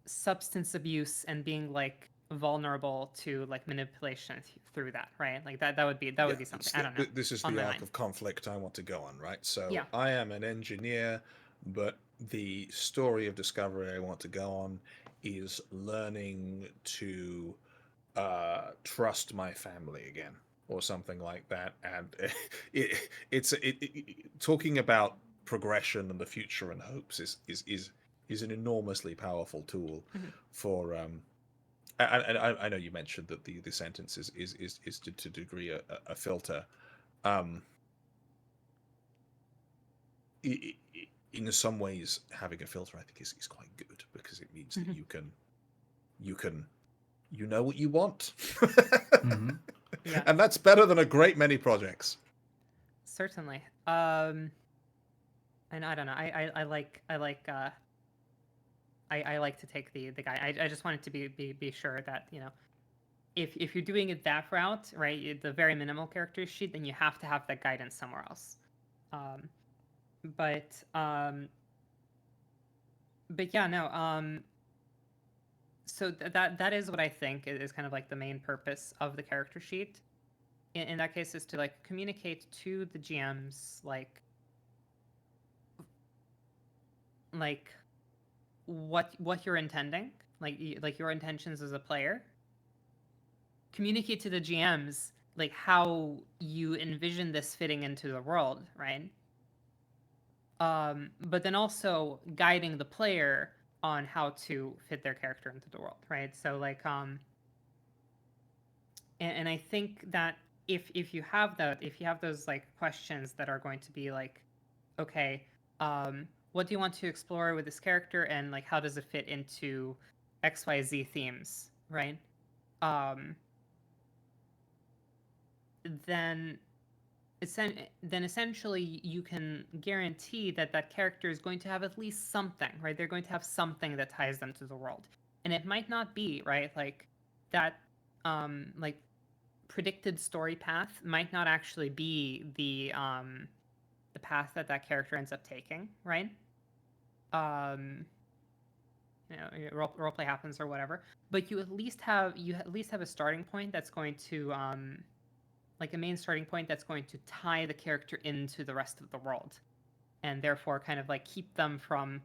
substance abuse and being like vulnerable to like manipulation through that, right? Like that would be something. I don't know, This is on the my arc mind. of conflict I want to go on, right? So Yeah. I am an engineer, but the story of discovery I want to go on is learning to trust my family again, or something like that. And talking about progression and the future and hopes is an enormously powerful tool Mhm. for. I know you mentioned that the sentence is to a degree a filter. Um, in some ways, having a filter, I think, is quite good because it means that Mhm. you know what you want, Mm-hmm. Yeah, and that's better than a great many projects. certainly. And I don't know. I like to take the guy. I just wanted to be sure that if you're doing it that route, right, the very minimal character sheet, then you have to have that guidance somewhere else. Um, but but yeah, no. So that is what I think is kind of like the main purpose of the character sheet. In that case, is to like communicate to the GMs like what you're intending, like your intentions as a player. Communicate to the GMs like how you envision this fitting into the world, right? But then also guiding the player on how to fit their character into the world, right? So like and I think that if you have those like questions that are going to be like, okay, what do you want to explore with this character, and like how does it fit into XYZ themes, right? Um, then then essentially you can guarantee that that character is going to have at least something, right? They're going to have something that ties them to the world, and it might not be right like that. Like predicted story path might not actually be the path that that character ends up taking, right? Um, role play happens or whatever, but you at least have a starting point that's going to like a main starting point that's going to tie the character into the rest of the world, and therefore kind of like keep them from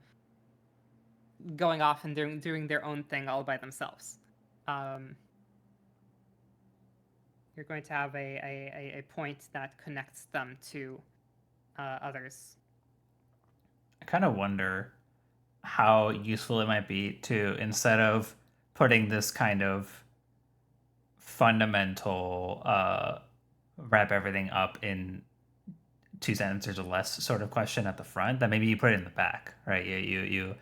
going off and doing their own thing all by themselves. Um, you're going to have a point that connects them to others. I kind of wonder how useful it might be to, instead of putting this kind of fundamental wrap everything up in two sentences or less sort of question at the front, that maybe you put it in the back, right? You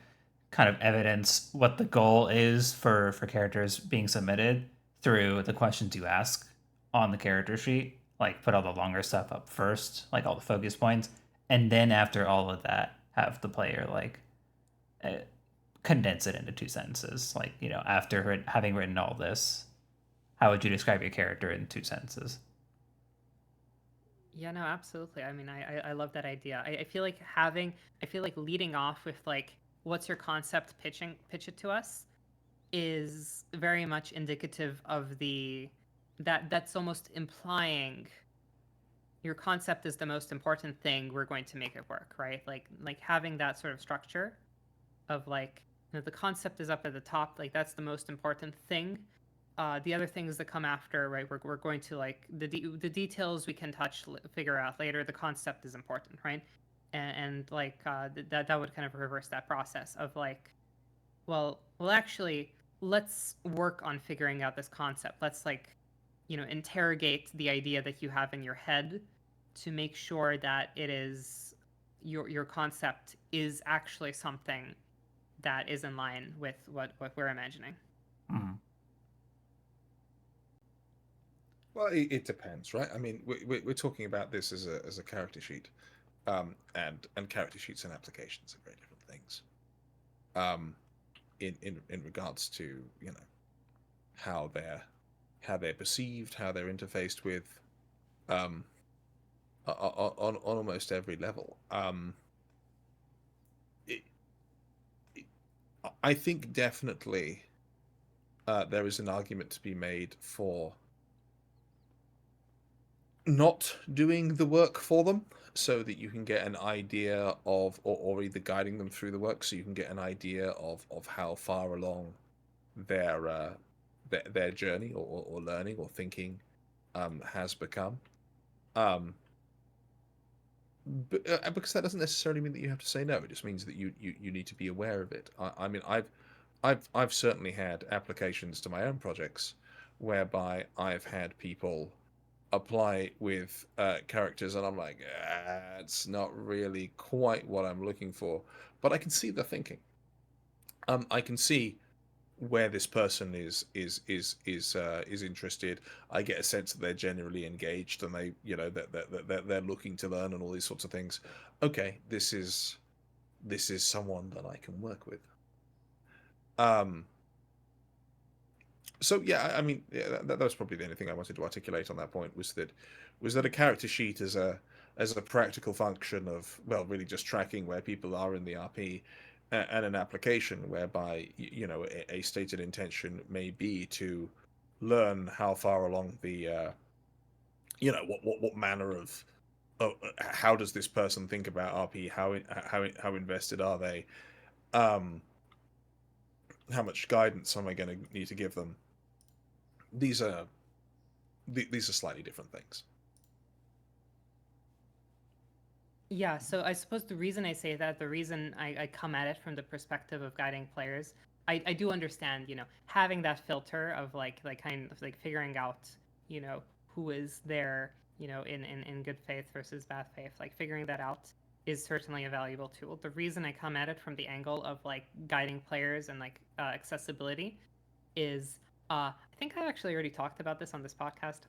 kind of evidence what the goal is for characters being submitted through the questions you ask on the character sheet. Like put all the longer stuff up first, like all the focus points, and then after all of that, have the player like uh, condense it into two sentences. Like, after having written all this, how would you describe your character in two sentences? Yeah, no, absolutely. I mean, I love that idea. I feel like I feel like leading off with like, what's your concept, pitch it to us, is very much indicative of that's almost implying your concept is the most important thing, we're going to make it work, right? Like having that sort of structure of like, the concept is up at the top, like that's the most important thing. The other things that come after, right? We're going to like the details we can figure out later. The concept is important, right? And like that would kind of reverse that process of like, well, actually, let's work on figuring out this concept. Let's like, interrogate the idea that you have in your head to make sure that it is your concept is actually something that is in line with what we're imagining. Mm. Well, it depends, right? I mean, we're talking about this as a character sheet, and character sheets and applications are very different things. Um, in regards to how they're perceived, how they're interfaced with, um, on almost every level. It, I think definitely there is an argument to be made for not doing the work for them so that you can get an idea of, or either guiding them through the work so you can get an idea of how far along their their journey or learning or thinking has become. Um, because that doesn't necessarily mean that you have to say no. It just means that you need to be aware of it. I mean, I've certainly had applications to my own projects whereby I've had people apply with characters, and I'm like, it's not really quite what I'm looking for, but I can see the thinking. I can see where this person is interested. I get a sense that they're generally engaged, and they, that they're looking to learn and all these sorts of things. Okay, this is someone that I can work with. Um, so yeah, I mean, yeah, that was probably the only thing I wanted to articulate on that point, was that a character sheet as a practical function of, well, really just tracking where people are in the RP, and an application whereby a stated intention may be to learn how far along the what manner of, how does this person think about RP, how invested are they, um how much guidance am I going to need to give them? These are slightly different things. Yeah, so I suppose the reason I say that, the reason I come at it from the perspective of guiding players, I do understand, having that filter of like kind of like figuring out, who is there, in good faith versus bad faith, like figuring that out is certainly a valuable tool. The reason I come at it from the angle of like guiding players and like accessibility is, I think I actually already talked about this on this podcast.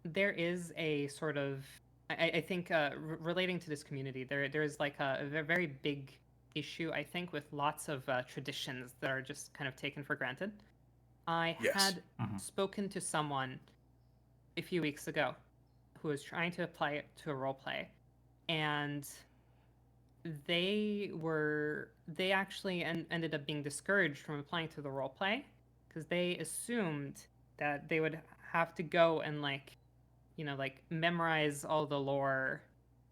There is a sort of, I think, relating to this community, there's like a very big issue, I think, with lots of traditions that are just kind of taken for granted. I Yes. had Mm-hmm. spoken to someone a few weeks ago who was trying to apply it to a role play, and they actually ended up being discouraged from applying to the role play because they assumed that they would have to go and like memorize all the lore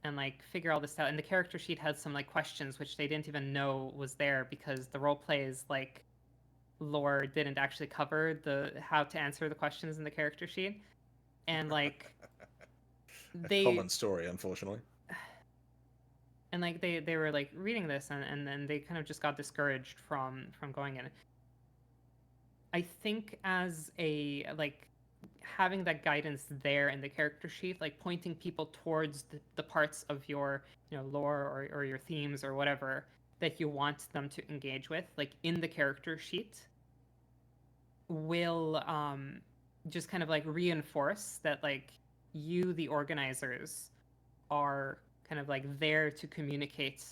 and like figure all this out. And the character sheet had some like questions which they didn't even know was there because the role plays like lore didn't actually cover the how to answer the questions in the character sheet. And like A they common story, unfortunately. and like they were like reading this, and then they kind of just got discouraged from going in. I think as a like having that guidance there in the character sheet, like pointing people towards the parts of your lore or your themes or whatever that you want them to engage with, like in the character sheet, will just kind of like reinforce that like you, the organizers, are kind of like there to communicate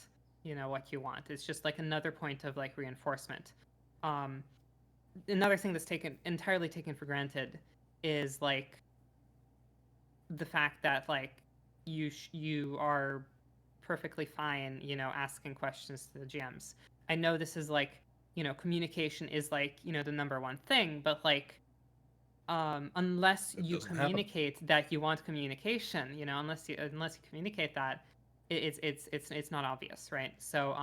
what you want. It's just like another point of like reinforcement. um Another thing that's entirely taken for granted is like the fact that like you are perfectly fine, asking questions to the GMs. I know this is like, communication is like, the number one thing, but like unless It you doesn't happen. communicate that you want communication, unless you communicate that, it's not obvious, right? So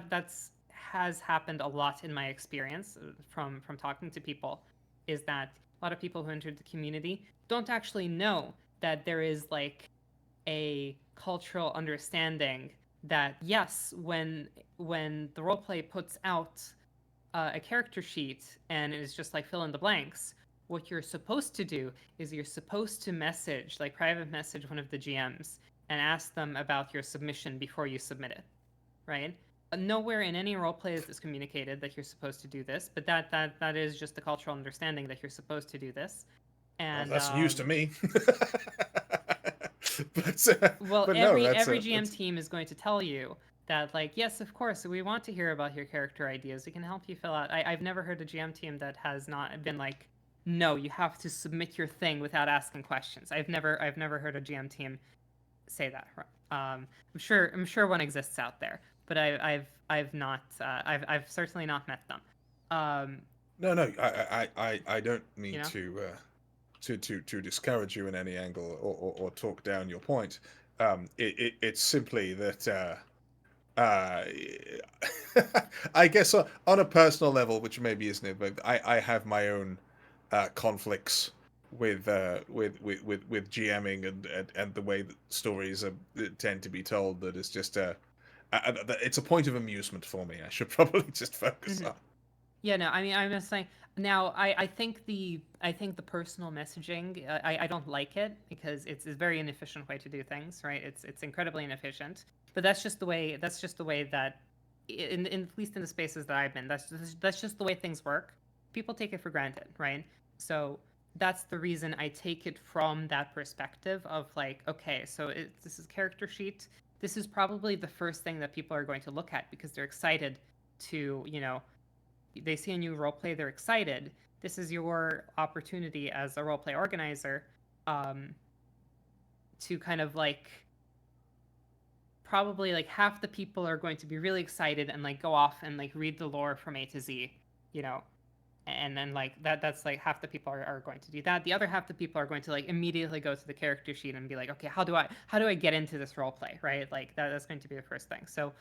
that's has happened a lot in my experience from talking to people, is that a lot of people who entered the community don't actually know that there is like a cultural understanding that yes, when the roleplay puts out a character sheet and it is just like fill in the blanks, what you're supposed to do is you're supposed to message, like private message one of the GMs and ask them about your submission before you submit it, right? Nowhere in any roleplay is this communicated that you're supposed to do this, but that is just the cultural understanding that you're supposed to do this. Well, And that's news to me. but well, but no, every GM that's team is going to tell you that like yes, of course, we want to hear about your character ideas. We can help you fill out. I've never heard a GM team that has not been like, no, you have to submit your thing without asking questions. I've never heard a GM team say that. I'm sure one exists out there, but I've not I've certainly not met them. Um, no. I don't you mean know. to discourage you in any angle or talk down your point. It's simply that uh, I guess on a personal level, which maybe isn't it, but I have my own conflicts with GMing and the way that stories tend to be told. That is just it's a point of amusement for me. I should probably just focus Mhm. on. Yeah, no, I mean, I'm just saying. Now, I think the personal messaging, I don't like it because it's a very inefficient way to do things, right? It's incredibly inefficient. But that's just the way that, at least in the spaces that I've been, that's just the way things work. People take it for granted, right? So that's the reason I take it from that perspective of like, okay, so this is character sheet. This is probably the first thing that people are going to look at because they're excited to, they see a new roleplay, they're excited. This is your opportunity as a roleplay organizer, um, to kind of like probably like half the people are going to be really excited and like go off and like read the lore from A to Z, you know, and then like that's like half the people are going to do that. The other half the people are going to like immediately go to the character sheet and be like, okay, how do I get into this role play, right? Like that's going to be the first thing. So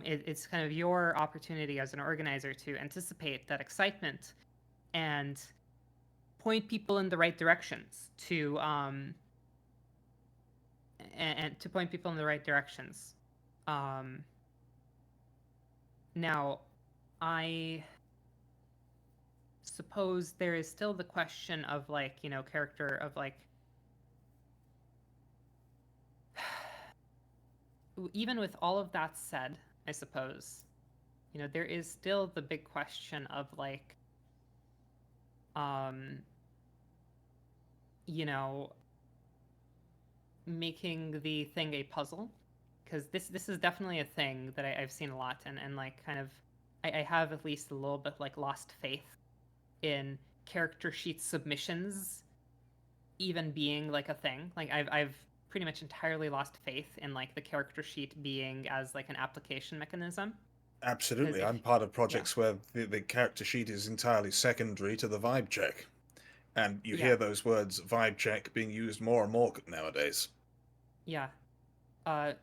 It's kind of your opportunity as an organizer to anticipate that excitement and point people in the right directions and to point people in the right directions. Um, Now, I suppose there is still the question of like, character of like even with all of that said, I suppose, there is still the big question of like um, you know, making the thing a puzzle. Because this is definitely a thing that I've seen a lot and like kind of I have at least a little bit like lost faith in character sheet submissions even being like a thing. Like I've pretty much entirely lost faith in like the character sheet being as like an application mechanism. Because Absolutely. if I'm part of yeah, projects where the character sheet is entirely secondary to the vibe check. And you yeah, hear those words vibe check being used more and more nowadays.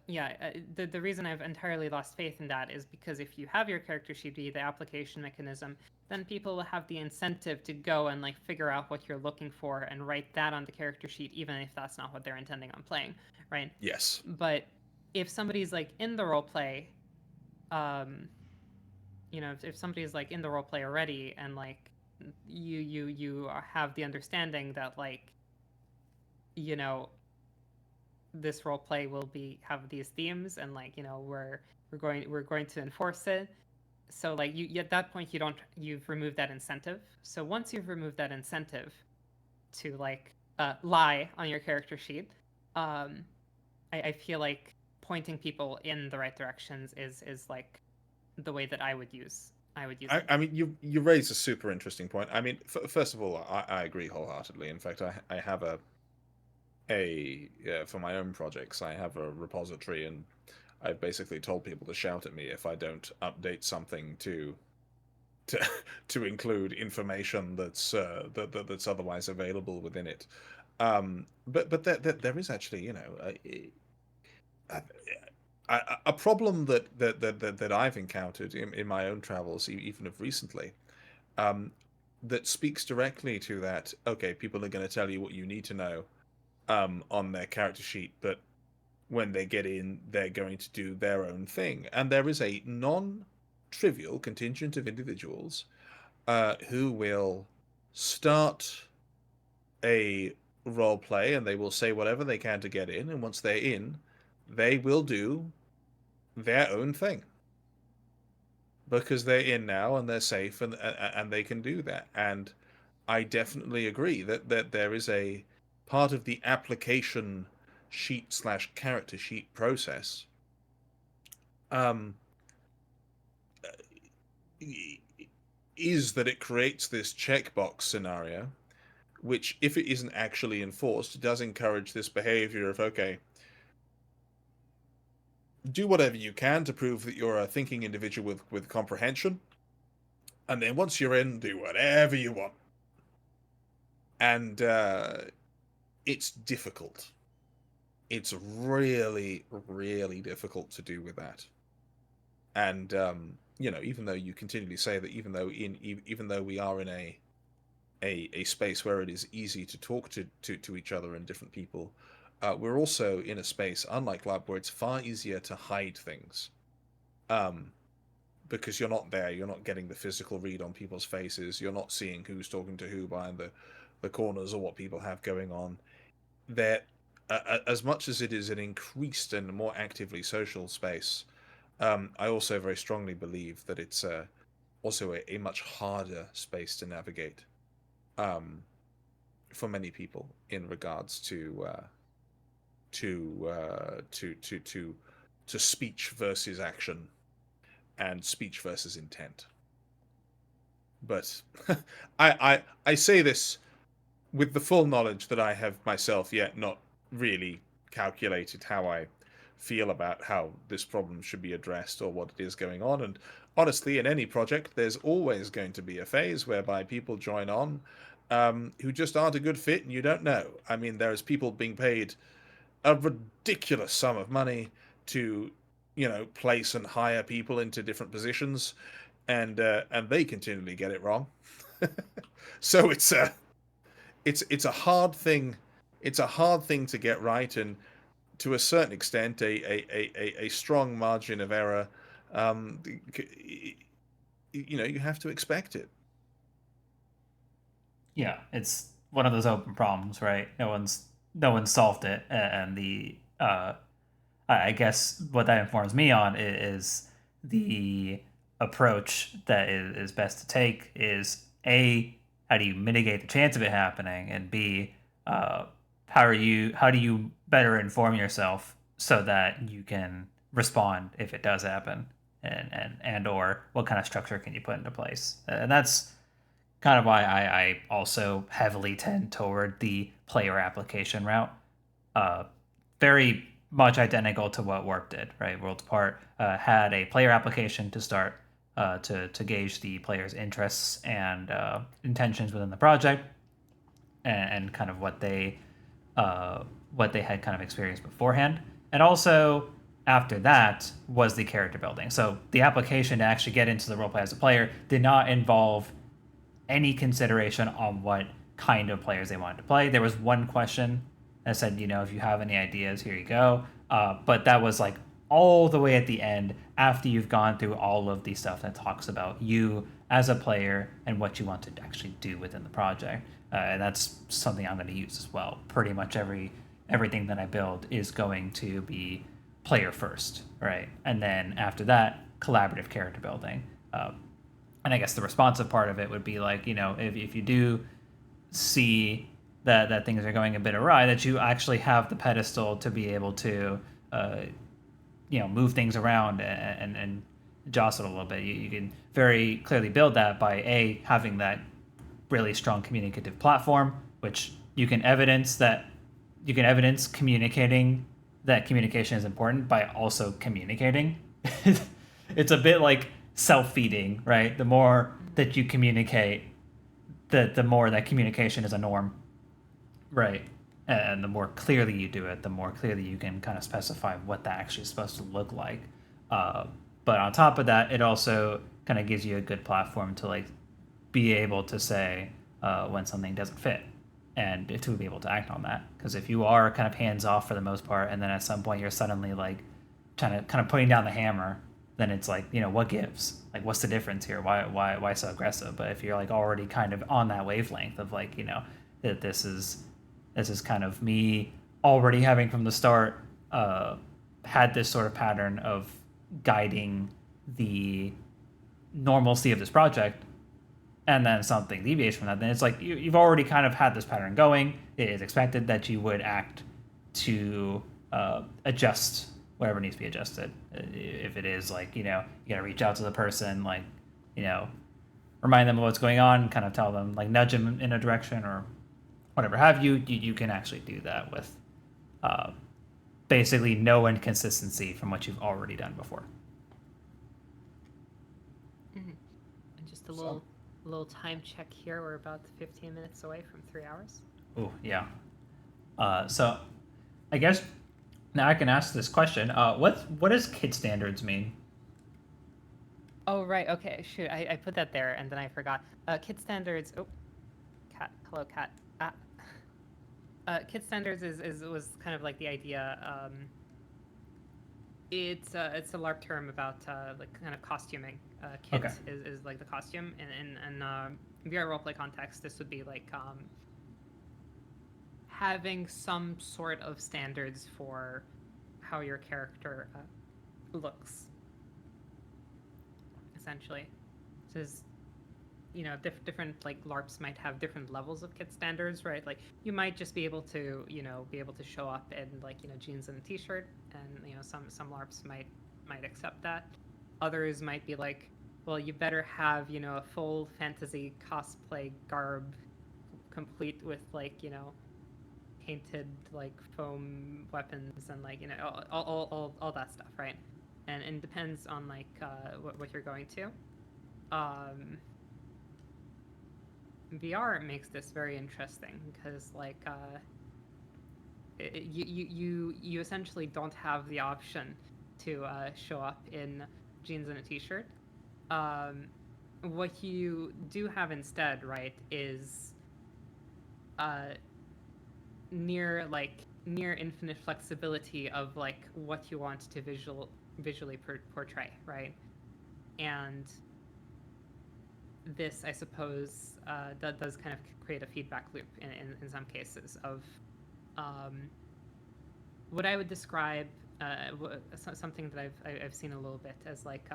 yeah. The reason I've entirely lost faith in that is because if you have your character sheet be the application mechanism, then people will have the incentive to go and like figure out what you're looking for and write that on the character sheet, even if that's not what they're intending on playing, right? Yes. But if somebody's like in the role play, um, if somebody's like in the role play already and like you have the understanding that like you know this role play will be have these themes and like we're going to enforce it. So like you at that point you've removed that incentive. So once you've removed that incentive to like lie on your character sheet, um I feel like pointing people in the right directions is like the way that I would use it. I mean, you raise a super interesting point. I mean, first of all, I agree wholeheartedly. In fact, I have for my own projects, I have a repository, and I've basically told people to shout at me if I don't update something to to include information that's otherwise available within it. But there is actually, a, a problem that I've encountered in my own travels, even of recently, um, that speaks directly to that. Okay, people are going to tell you what you need to know on their character sheet, but when they get in, they're going to do their own thing. And there is a non-trivial contingent of individuals who will start a role play and they will say whatever they can to get in. And once they're in, they will do their own thing because they're in now and they're safe and they can do that. And I definitely agree that there is a part of the application sheet slash character sheet process um, is that it creates this checkbox scenario, which, if it isn't actually enforced, does encourage this behavior of, okay, do whatever you can to prove that you're a thinking individual with comprehension, and then once you're in, do whatever you want. And it's difficult. It's really, really difficult to do with that. And even though you continually say that, even though we are in a space where it is easy to talk to each other and different people, we're also in a space, unlike lab, where it's far easier to hide things. Um, because you're not there, you're not getting the physical read on people's faces, you're not seeing who's talking to who behind the corners or what people have going on. There, as much as it is an increased and more actively social space, I also very strongly believe that it's also a much harder space to navigate um, for many people in regards to to speech versus action and speech versus intent. But I say this with the full knowledge that I have myself yet not really calculated how I feel about how this problem should be addressed or what it is going on. And honestly, in any project, there's always going to be a phase whereby people join on who just aren't a good fit and you don't know. I mean, there's people being paid a ridiculous sum of money to place and hire people into different positions, and they continually get it wrong. So it's a hard thing. It's a hard thing to get right, and to a certain extent, a strong margin of error. Um, you have to expect it. Yeah, it's one of those open problems, right? No one's solved it, and I guess what that informs me on is the approach that is best to take is A, how do you mitigate the chance of it happening, and B, uh, how do you better inform yourself so that you can respond if it does happen, and or what kind of structure can you put into place, and that's kind of why I also heavily tend toward the player application route. Uh, Very much identical to what Warp did, right? Worlds Apart had a player application to start to gauge the player's interests and intentions within the project, and kind of what they had kind of experienced beforehand, and also after that was the character building. So the application to actually get into the roleplay as a player did not involve any consideration on what kind of players they wanted to play. There was one question that said, if you have any ideas, here you go. But that was like all the way at the end after you've gone through all of the stuff that talks about you as a player and what you want to actually do within the project. And that's something I'm going to use as well. Pretty much everything that I build is going to be player first, right? And then after that, collaborative character building. And I guess the responsive part of it would be like, if you do see that things are going a bit awry, that you actually have the pedestal to be able to, move things around and jostle a little bit. You can very clearly build that by having that really strong communicative platform, which you can evidence communicating that communication is important by also communicating. It's a bit like self-feeding, right? The more that you communicate, the more that communication is a norm, right? And the more clearly you do it, the more clearly you can kind of specify what that actually is supposed to look like. But on top of that, it also kind of gives you a good platform to like be able to say when something doesn't fit, and to be able to act on that. Because if you are kind of hands off for the most part, and then at some point you're suddenly like trying to kind of putting down the hammer, then it's like, what gives? Like, what's the difference here? Why so aggressive? But if you're like already kind of on that wavelength of like, that this is kind of me already having from the start had this sort of pattern of guiding the normalcy of this project, and then something deviates from that, then it's like you've already kind of had this pattern going. It is expected that you would act to adjust whatever needs to be adjusted. If it is like, you got to reach out to the person, like, remind them of what's going on, kind of tell them, like, nudge them in a direction or whatever have you, you can actually do that with basically no inconsistency from what you've already done before. Mm-hmm. And just a little time check here. We're about 15 minutes away from 3 hours. Oh, yeah. So I guess now I can ask this question. What does kid standards mean? Oh, right. Okay. Shoot. I put that there and then I forgot. Kid standards. Oh, cat. Hello, cat. Kid standards was kind of like the idea. It's a LARP term about like kind of costuming. Kit Okay. is like the costume, and in VR roleplay context, this would be like having some sort of standards for how your character looks. Essentially, so different like LARPs might have different levels of kit standards, right? Like you might just be able to show up in like jeans and a t-shirt, and some LARPs might accept that. Others might be like, well, you better have a full fantasy cosplay garb, complete with like painted like foam weapons and like all that stuff, right? And it depends on like what you're going to. VR makes this very interesting because like you essentially don't have the option to show up in jeans and a t-shirt. What you do have instead, right, is uh, near infinite flexibility of like what you want to visually portray, right? And this, I suppose, that does kind of create a feedback loop in some cases of um, what I would describe something that I've seen a little bit as like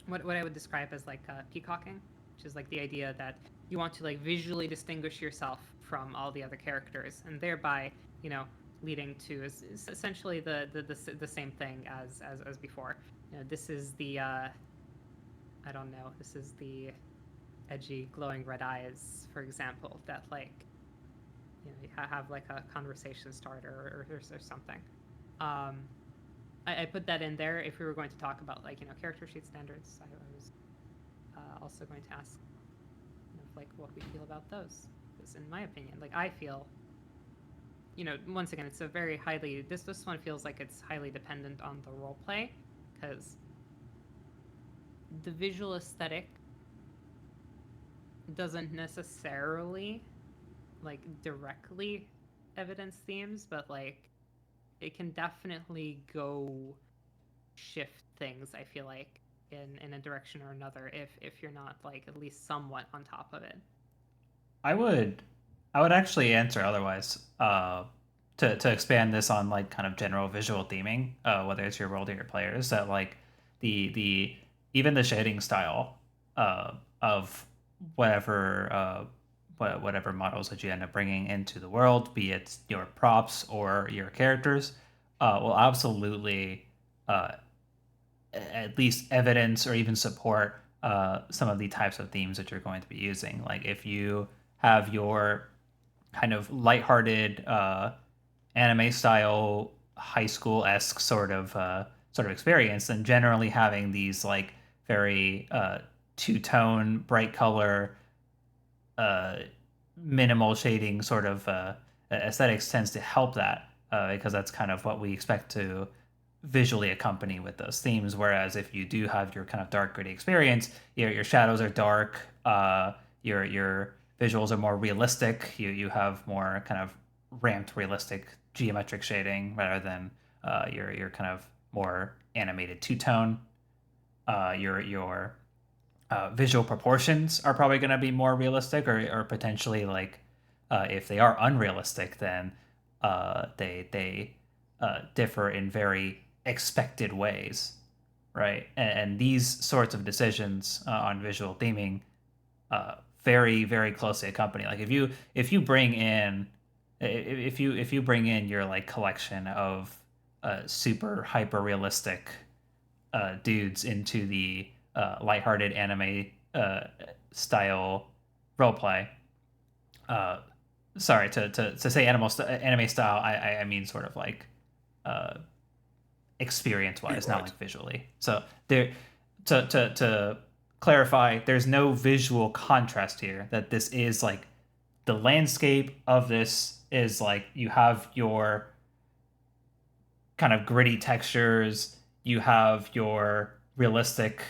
what I would describe as like peacocking, which is like the idea that you want to like visually distinguish yourself from all the other characters, and thereby, you know, leading to is essentially the same thing as before. You know, this is the I don't know, this is the edgy glowing red eyes, for example, that like you have like a conversation starter or something. Um, I put that in there if we were going to talk about like character sheet standards. I was also going to ask like what we feel about those, because in my opinion, like I feel, once again, it's a very highly this one feels like it's highly dependent on the role play, because the visual aesthetic doesn't necessarily like directly evidence themes, but like it can definitely go shift things, I feel like, in a direction or another if you're not like at least somewhat on top of it. I would actually answer otherwise. To expand this on like kind of general visual theming, whether it's your world or your players, that like the even the shading style of whatever whatever models that you end up bringing into the world, be it your props or your characters, will absolutely uh, at least evidence or even support some of the types of themes that you're going to be using. Like if you have your kind of lighthearted anime style high school esque sort of experience, then generally having these like very two tone, bright color, uh, minimal shading sort of aesthetics tends to help that because that's kind of what we expect to visually accompany with those themes. Whereas if you do have your kind of dark gritty experience, your shadows are dark, your visuals are more realistic. You have more kind of ramped realistic geometric shading rather than your kind of more animated two tone. Your visual proportions are probably going to be more realistic, or potentially like if they are unrealistic, then they differ in very expected ways, right? And these sorts of decisions on visual theming very very closely accompany. Like if you bring in if you bring in your like collection of super hyper realistic dudes into the lighthearted anime style roleplay. Uh, sorry to say anime style. I mean sort of like uh, experience wise, not Right. like visually. So there to clarify, there's no visual contrast here. That this is like the landscape of this is like you have your kind of gritty textures. You have your realistic,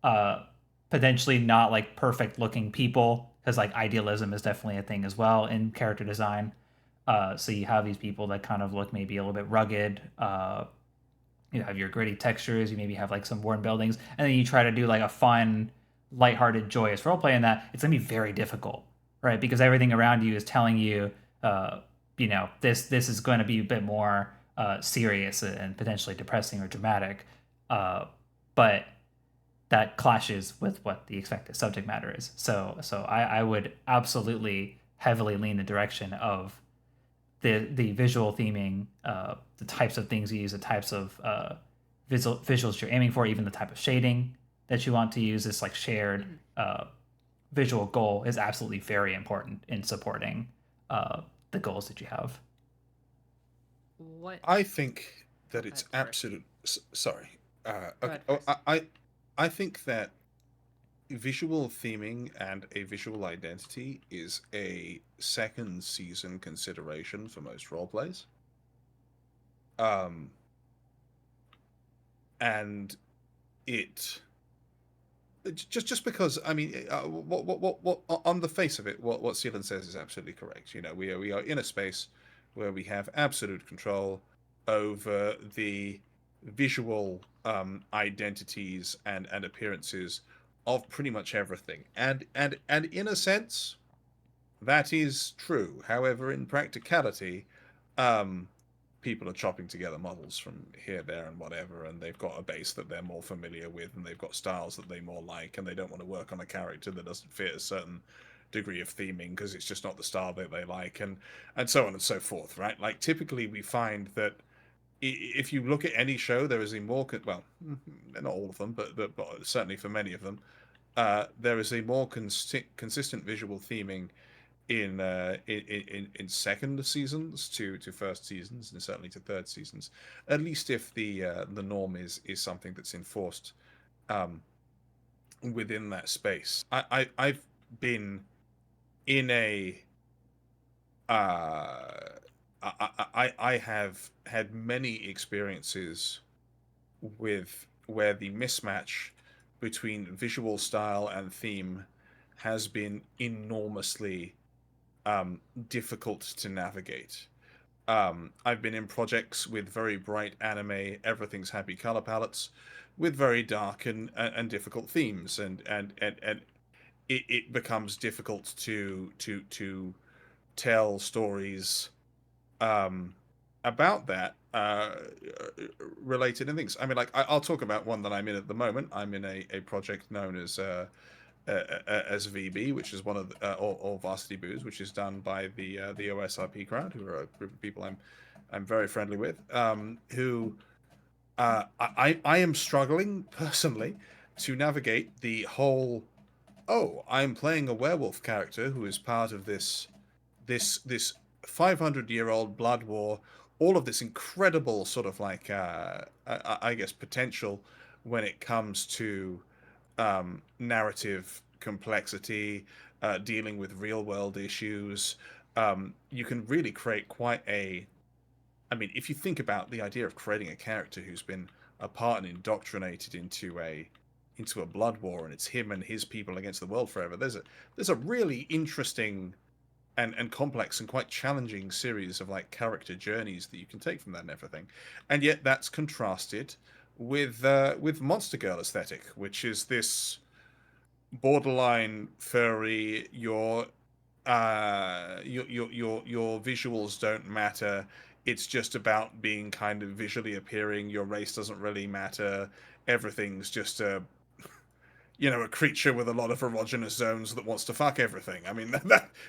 uh, potentially not like perfect looking people, because like idealism is definitely a thing as well in character design. So you have these people that kind of look maybe a little bit rugged. You have your gritty textures. You maybe have like some worn buildings, and then you try to do like a fun, lighthearted, joyous roleplay in that. It's gonna be very difficult, right? Because everything around you is telling you, this is going to be a bit more serious and potentially depressing or dramatic. But that clashes with what the expected subject matter is. So I would absolutely heavily lean the direction of the visual theming, the types of things you use, the types of visuals you're aiming for, even the type of shading that you want to use. This like shared Mhm. visual goal is absolutely very important in supporting the goals that you have. What? I think Oh, that go ahead, it's sorry. absolute. Sorry. Go Okay. ahead Oh, first. I think that visual theming and a visual identity is a second season consideration for most roleplays. Um, and it just because I mean, what on the face of it, what Sealand says is absolutely correct. You know, we are in a space where we have absolute control over the visual identities and appearances of pretty much everything, and in a sense, that is true. However, in practicality, um, people are chopping together models from here, there, and whatever, and they've got a base that they're more familiar with, and they've got styles that they more like, and they don't want to work on a character that doesn't fit a certain degree of theming because it's just not the style that they like, and so on and so forth, right? Like typically, we find that if you look at any show, there is a more well, not all of them, but certainly for many of them, there is a more consistent visual theming in second seasons to first seasons and certainly to third seasons, at least if the norm is something that's enforced um, within that space. I've been in a I have had many experiences with where the mismatch between visual style and theme has been enormously difficult to navigate. I've been in projects with very bright anime, everything's happy color palettes, with very dark and difficult themes, and it becomes difficult to tell stories um, about that related in things. I mean, like I'll talk about one that I'm in at the moment. I'm in a project known as VB, which is one of the, or Varsity Booze, which is done by the OSRP crowd, who are a group of people I'm very friendly with. Who I am struggling personally to navigate the whole. Oh, I'm playing a werewolf character who is part of this 500-year-old blood war. All of this incredible sort of like I guess potential when it comes to narrative complexity, dealing with real world issues. You can really create quite a. I mean, if you think about the idea of creating a character who's been a part and indoctrinated into a blood war, and it's him and his people against the world forever. There's a really interesting and complex and quite challenging series of like character journeys that you can take from that and everything, and yet that's contrasted with Monster Girl aesthetic, which is this borderline furry. Your visuals don't matter. It's just about being kind of visually appearing. Your race doesn't really matter. Everything's just a creature with a lot of erogenous zones that wants to fuck everything. I mean,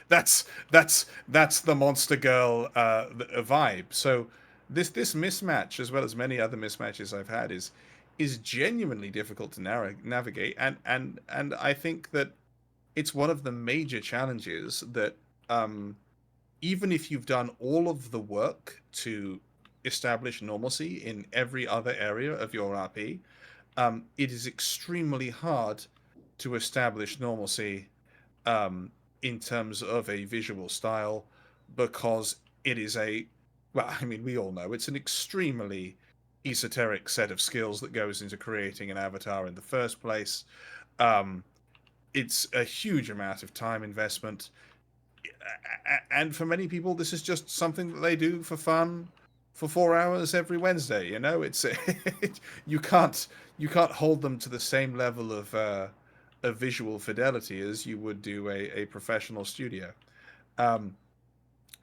that's the Monster Girl vibe. So this mismatch, as well as many other mismatches I've had, is genuinely difficult to navigate, and I think that it's one of the major challenges that even if you've done all of the work to establish normalcy in every other area of your RP, it is extremely hard to establish normalcy in terms of a visual style because it is well, I mean, we all know it's an extremely esoteric set of skills that goes into creating an avatar in the first place. Um, it's a huge amount of time investment, and for many people, this is just something that they do for fun for 4 hours every Wednesday. You know, it's you can't you can't hold them to the same level of visual fidelity as you would do a professional studio. Um,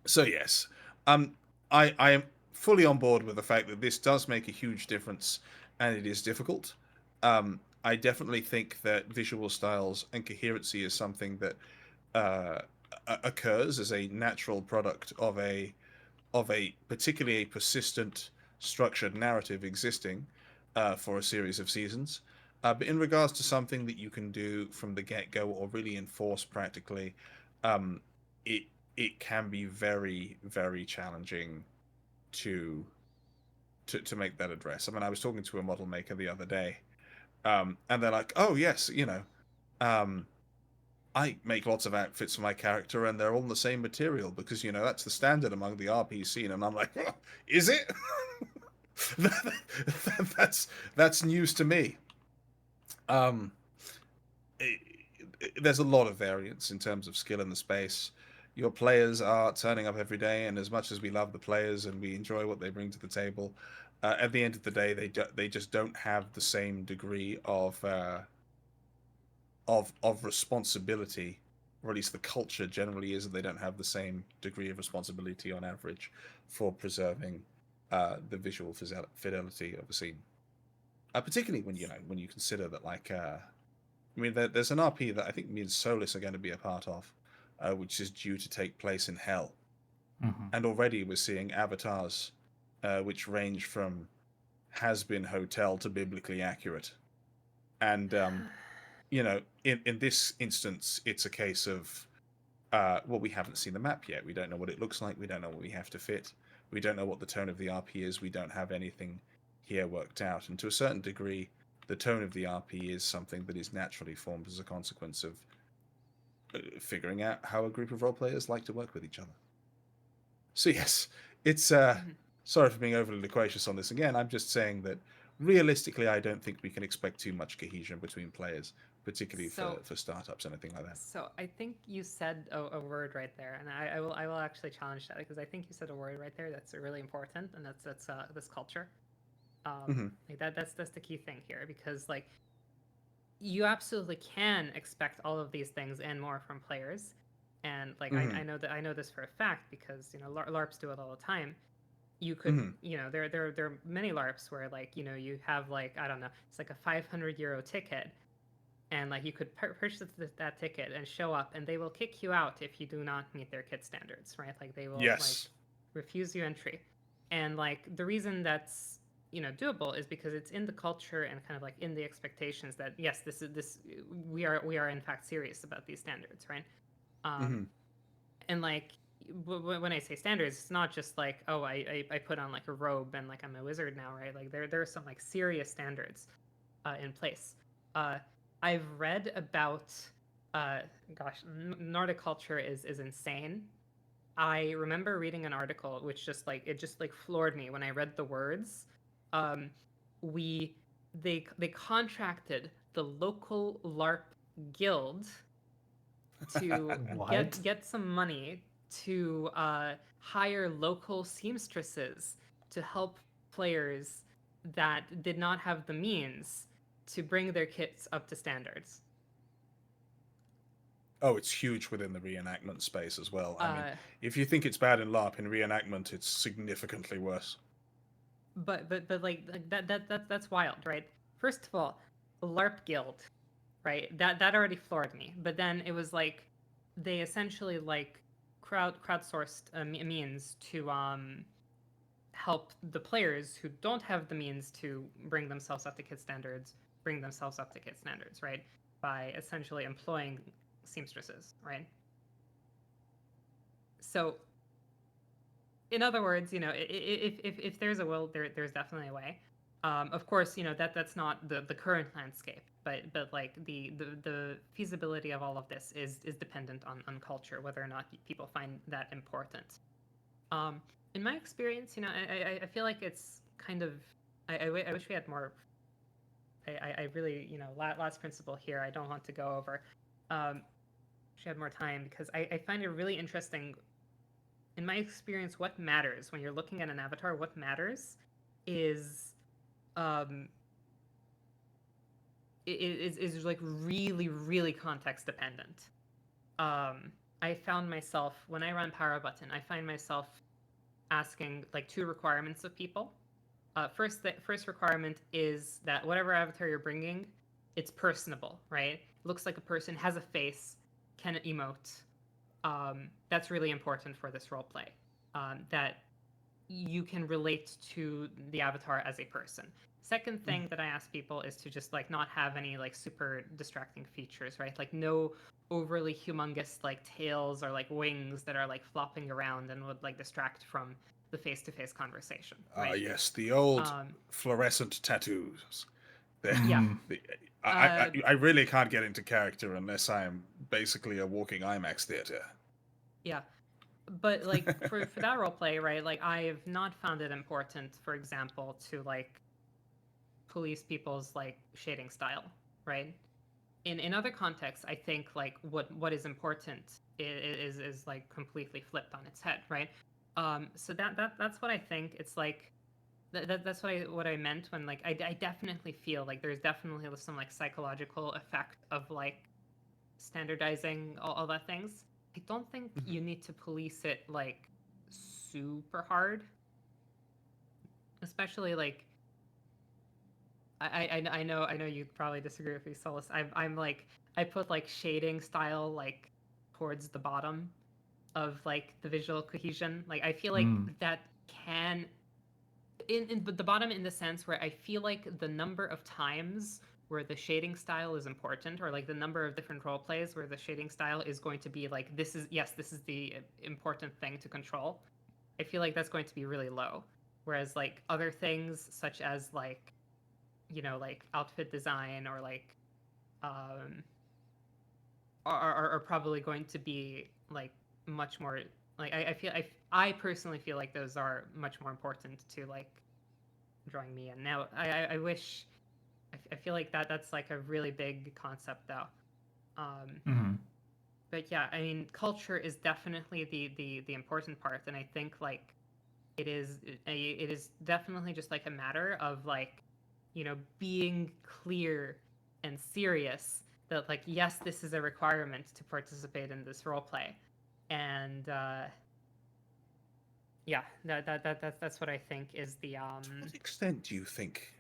so yes, um, I am fully on board with the fact that this does make a huge difference, and it is difficult. I definitely think that visual styles and coherency is something that uh, occurs as a natural product of a particularly a persistent structured narrative existing for a series of seasons. But in regards to something that you can do from the get-go or really enforce practically, um, it it can be very very challenging to to make that address. I mean, I was talking to a model maker the other day, and they're like, "Oh yes, um, I make lots of outfits for my character, and they're all the same material because that's the standard among the RP scene." And I'm like, "Is it?" That's news to me. Um, there's a lot of variance in terms of skill in the space. Your players are turning up every day, and as much as we love the players and we enjoy what they bring to the table, at the end of the day, they just don't have the same degree of responsibility, or at least the culture generally is that they don't have the same degree of responsibility on average for preserving the visual fidelity of a scene. Particularly when you consider that I mean, there's an RP that I think me and Solus are going to be a part of, which is due to take place in Hell. Mm-hmm. And already we're seeing avatars which range from has-been hotel to biblically accurate. And, in this instance, it's a case of, well, we haven't seen the map yet. We don't know what it looks like. We don't know what we have to fit. We don't know what the tone of the RP is. We don't have anything here worked out. And to a certain degree, the tone of the RP is something that is naturally formed as a consequence of figuring out how a group of role players like to work with each other. So yes, it's sorry for being overly loquacious on this again. I'm just saying that realistically, I don't think we can expect too much cohesion between players, particularly for startups and anything like that. So I think you said a word right there, and I will actually challenge that, because I think you said a word right there that's really important, and that's this culture. Like that's the key thing here, because like you absolutely can expect all of these things and more from players, and like I know that I know this for a fact, because LARPs do it all the time. You could there are many LARPs where like you have like, I don't know, it's like a 500 euro ticket, and like you could purchase that ticket and show up, and they will kick you out if you do not meet their kit standards, right? Like they will like Yes. refuse you entry. And like the reason that's doable is because it's in the culture and kind of like in the expectations that yes, this we are in fact serious about these standards, right? And like when I say standards, it's not just like, oh, I put on like a robe and like I'm a wizard now, right? Like there are some like serious standards in place. uh I've read about gosh, Nordic culture is insane. I remember reading an article which just like floored me when I read the words. Um, we they contracted the local LARP guild to What? get some money to hire local seamstresses to help players that did not have the means to bring their kits up to standards. Oh, it's huge within the reenactment space as well. I mean, Uh, if you think it's bad in LARP, in reenactment, it's significantly worse. but like that's wild, right? First of all, LARP guild, right? That already floored me. But then it was like they essentially like crowdsourced means to help the players who don't have the means to bring themselves up to kit standards right? By essentially employing seamstresses, right? So in other words, if there's a will, there's definitely a way. Of course, that's not the current landscape, but like the feasibility of all of this is dependent on culture, whether or not people find that important. Um, in my experience, I feel like it's kind of I wish we had more. I really last principle here. I don't want to go over. Wish I had more time, because I find it really interesting. In my experience, what matters when you're looking at an avatar, what matters is um is like really, really context dependent. I found myself, when I run Power Button, I find myself asking like two requirements of people. The first requirement is that whatever avatar you're bringing, it's personable, right? It looks like a person, has a face, can emote. That's really important for this role play. That you can relate to the avatar as a person. Second thing that I ask people is to just like not have any like super distracting features, right? Like no overly humongous like tails or like wings that are like flopping around and would like distract from the face-to-face conversation, Ah, right? yes, the old Um, fluorescent tattoos. yeah. Mm. I really can't get into character unless I am basically a walking IMAX theater. Yeah. but like for that role play, right? Like I have not found it important, for example, to like police people's like shading style, right? In other contexts, I think like what is important is like completely flipped on its head, right? So that's what I think. It's like that's what I meant when like I definitely feel like there's definitely some like psychological effect of like standardizing all that things. I don't think you need to police it like super hard, especially like I know you probably disagree with me, Solus. I'm like I put like shading style like towards the bottom of like the visual cohesion. Like I feel like Mm. that can in the bottom in the sense where I feel like the number of times where the shading style is important, or like the number of different role plays where the shading style is going to be like this is the important thing to control. I feel like that's going to be really low. Whereas like other things such as like like outfit design or like um are probably going to be like much more like I personally feel like those are much more important to like drawing me in. Now I wish I feel like that's like a really big concept though. Um Mm-hmm. but yeah, I mean culture is definitely the important part, and I think like it is definitely just like a matter of like being clear and serious that like yes, this is a requirement to participate in this role play, and yeah, that's what I think is the To what extent do you think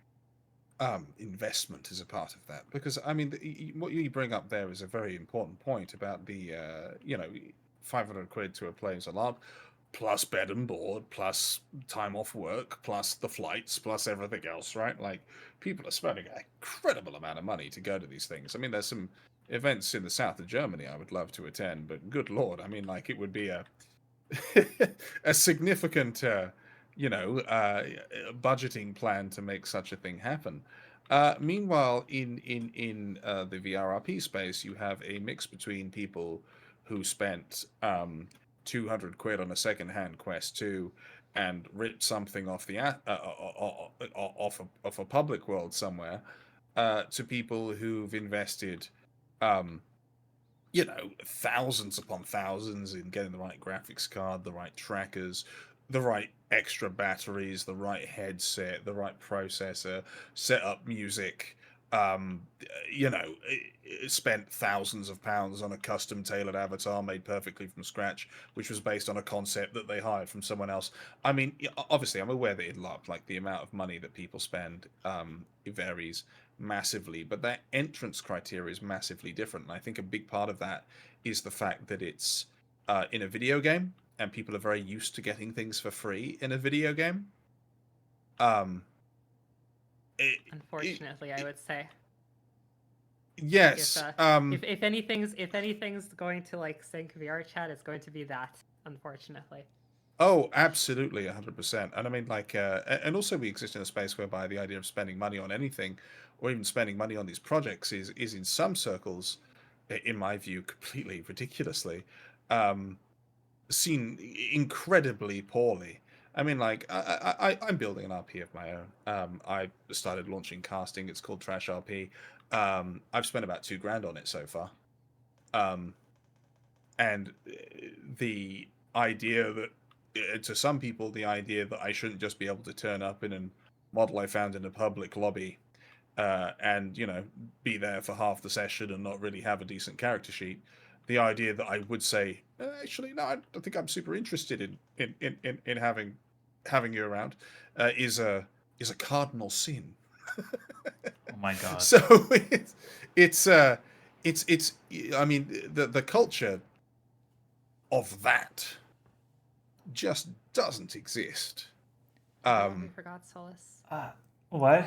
investment is a part of that? Because I mean, what you bring up there is a very important point about the 500 quid to a player's alarm, plus bed and board, plus time off work, plus the flights, plus everything else, right? Like people are spending an incredible amount of money to go to these things. I mean, there's some events in the south of Germany I would love to attend, but good lord, I mean, like it would be a a significant, budgeting plan to make such a thing happen. Meanwhile, in the VRRP space, you have a mix between people who spent 200 quid on a second-hand Quest 2 and ripped something off the off a public world somewhere, to people who've invested um, thousands upon thousands in getting the right graphics card, the right trackers, the right extra batteries, the right headset, the right processor, set up music. Um, spent thousands of pounds on a custom tailored avatar made perfectly from scratch, which was based on a concept that they hired from someone else. I mean, obviously, I'm aware that in LARP, like the amount of money that people spend, it varies massively, but their entrance criteria is massively different. And I think a big part of that is the fact that it's in a video game, and people are very used to getting things for free in a video game. Um, it, it, unfortunately I it, would say if yes. if anything's going to like sync VR chat, it's going to be that, unfortunately. Oh, absolutely, 100%. And I mean, like, and also we exist in a space whereby the idea of spending money on anything, or even spending money on these projects, is in some circles, in my view, completely ridiculously, um, seen incredibly poorly. I mean, like, I'm building an RP of my own. I started launching casting. It's called Trash RP. I've spent about 2 grand on it so far. Um, and the idea that, to some people, the idea that I shouldn't just be able to turn up in a model I found in a public lobby, and be there for half the session and not really have a decent character sheet. The idea that I would say, actually, no, I think I'm super interested in having you around, is a cardinal sin. Oh my god. So it's uh, it's I mean, the culture of that just doesn't exist. Oh, hold on, we Um, forgot Solus. Uh, what?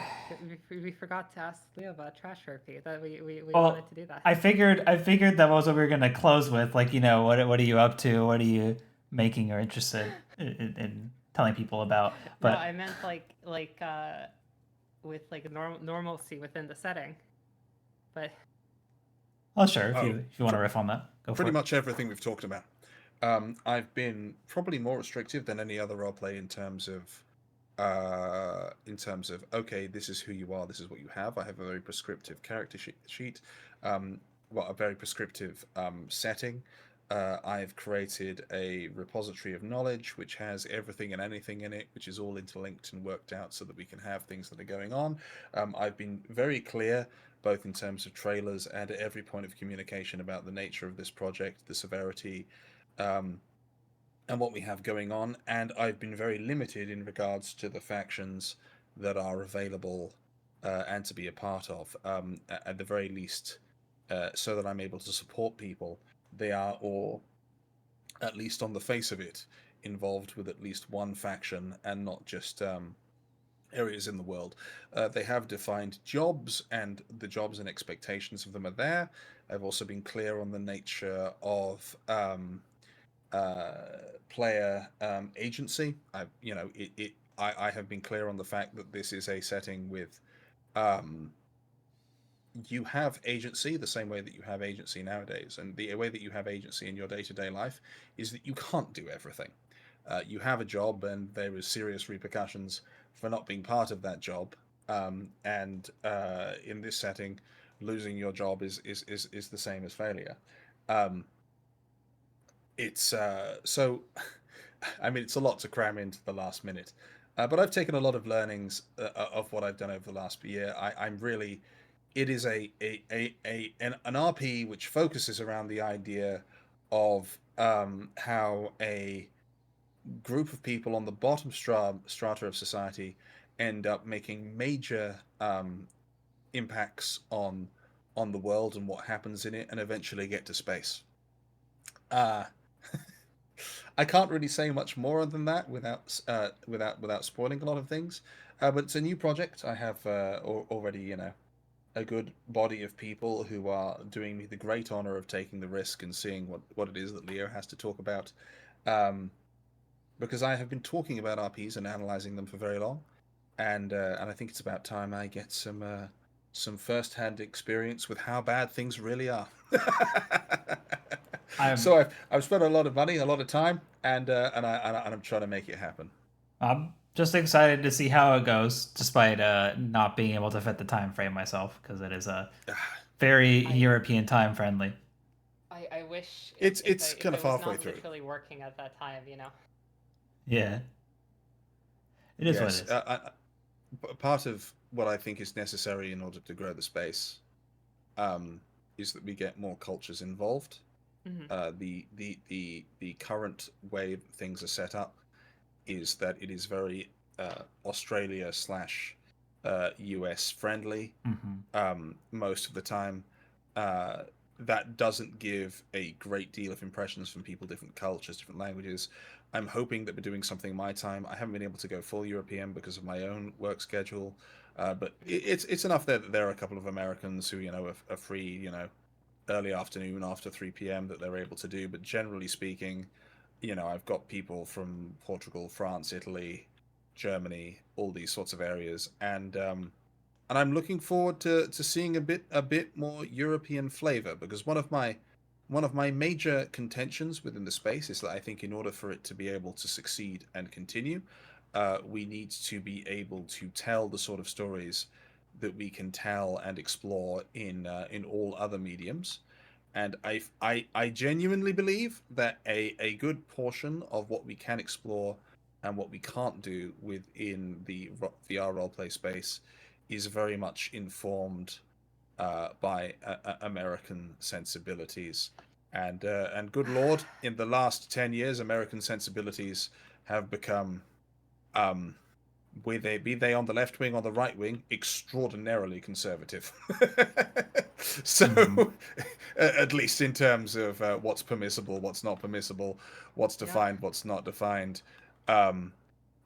We forgot to ask Leo about trash RP. That we wanted Well, to do that. I figured that was what we were gonna close with. Like, what are you up to? What are you making or interested in telling people about? No, But I meant with like normalcy within the setting. But oh, sure, if oh, you want to riff on that, go for pretty it. much everything we've talked about. I've been probably more restrictive than any other roleplay in terms of okay, this is who you are, this is what you have. I have a very prescriptive character sheet, um, well, a very prescriptive setting. I've created a repository of knowledge which has everything and anything in it, which is all interlinked and worked out so that we can have things that are going on. I've been very clear, both in terms of trailers and at every point of communication, about the nature of this project, the severity, um, and what we have going on, and I've been very limited in regards to the factions that are available and to be a part of. At the very least, so that I'm able to support people, they are all, at least on the face of it, involved with at least one faction and not just areas in the world. They have defined jobs, and the jobs and expectations of them are there. I've also been clear on the nature of player agency. I have been clear on the fact that this is a setting with um, you have agency the same way that you have agency nowadays, and the way that you have agency in your day-to-day life is that you can't do everything. You have a job, and there is serious repercussions for not being part of that job. And in this setting, losing your job is the same as failure. Um, it's so I mean, it's a lot to cram into the last minute, but I've taken a lot of learnings of what I've done over the last year. I'm really, it is an RP which focuses around the idea of how a group of people on the bottom strata of society end up making major impacts on the world and what happens in it, and eventually get to space. Uh, I can't really say much more than that without spoiling a lot of things. But it's a new project. I have already, a good body of people who are doing me the great honor of taking the risk and seeing what it is that Leo has to talk about. Um, because I have been talking about RPs and analyzing them for very long, and I think it's about time I get some first-hand experience with how bad things really are. I'm So I've spent a lot of money, a lot of time, and I'm trying to make it happen. I'm just excited to see how it goes, despite not being able to fit the time frame myself, because it is very I European time friendly. I wish It's if kind I of was halfway not through. literally working at that time, you know. Yeah, it is what it Yes, is. part of what I think is necessary in order to grow the space um, is that we get more cultures involved. Hmm. The current way things are set up is that it is very Australia slash US friendly Hmm. most of the time. Uh, that doesn't give a great deal of impressions from people, different cultures, different languages. I'm hoping that we're doing something my time. I haven't been able to go full European because of my own work schedule, but it's enough there that there are a couple of Americans who are free, early afternoon after 3 p.m. that they're able to do. But generally speaking, I've got people from Portugal, France, Italy, Germany, all these sorts of areas, and I'm looking forward to seeing a bit more European flavor, because one of my major contentions within the space is that I think in order for it to be able to succeed and continue, we need to be able to tell the sort of stories that we can tell and explore in all other mediums. And I genuinely believe that a good portion of what we can explore and what we can't do within the VR roleplay space is very much informed by American sensibilities. And good lord, in the last 10 years, American sensibilities have become, um, be they on the left wing or the right wing, extraordinarily conservative. Hmm. So, at least in terms of what's permissible, what's not permissible, what's Yeah. defined, what's not defined, um,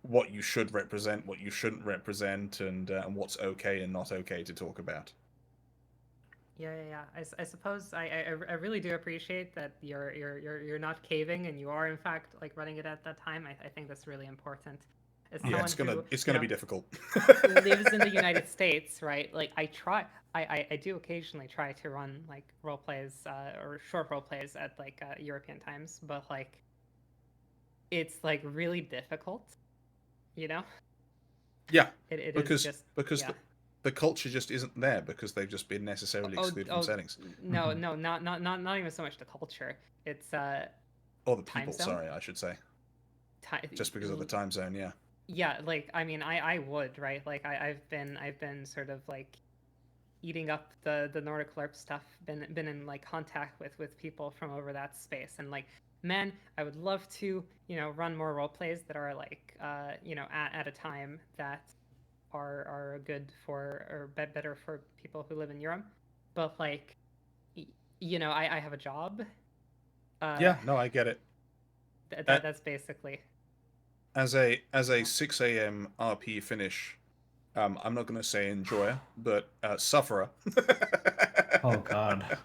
what you should represent, what you shouldn't represent, and what's okay and not okay to talk about. Yeah. I suppose I really do appreciate that you're not caving and you are in fact like running it at that time. I think that's really important. As Yeah, someone it's gonna who, it's you gonna know, be difficult. lives in the United States, right? Like I try, I do occasionally try to run like role plays or short role plays at like European times, but like it's like really difficult, you know. Yeah, It is because just because yeah. the culture just isn't there because they've just been necessarily excluded from settings. No, no, not even so much the culture. It's Or the time people, zone. sorry, I should say. Time, Just because of the time zone, yeah. yeah, like I mean, I would right. Like I've been sort of like eating up the Nordic LARP stuff. Been in like contact with people from over that space, and like man, I would love to run more role plays that are like at a time that are good for or better for people who live in Europe. But like I have a job. Uh, Yeah, no, I get it. that's basically. As a 6 a.m. RP finish, I'm not going to say enjoyer, but sufferer. Oh God.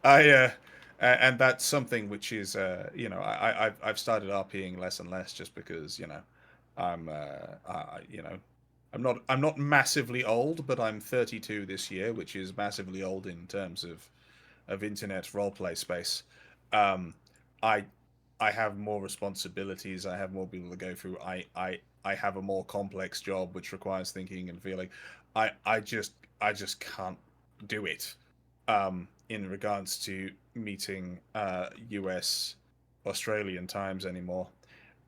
And that's something which is, I've started RPing less and less just because, I'm, I'm not massively old, but I'm 32 this year, which is massively old in terms of internet roleplay space. Um, I I have more responsibilities. I have more people to go through. I have a more complex job which requires thinking and feeling. I just can't do it. In regards to meeting US Australian times anymore.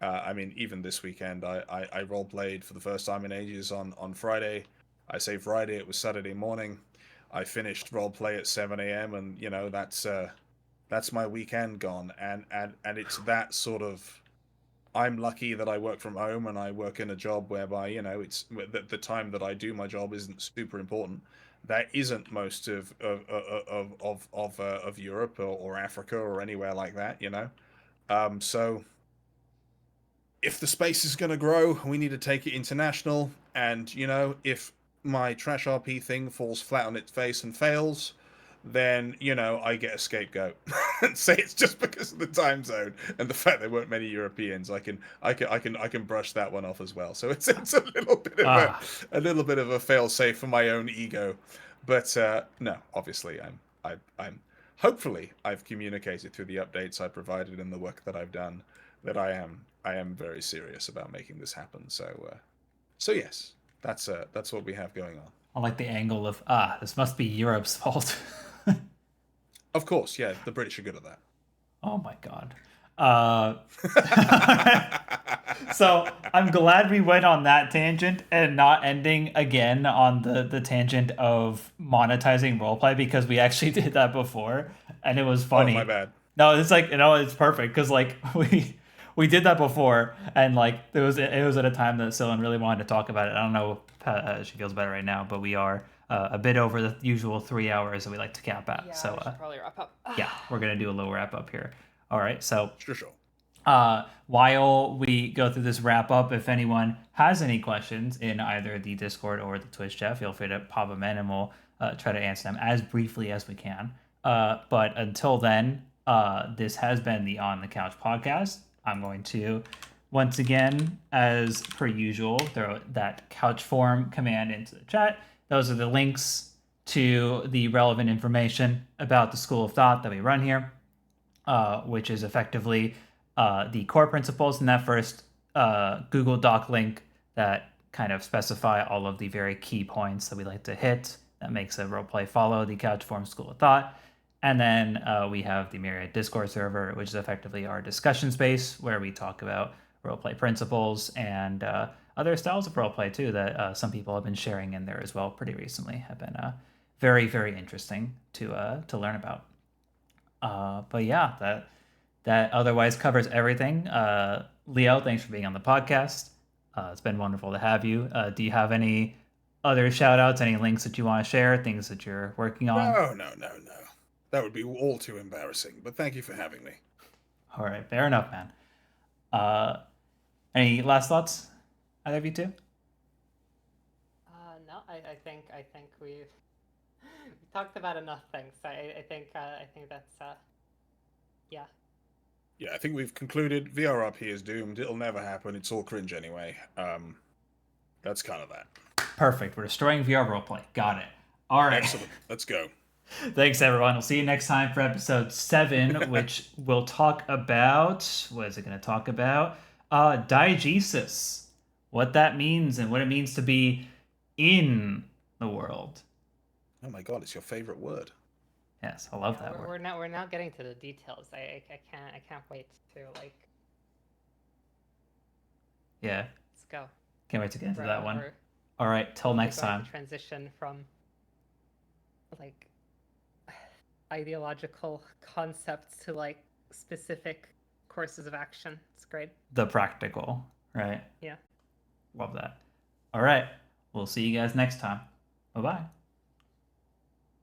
I mean, even this weekend, I role played for the first time in ages on Friday. I say Friday, it was Saturday morning. I finished role play at 7 a.m. and that's my weekend gone. And it's that sort of. I'm lucky that I work from home and I work in a job whereby it's the time that I do my job isn't super important. That isn't most of Europe or Africa or anywhere like that. So if the space is going to grow, we need to take it international. And, if my trash RP thing falls flat on its face and fails, then, I get a scapegoat and say it's just because of the time zone and the fact there weren't many Europeans. I can brush that one off as well. So it's a little bit of Ah. a little bit of a fail safe for my own ego. But no, obviously I'm hopefully I've communicated through the updates I provided and the work that I've done that I am very serious about making this happen. So yes, that's what we have going on. I like the angle of this must be Europe's fault. Of course, yeah, the British are good at that. Oh my God. Uh, so I'm glad we went on that tangent and not ending again on the tangent of monetizing roleplay because we actually did that before and it was Oh, my funny. bad. No, it's like it's perfect because like we did that before and like it was at a time that Sylvan really wanted to talk about it. I don't know if she feels better right now, but we are a bit over the usual 3 hours that we like to cap at. So Probably wrap up. yeah, we're gonna do a little wrap up here. All right, so Sure. while we go through this wrap up, if anyone has any questions in either the Discord or the Twitch chat, feel free to pop them in and we'll try to answer them as briefly as we can. But until then, this has been the On the Couch podcast. I'm going to, once again, as per usual, throw that Couchform command into the chat. Those are the links to the relevant information about the school of thought that we run here, which is effectively the core principles in that first Google Doc link that kind of specify all of the very key points that we like to hit that makes a roleplay follow the Couchform School of Thought. And then we have the Myriad Discord server, which is effectively our discussion space where we talk about roleplay principles and other styles of roleplay too that some people have been sharing in there as well pretty recently. Have been very, very interesting to learn about. But yeah, that otherwise covers everything. Leo, thanks for being on the podcast. It's been wonderful to have you. Do you have any other shout outs, any links that you want to share, things that you're working on? No. That would be all too embarrassing. But thank you for having me. All right, fair enough, man. Uh, any last thoughts, either of you two? No, I think we've we talked about enough things. I think that's yeah. Yeah, I think we've concluded VRRP is doomed. It'll never happen. It's all cringe anyway. That's kind of that. Perfect. We're destroying VR roleplay. Got it. All right. Excellent. Let's go. Thanks, everyone. We'll see you next time for episode 7, which will talk about, what is it going to talk about? Diegesis. What that means and what it means to be in the world. Oh my god, it's your favorite word. Yes, I love that we're, word. we're now getting to the details. I can't wait to like. Yeah, Let's go. can't wait to get into We're- that one. we're- All right, till we're next going time. to transition from like ideological concepts to like specific courses of action. It's great. The practical, right? Yeah. Love that. All right, we'll see you guys next time. Bye-bye.